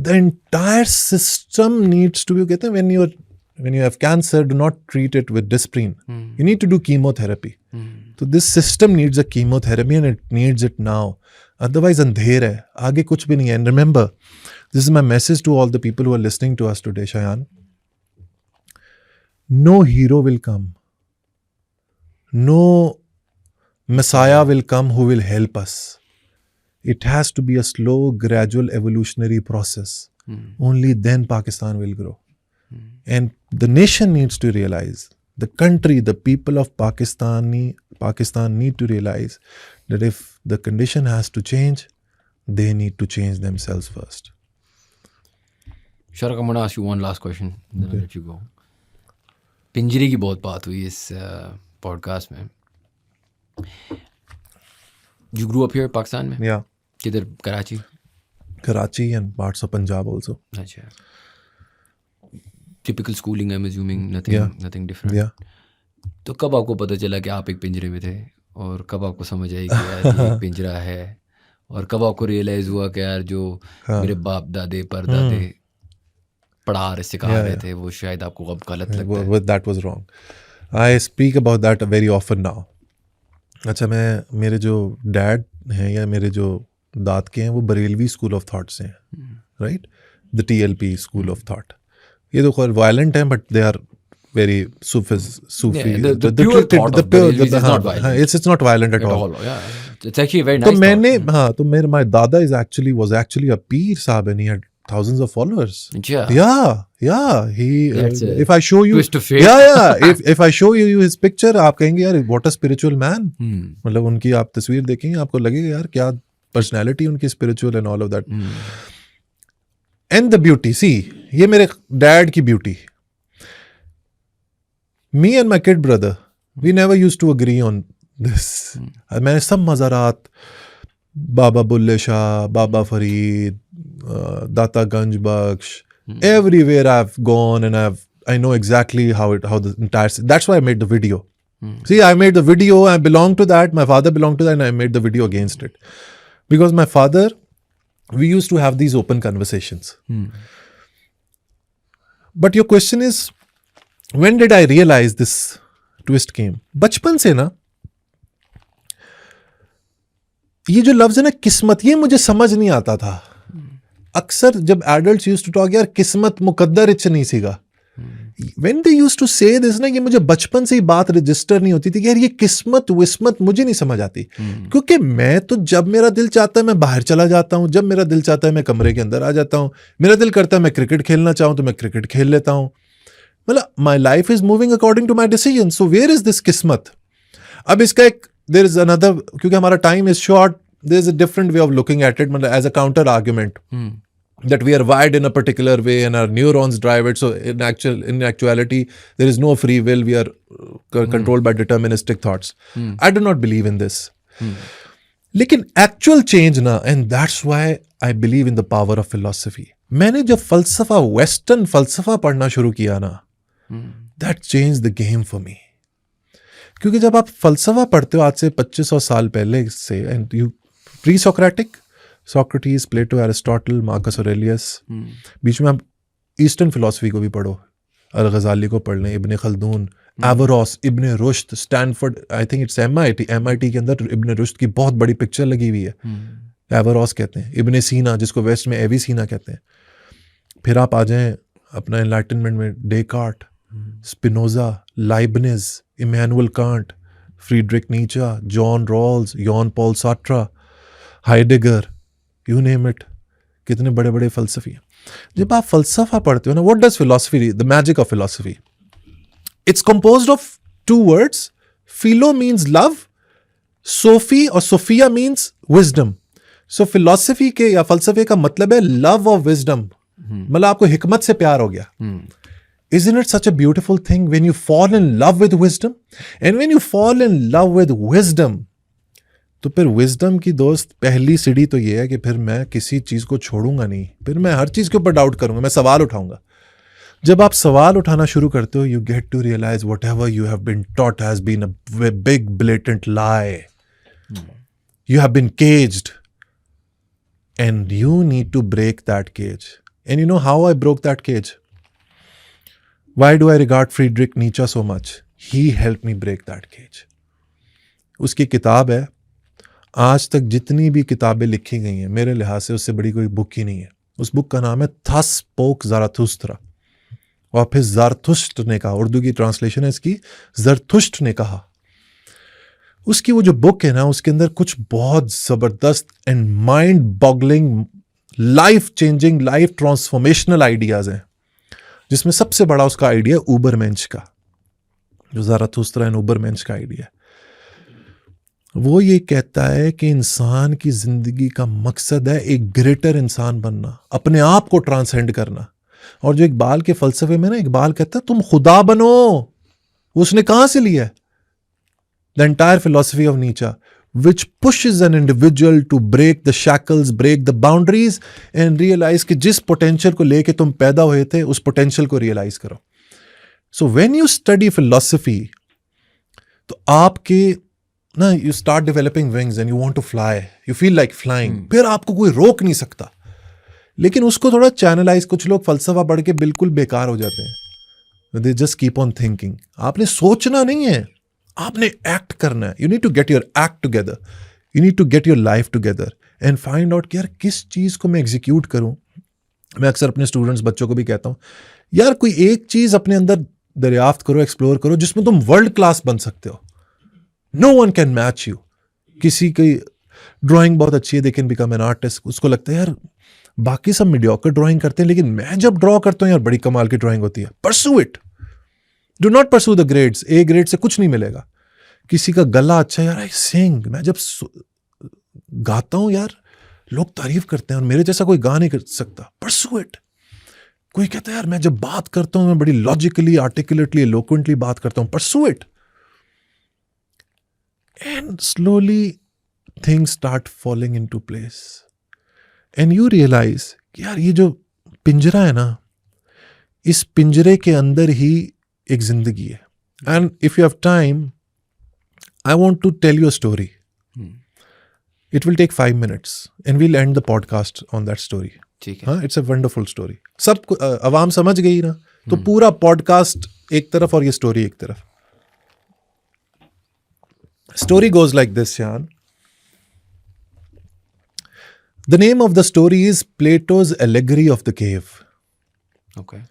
the entire system needs to be. कहते हैं when you have cancer, do not treat it with Disprin. You need to do chemotherapy. So this system needs a chemotherapy and it needs it now. Otherwise अंधेर है, आगे कुछ भी नहीं है. And remember, this is my message to all the people who are listening to us today, Shayan. No hero will come. No Messiah will come who will help us. It has to be a slow, gradual, evolutionary process. Only then Pakistan will grow. And the nation needs to realize, the country, the people of Pakistan need to realize that if the condition has to change, they need to change themselves first. Sharak, I'm going to ask you one last question, then I'll let you go. पिंजरे की बहुत बात हुई इस podcast में. You grew up here, Pakistan में? Yeah. किधर? Karachi? Karachi and parts of Punjab also. अच्छा. Typical schooling, I'm assuming, nothing different. Yeah. तो कब आपको पता चला कि आप एक पिंजरे में थे, और कब आपको समझ आई कि यार ये एक पिंजरा है, और कब आपको रियलाइज हुआ कि यार जो मेरे बाप दादे परदादे पढ़ा रहे सिखा रहे थे वो शायद आपको अब गलत लगता है? That was wrong. I speak about that very often now. अच्छा, मेरे जो डैड हैं या मेरे जो दाद के हैं वो बरेलवी स्कूल ऑफ थॉट से हैं, right? The TLP school of thought. ये तो खैर वायलेंट हैं, but they are very Sufi. The pure thought of Barelvis is not violent. It's not violent at all. Yeah. It's actually a very nice thought. तो my dada was actually a peer sahab, and he had thousands of followers. Yeah. He if I show you twist of fate. if I show you his picture, आप कहेंगे यार what a spiritual man. मतलब उनकी आप तस्वीर देखेंगे आपको लगेगा यार क्या personality उनकी spiritual and all of that. And the beauty, see, ये मेरे dad की beauty. Me and my kid brother, we never used to agree on this. मैंने सब मज़ारात, बाबा बुल्ले शाह, बाबा फरीद, दाता गंज बख्श, everywhere I've gone, and I know exactly how the entire. That's why I made the video. See, I made the video. I belong to that. My father belonged to that, and I made the video against it because my father. We used to have these open conversations. But your question is, when did I realize this twist came? बचपन से ना ये जो लफ्ज है ना किस्मत, ये मुझे समझ नहीं आता था. अक्सर जब एडल्ट्स यूज्ड टू टॉक यार किस्मत मुकद्दर इच नहीं सीगा, when they used to say this ना, ये मुझे बचपन से ही बात रजिस्टर नहीं होती थी कि यार ये किस्मत विस्मत मुझे नहीं समझ आती. क्योंकि मैं तो जब मेरा दिल चाहता है मैं बाहर चला जाता हूँ, जब मेरा दिल चाहता है मैं कमरे के अंदर आ जाता हूँ, मेरा दिल करता है मैं क्रिकेट खेलना चाहूँ तो मैं क्रिकेट खेल लेता हूँ. मतलब my life is moving according to my decision. So where is this किस्मत? अब इसका एक देयर इज अनदर, क्योंकि हमारा time is short, there's a different way of looking at it, as a counter argument. That we are wired in a particular way and our neurons drive it. So in actuality, there is no free will. We are controlled by deterministic thoughts. I do not believe in this. लेकिन actual change ना, and that's why I believe in the power of philosophy. मैंने जब फलसफा, western फलसफा पढ़ना शुरू किया ना, that changed the game for me. क्योंकि जब आप फलसफा पढ़ते हो आज से 2500 साल पहले से, and you pre-Socratic, Socrates, Plato, Aristotle, Marcus Aurelius, बीच में आप ईस्टर्न फिलोसफी को भी पढ़ो, अल गजाली को पढ़ लें, Ibn Khaldun, Averroes, Ibn Rushd, Stanford, I think it's MIT के अंदर इब्ने रुश्द की बहुत बड़ी पिक्चर लगी हुई है, एवरोस कहते हैं, इब्ने सीना जिसको वेस्ट में एवी सीना कहते हैं. फिर आप आ जाएं अपना एनलाइटनमेंट में, Descartes, Spinoza, Leibniz, Immanuel Kant, Friedrich Nietzsche, John Rawls, John Paul Sartre, Heidegger, you name it, कितने बड़े बड़े फलसफी हैं. जब आप फलसफा पढ़ते हो ना, what does philosophy, the magic of philosophy, it's composed of 2 words. Philo means love, sophy और sophia means wisdom. So philosophy के या फलसफे का मतलब है लव और विजडम. मतलब आपको हिकमत से प्यार हो गया. Isn't it such a beautiful thing when you fall in love with wisdom? And when you fall in love with wisdom, तो फिर विजडम की दोस्त पहली सीढ़ी तो ये है कि फिर मैं किसी चीज़ को छोड़ूंगा नहीं, फिर मैं हर चीज़ के ऊपर डाउट करूंगा, मैं सवाल उठाऊंगा. जब आप सवाल उठाना शुरू करते हो, you get to realize whatever you have been taught has been a big blatant lie. You have been caged and you need to break that cage. And you know how I broke that cage? Why do I regard Friedrich Nietzsche so much? He helped me break that cage. उसकी किताब है, आज तक जितनी भी किताबें लिखी गई हैं मेरे लिहाज से उससे बड़ी कोई बुक ही नहीं है. उस बुक का नाम है थस स्पोक ज़राथुस्त्रा. और फिर ज़रथुष्ट ने कहा, उर्दू की ट्रांसलेशन है इसकी, ज़रथुष्ट ने कहा. उसकी वो जो बुक है ना, उसके अंदर कुछ बहुत ज़बरदस्त and mind boggling, life changing, life transformational ideas हैं, जिसमें सबसे बड़ा उसका आइडिया ऊबरमेंश का, जो ज़राथुस्त्रा एंड ऊबरमेंश का आइडिया है. वो ये कहता है कि इंसान की जिंदगी का मकसद है एक ग्रेटर इंसान बनना, अपने आप को ट्रांसेंड करना. और जो इकबाल के फलसफे में ना, इकबाल कहता है तुम खुदा बनो. उसने कहां से लिया है? द एंटायर फिलोसफी ऑफ नीचा, which pushes an individual to break the shackles, break the boundaries and realize कि जिस potential को लेके तुम पैदा हुए थे उस potential को realize करो. So when you study philosophy, तो आपके ना, you start developing wings and you want to fly, you feel like flying. फिर आपको कोई रोक नहीं सकता. लेकिन उसको थोड़ा channelize, कुछ लोग फलसफा पढ़ के बिल्कुल बेकार हो जाते हैं. They just keep on thinking. आपने सोचना नहीं है, आपने एक्ट करना है. You need to get your act together, you need to get your life together and find out कि यार किस चीज़ को मैं एग्जीक्यूट करूं. मैं अक्सर अपने स्टूडेंट्स, बच्चों को भी कहता हूं, यार कोई एक चीज़ अपने अंदर दरियाफ्त करो, एक्सप्लोर करो, जिसमें तुम वर्ल्ड क्लास बन सकते हो. No one can match you. किसी की ड्राइंग बहुत अच्छी है, they can become an artist. उसको लगता है यार बाकी सब मीडियोकर ड्राइंग करते हैं, लेकिन मैं जब ड्रॉ करता हूँ यार बड़ी कमाल की ड्राइंग होती है. Pursue it. Do not pursue the grades. A grade से कुछ नहीं मिलेगा. किसी का गला अच्छा है, यार आई सिंग, मैं जब गाता हूं यार लोग तारीफ करते हैं और मेरे जैसा कोई गा नहीं कर सकता. परसू इट. कोई कहता है यार मैं जब बात करता हूं मैं बड़ी लॉजिकली, आर्टिकुलेटली, एलोक्वेंटली बात करता हूं. Pursue it. And slowly things start falling into place and you realize कि यार ये जो पिंजरा है ना, इस पिंजरे के अंदर ही एक जिंदगी है. And if you have time, I want to tell you a story. It will take 5 minutes and we'll end the podcast on that story. ठीक है. हाँ, it's a wonderful story. सब अवाम समझ गई ना, तो पूरा पॉडकास्ट एक तरफ और ये स्टोरी एक तरफ. Story goes like this, Shan. The name of the story is Plato's Allegory of the Cave. Okay.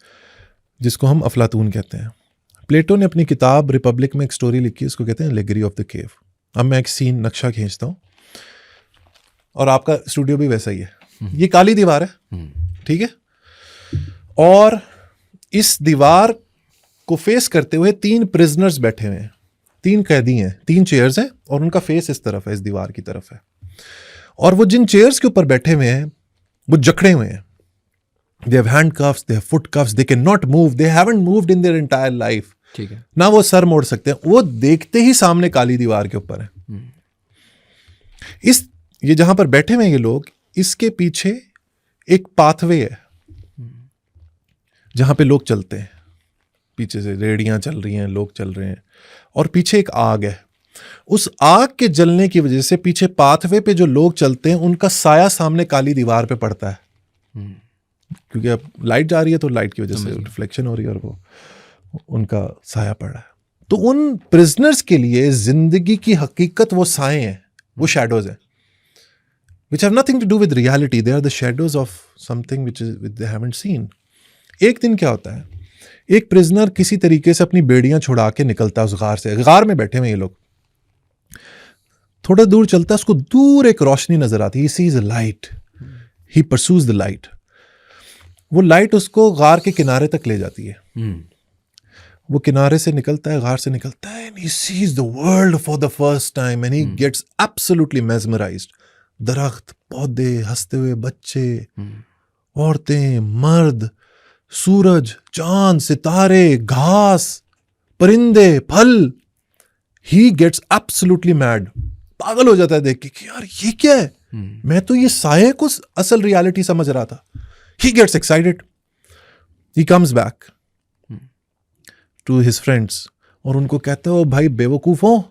जिसको हम अफलातून कहते हैं. प्लेटो ने अपनी किताब रिपब्लिक में एक स्टोरी लिखी है, इसको कहते हैं एलेगरी ऑफ द केव. अब मैं एक सीन नक्शा खींचता हूँ और आपका स्टूडियो भी वैसा ही है. ये काली दीवार है, ठीक है, और इस दीवार को फेस करते हुए 3 प्रिजनर्स बैठे हुए हैं, 3 कैदी हैं, 3 चेयर्स हैं और उनका फेस इस तरफ है, इस दीवार की तरफ है. और वो जिन चेयर्स के ऊपर बैठे हुए हैं वो जकड़े हुए हैं. They have handcuffs, they have foot cuffs, they cannot move, they haven't moved in their entire life. ठीक है. ना वो सर मोड़ सकते हैं, वो देखते ही सामने काली दीवार के ऊपर है. ये जहां पर बैठे हुए हैं ये लोग, इसके पीछे एक पाथवे है जहां पे लोग चलते हैं. पीछे से रेडियां चल रही हैं, लोग चल रहे हैं, और पीछे एक आग है. उस आग के जलने की वजह से पीछे पाथवे पे जो लोग चलते हैं उनका साया सामने काली दीवार पे पड़ता है. क्योंकि अब लाइट जा रही है तो लाइट की वजह से रिफ्लेक्शन हो रही है और वो उनका साया पड़ रहा है. तो उन प्रिजनर्स के लिए जिंदगी की हकीकत वो साए हैं, वो शैडोज हैं, which have nothing to do with reality. They are the shadows of something which they haven't seen. एक दिन क्या होता है, एक प्रिजनर किसी तरीके से अपनी बेड़ियां छुड़ा के निकलता है उस गार से. गार में बैठे हुए ये लोग, थोड़ा दूर चलता है, उसको दूर एक रोशनी नजर आती है. He sees a light. He pursues the light. वो लाइट उसको गार के किनारे तक ले जाती है. वो किनारे से निकलता है, गार से निकलता है, and he sees the world for the first time and he gets absolutely mesmerized. दरख्त, पौधे, हंसते हुए बच्चे, औरतें, मर्द, सूरज, चांद, सितारे, घास, परिंदे, फल. He gets absolutely mad. पागल हो जाता है देख के कि यार ये क्या है. मैं तो ये साये को असल रियलिटी समझ रहा था. He gets excited. He comes back to his friends और उनको कहता है, ओ भाई बेवकूफों,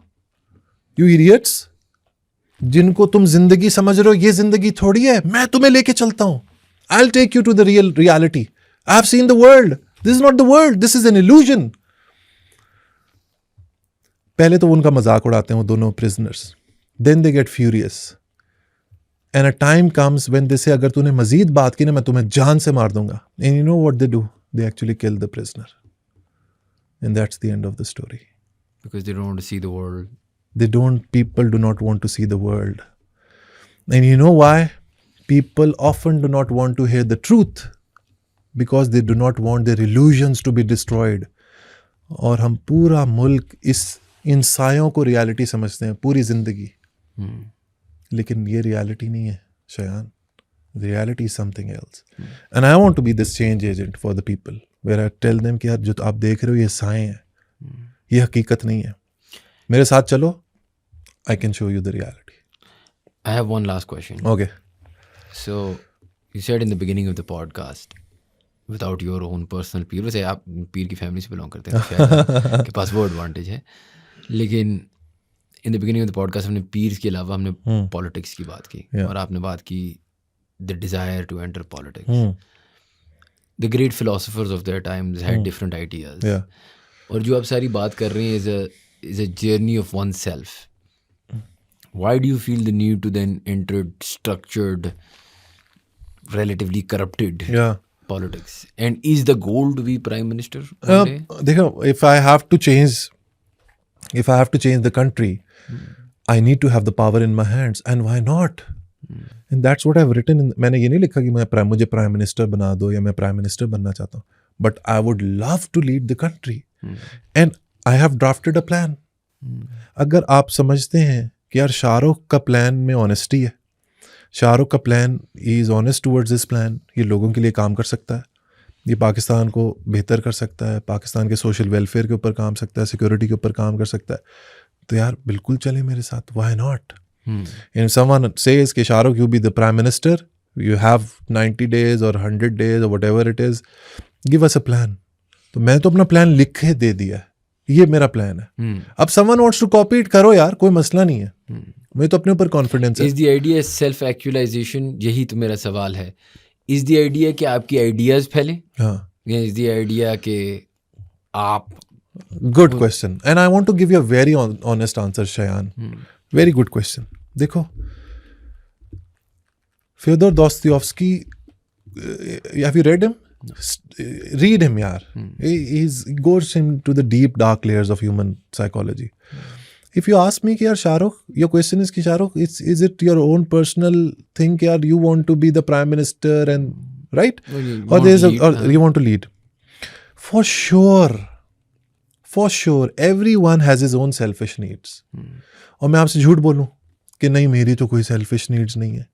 you idiots, जिनको तुम जिंदगी समझ रहे हो ये जिंदगी थोड़ी है. मैं तुम्हें लेके चलता हूं. I'll take you to the real reality. I have seen the world. This is not the world. This is an illusion. पहले तो उनका मजाक उड़ाते हैं वो दोनों prisoners. Then they get furious. And a time comes when they say, अगर तूने मजीद बात की ना मैं तुम्हें जान से मार दूंगा. And you know what they do? They actually kill the prisoner. And that's the end of the story. Because they don't want to see the world. People do not want to see the world. And you know why? People often do not want to hear the truth. Because they do not want their illusions to be destroyed. और हम पूरा मुल्क इन सायों को reality समझते हैं पूरी जिंदगी. लेकिन ये रियलिटी नहीं है Shayan. Reality is something else. And I want to be this change agent for the people where I tell them कि यार जो आप देख रहे हो ये साए हैं, ये हकीकत नहीं है. मेरे साथ चलो, I can show you the reality. I have one last question. Okay. So you said in the beginning of the podcast, without your own personal peer, वैसे आप पीर की फैमिली से बिलोंग करते हैं, शायद आपके पास वो एडवांटेज है. लेकिन in the beginning of the podcast हमने पीर्स के अलावा हमने पॉलिटिक्स की बात की. और आपने बात की the desire to enter politics. The great philosophers of their times had different ideas. और जो आप सारी बात कर रहे हैं is a journey of oneself. Why do you feel the need to then enter structured, relatively corrupted politics? And is the goal to be prime minister one day? देखो, if I have to change the country, I need to have the power in my hands, and why not? And that's what I've written. मैंने ये नहीं लिखा कि मुझे prime minister बना दो या मैं प्राइम मिनिस्टर बनना चाहता हूँ. But I would love to lead the country, and I have drafted a plan. अगर आप समझते हैं कि यार शाहरुख का प्लान में ऑनेस्टी है, शाहरुख का plan, he is honest towards this plan, ये लोगों के लिए काम कर सकता है, ये पाकिस्तान को बेहतर कर सकता है, पाकिस्तान के सोशल वेलफेयर के ऊपर काम कर सकता है, सिक्योरिटी के ऊपर काम कर सकता है, तो यार बिल्कुल चले मेरे साथ. Why not? If someone says कि Shahrukh you be the prime minister, you have 90 days और 100 days और whatever it is, give us a plan. तो मैं तो अपना प्लान लिख के दे दिया है, ये मेरा प्लान है. अब someone wants to copy it, करो यार, कोई मसला नहीं है. मैं तो अपने ऊपर कॉन्फिडेंस है. Is the idea self actualization? यही तो मेरा सवाल है. इज द आइडिया कि आपकी आइडियाज फैले? हाँ. इज द आइडिया कि आप... good question, and I want to give you a very honest answer Shayan. Very good question. देखो, Fyodor Dostoevsky, have you read him? Read him, yaar. He goes into the deep dark layers of human psychology. If you ask me कि यार Shahrukh, your question is कि Shahrukh, is it your own personal thing कि यार you want to be the prime minister and right? Or you want to lead? For sure, everyone has his own selfish needs. और मैं आपसे झूठ बोलूं, कि नहीं मेरी तो कोई सेल्फिश नीड्स नहीं है,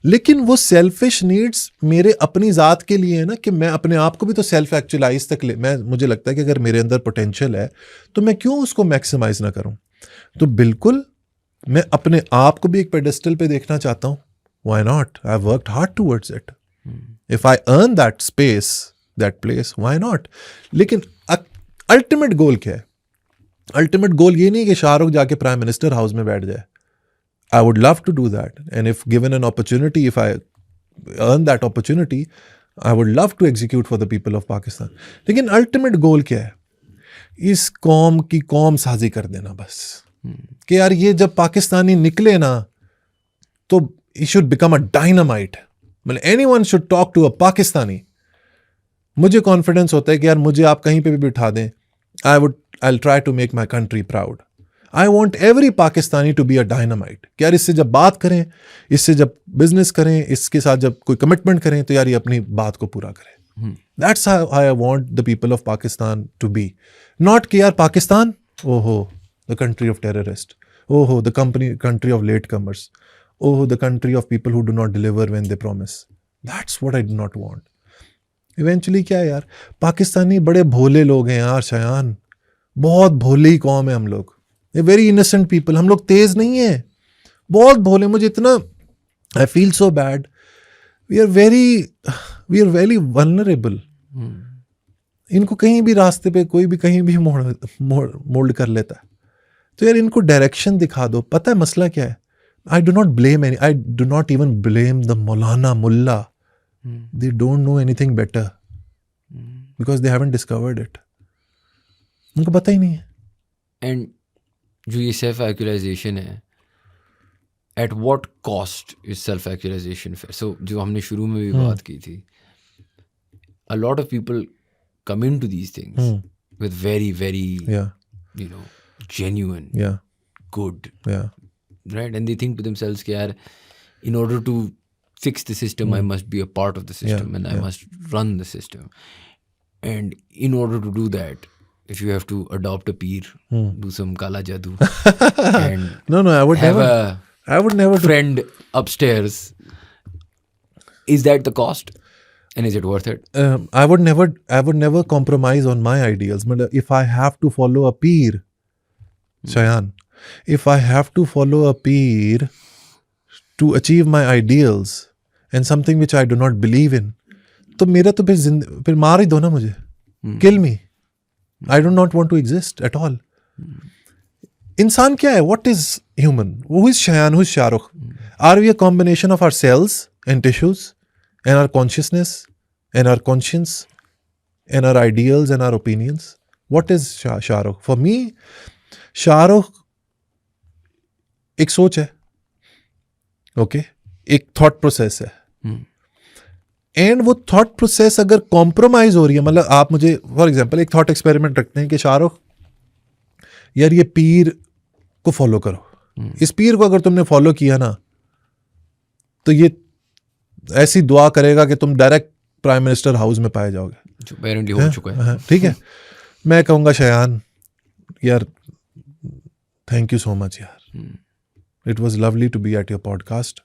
लेकिन वो सेल्फिश नीड्स मेरे अपनी ज़ात के लिए है ना, कि मैं अपने आप को भी तो सेल्फ एक्चुअलाइज तक मुझे लगता है कि अगर मेरे अंदर पोटेंशियल है तो मैं क्यों उसको मैक्सिमाइज ना करूं। तो बिल्कुल मैं अपने आप को भी एक पेडेस्टल पे देखना चाहता हूं, why not, I have worked hard towards it, if I earn that space that place, why not. लेकिन अल्टीमेट गोल क्या है? अल्टीमेट गोल ये नहीं कि शाहरुख जाके प्राइम मिनिस्टर हाउस में बैठ जाए। I would love to do that. And if given an opportunity, if I earn that opportunity, I would love to execute for the people of Pakistan. लेकिन ultimate goal क्या है? इस कौम की कौम साजी कर देना बस। कि यार ये जब पाकिस्तानी निकले ना तो he should become a dynamite. मतलब anyone should talk to a Pakistani. मुझे कॉन्फिडेंस होता है कि यार मुझे आप कहीं पे भी बिठा दें, I'll try to make my country proud. I want every Pakistani to be a dynamite. कि यार इससे जब बात करें, इससे जब बिजनेस करें, इसके साथ जब कोई कमिटमेंट करें तो यार ये अपनी बात को पूरा करें। That's how I want the people of Pakistan to be. Not कि यार पाकिस्तान, ओहो the country of terrorists, ओहो the country of latecomers, ओहो the country of people who do not deliver when they promise. That's what I do not want. Eventually क्या है यार, पाकिस्तानी बड़े भोले लोग हैं यार शयान, बहुत भोली कौम है हम लोग, वेरी इनोसेंट पीपल। हम लोग तेज नहीं है, बहुत भोले। मुझे इतना I feel so bad, we are very vulnerable. इनको कहीं भी रास्ते पे कोई भी कहीं भी मोल्ड कर लेता है। तो यार इनको डायरेक्शन दिखा दो। पता है मसला क्या है? I do not even blame the maulana mullah, they don't know anything better because they haven't discovered it. उनको पता ही नहीं है। एंड जो ये सेल्फ एक्चुअलाइजेशन है, at what cost is self actualization fair? So जो हमने शुरू में भी बात की थी, a lot of people come in to these things with very very you know genuine, good, right? And they think to themselves कि यार in order to fix the system I must be a part of the system and I must run the system, and in order to do that if you have to adopt a peer, do some kala jadoo and no I would never friend upstairs, is that the cost and is it worth it? I would never compromise on my ideals. If I have to follow a peer, Shayan, if I have to follow a peer to achieve my ideals and something which I do not believe in, तो मेरा तो फिर मार ही दो ना मुझे, kill me. I do not want to exist at all. इंसान क्या है? What is human? Who is Shayan? Who is Shahrukh? Are we a combination of our cells and tissues and our consciousness and our conscience and our ideals and our opinions? What is Shahrukh? For me, Shahrukh एक सोच है, okay, एक thought process है, and वो thought process अगर compromise हो रही है, मतलब आप मुझे फॉर एग्जांपल एक थॉट एक्सपेरिमेंट रखते हैं कि शाहरुख यार ये पीर को फॉलो करो, इस पीर को अगर तुमने फॉलो किया ना तो ये ऐसी दुआ करेगा कि तुम डायरेक्ट प्राइम मिनिस्टर हाउस में पाए जाओगे, जो अपेरेंटली हो चुका है। ठीक है, मैं कहूँगा शयान यार थैंक यू सो मच यार, it was lovely to be at your podcast.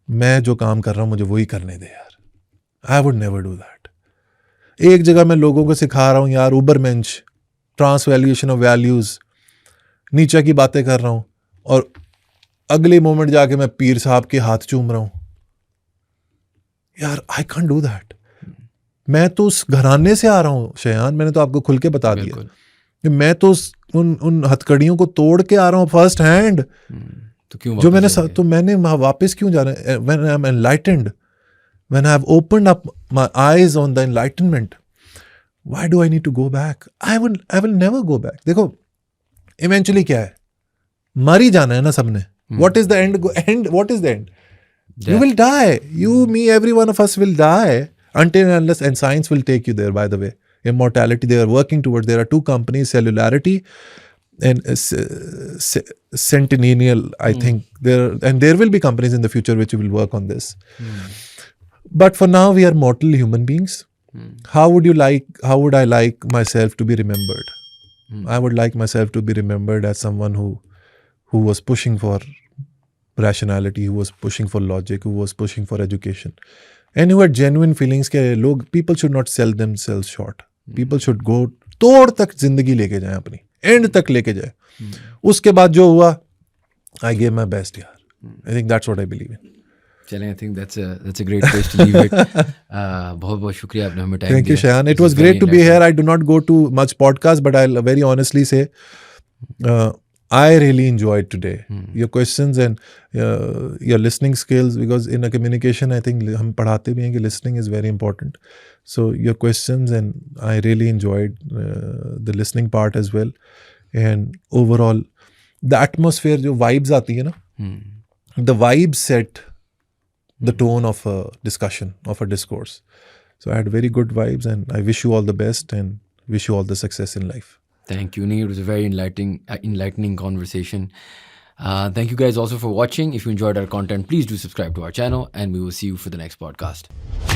मैं जो काम कर रहा हूँ मुझे वही करने दे यार, I would never do that. एक जगह मैं लोगों को सिखा रहा हूँ यार उबरमेंश, ट्रांस वैल्यूएशन ऑफ वैल्यूज, नीचे की बातें कर रहा हूँ और अगले मोमेंट जाके मैं पीर साहब के हाथ चूम रहा हूँ। यार आई कांट डू दैट। मैं तो उस घराने से आ रहा हूँ शयान, मैंने तो आपको खुल के बता दिया कि मैं तो उन हथकड़ियों को तोड़ के आ रहा हूँ फर्स्ट हैंड। तो क्यों जो मैंने वापस क्यों जा रहा है? When I am enlightened, when I have opened up my eyes on the enlightenment, why do I need to go back? I will never go back. देखो इवेंचुअली क्या है, मर ही जाना है ना सबने। What is the end? What is the end? You will die. You, me, every one of us will die until and unless, and science will take you there, by the way. Immortality, they are working towards. There are two companies, Cellularity and Centennial, I think. And there will be companies in the future which will work on this. But for now, we are mortal human beings. How would I like myself to be remembered? I would like myself to be remembered as someone who was pushing for rationality, who was pushing for logic, who was pushing for education, and who had genuine feelings के लोग, people should not sell themselves short. People should go तोड़ तक जिंदगी लेके जाए अपनी, and तक लेके जाए. उसके बाद जो हुआ, I gave my best यार. I think that's what I believe in. चलें, I think that's a great place to leave it. बहुत बहुत शुक्रिया आपने हमें टाइम दिया. Thank you, Shayan. It was great to be here. I do not go to much podcast, but I'll very honestly say, I really enjoyed today. Your questions and your listening skills, because in a communication, I think हम पढ़ाते भी हैं कि listening is very important. So your questions, and I really enjoyed the listening part as well. And overall, the atmosphere, जो vibes आती है ना, the vibes set the tone of a discussion, of a discourse. So I had very good vibes, and I wish you all the best and wish you all the success in life. Thank you, Neil. It was a very enlightening conversation. Thank you guys also for watching. If you enjoyed our content, please do subscribe to our channel, and we will see you for the next podcast.